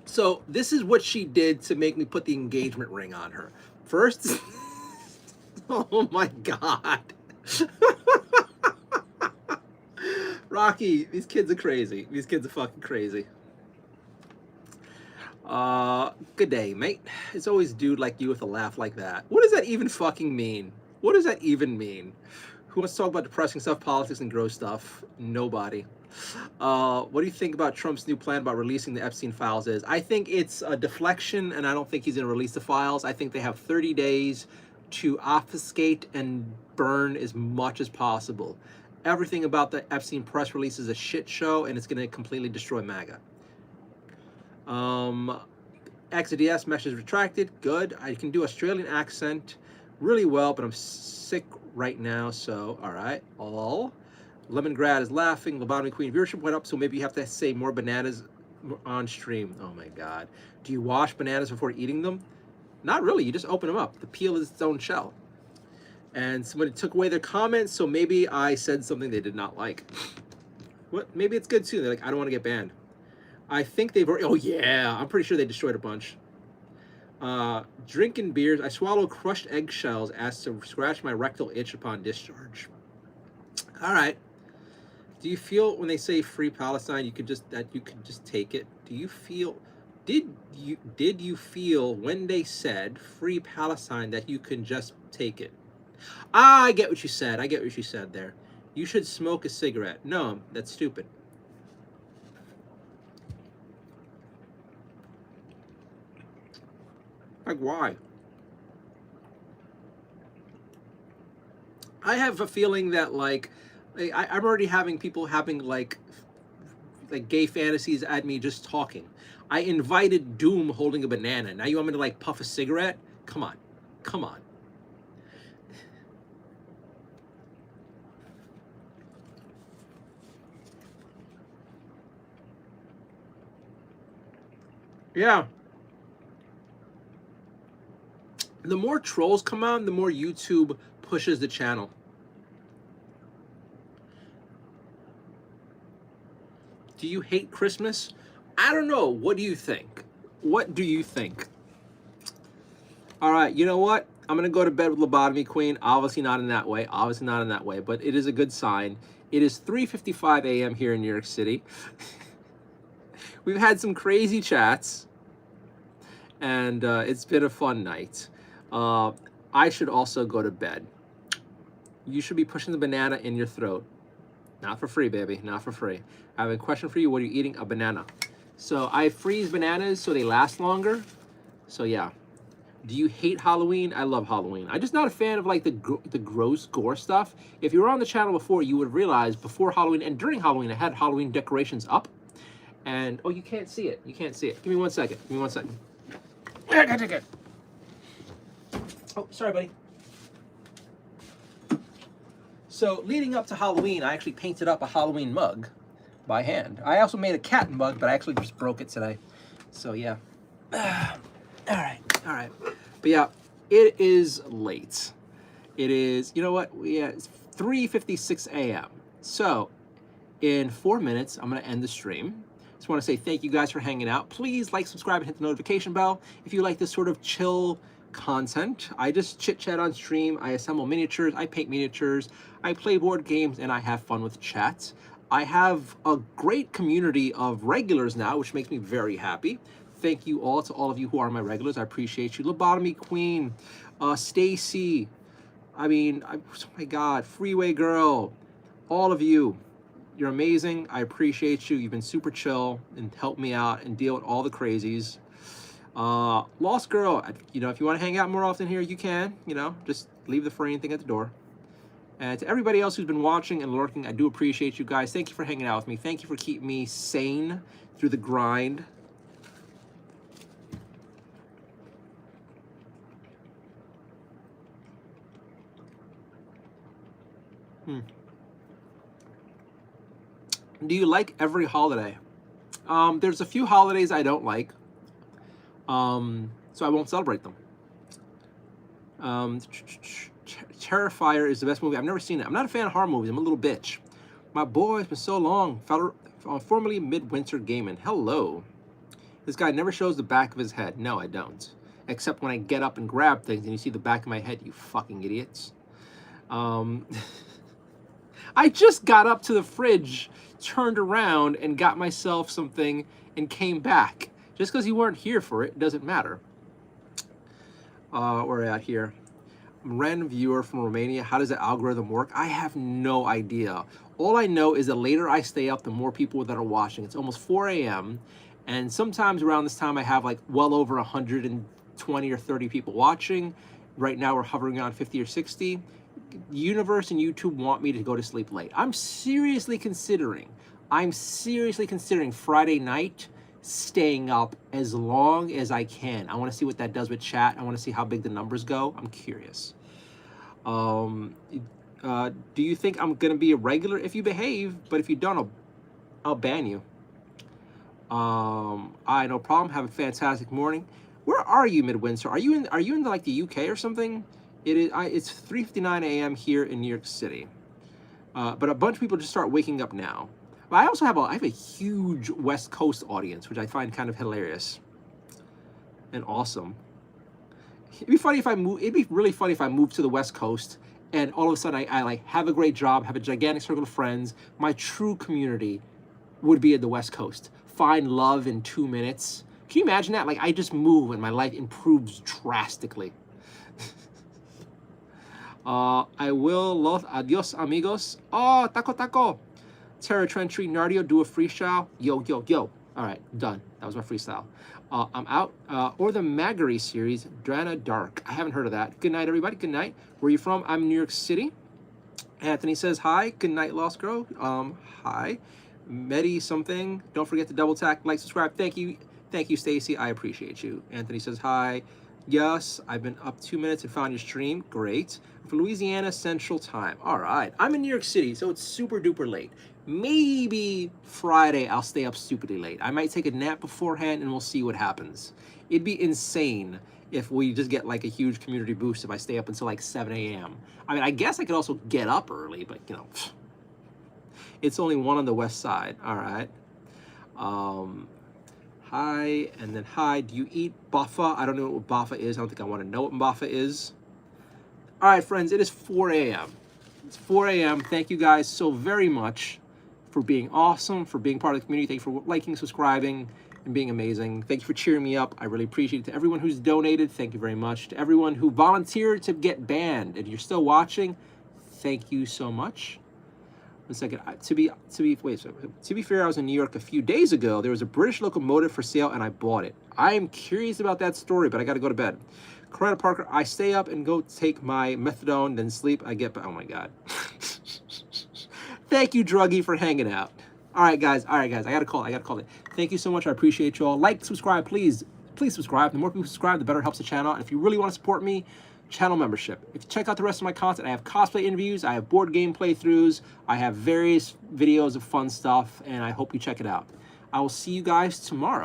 So this is what she did to make me put the engagement ring on her. First, oh my God. Rocky, these kids are crazy. These kids are fucking crazy. Good day, mate. It's always a dude like you with a laugh like that. What does that even fucking mean? What does that even mean? Who wants to talk about depressing stuff, politics, and gross stuff? Nobody. What do you think about Trump's new plan about releasing the Epstein files is? I think it's a deflection, and I don't think he's going to release the files. I think they have 30 days to obfuscate and burn as much as possible. Everything about the Epstein press release is a shit show, and it's going to completely destroy MAGA. XDS message retracted. Good. I can do Australian accent really well, but I'm sick right now, so all right. All. Lemongrad is laughing. Lobotomy Queen viewership went up, so maybe you have to say more bananas on stream. Oh my God. Do you wash bananas before eating them? Not really. You just open them up. The peel is its own shell. And somebody took away their comments, so maybe I said something they did not like. What? Maybe it's good too. They're like, I don't want to get banned. I think they've already, oh yeah, I'm pretty sure they destroyed a bunch. Drinking beers. I swallow crushed eggshells as to scratch my rectal itch upon discharge. All right. Do you feel when they say free Palestine, you could just take it? Do you feel, did you feel when they said free Palestine that you can just take it? I get what you said. I get what you said there. You should smoke a cigarette. No, that's stupid. Like, why? I have a feeling that, like, I'm already having people having, like gay fantasies at me just talking. I invited Doom holding a banana. Now you want me to, like, puff a cigarette? Come on. Come on. Yeah. The more trolls come on, the more YouTube pushes the channel. Do you hate Christmas? I don't know. What do you think? What do you think? All right, you know what? I'm going to go to bed with Lobotomy Queen. Obviously not in that way. Obviously not in that way, but it is a good sign. It is 3:55 a.m. here in New York City. We've had some crazy chats, and it's been a fun night. I should also go to bed. You should be pushing the banana in your throat. Not for free, baby. Not for free. I have a question for you. What are you eating? A banana. So I freeze bananas so they last longer. So yeah. Do you hate Halloween? I love Halloween. I'm just not a fan of, like, the gross gore stuff. If you were on the channel before, you would realize before Halloween and during Halloween, I had Halloween decorations up. And, oh, you can't see it. You can't see it. Give me 1 second. Give me 1 second. I gotta take it. Oh, sorry, buddy. So leading up to Halloween, I actually painted up a Halloween mug by hand. I also made a cat mug, but I actually just broke it today. So yeah. All right. But yeah, it is late. It is, you know what? Yeah, it's 3:56 a.m. So in 4 minutes, I'm going to end the stream. Just want to say thank you guys for hanging out. Please like, subscribe, and hit the notification bell if you like this sort of chill content. I just chit chat on stream. I assemble miniatures. I paint miniatures. I play board games, and I have fun with chat. I have a great community of regulars now, which makes me very happy. Thank you all to all of you who are my regulars. I appreciate you. Lobotomy Queen, Stacy, oh my God, Freeway Girl, all of you. You're amazing. I appreciate you. You've been super chill and helped me out and deal with all the crazies. Lost Girl, you know, if you want to hang out more often here, you can, you know, just leave the free thing at the door. And to everybody else who's been watching and lurking, I do appreciate you guys. Thank you for hanging out with me. Thank you for keeping me sane through the grind. Do you like every holiday? There's a few holidays I don't like, so I won't celebrate them. Terrifier is the best movie. I've never seen it. I'm not a fan of horror movies. I'm a little bitch. My boy, it's been so long. Formerly Midwinter Gaming. Hello. This guy never shows the back of his head. No, I don't. Except when I get up and grab things and you see the back of my head, you fucking idiots. I just got up to the fridge, turned around, and got myself something and came back. Just because you weren't here for it doesn't matter. We're at here. Random viewer from Romania. How does the algorithm work? I have no idea. All I know is the later I stay up, the more people that are watching. It's almost 4 a.m. And sometimes around this time I have like well over 120 or 30 people watching. Right now we're hovering around 50 or 60. Universe and YouTube want me to go to sleep late. I'm seriously considering Friday night staying up as long as I can. I want to see what that does with chat. I want to see how big the numbers go. I'm curious. Do you think I'm gonna be a regular if you behave? But if you don't, I'll ban you. I no problem. Have a fantastic morning. Where are you, Midwinter? Are you in like the UK or something? It's 3:59 a.m. here in New York City. But a bunch of people just start waking up now. But I also have I have a huge West Coast audience, which I find kind of hilarious and awesome. It'd be funny if I move. It'd be really funny if I moved to the West Coast and all of a sudden I like have a great job, have a gigantic circle of friends. My true community would be at the West Coast. Find love in 2 minutes. Can you imagine that? Like I just move and my life improves drastically. I will los adios amigos. Oh, taco. Terra Trentry Nardio, do a freestyle. Yo. All right, done. That was my freestyle. I'm out. Or the Maggery series, Drana Dark. I haven't heard of that. Good night, everybody. Good night. Where are you from? I'm in New York City. Anthony says hi. Good night, Lost Girl. Hi. Medi something. Don't forget to double tap, like, subscribe. Thank you, Stacy. I appreciate you. Anthony says hi. Yes, I've been up 2 minutes and found your stream. Great. For Louisiana Central Time. All right. I'm in New York City, so it's super duper late. Maybe Friday I'll stay up stupidly late. I might take a nap beforehand and we'll see what happens. It'd be insane if we just get like a huge community boost if I stay up until like 7 a.m. I mean, I guess I could also get up early, but you know, it's only one on the west side. All right. Hi, and then hi. Do you eat baffa? I don't know what baffa is. I don't think I want to know what baffa is. All right, friends, it is 4 a.m. It's 4 a.m. Thank you guys so very much for being awesome, for being part of the community. Thank you for liking, subscribing, and being amazing. Thank you for cheering me up. I really appreciate it. To everyone who's donated, thank you very much. To everyone who volunteered to get banned, if you're still watching, thank you so much. 1 second. To be fair, I was in New York a few days ago. There was a British locomotive for sale, and I bought it. I am curious about that story, but I got to go to bed. Coretta Parker, I stay up and go take my methadone, then sleep. Oh my God. Thank you, Druggy, for hanging out. All right, guys. I got to call it. Thank you so much. I appreciate you all. Like, subscribe, please. Please subscribe. The more people subscribe, the better it helps the channel. And if you really want to support me, channel membership. If you check out the rest of my content, I have cosplay interviews, I have board game playthroughs, I have various videos of fun stuff, and I hope you check it out. I will see you guys tomorrow.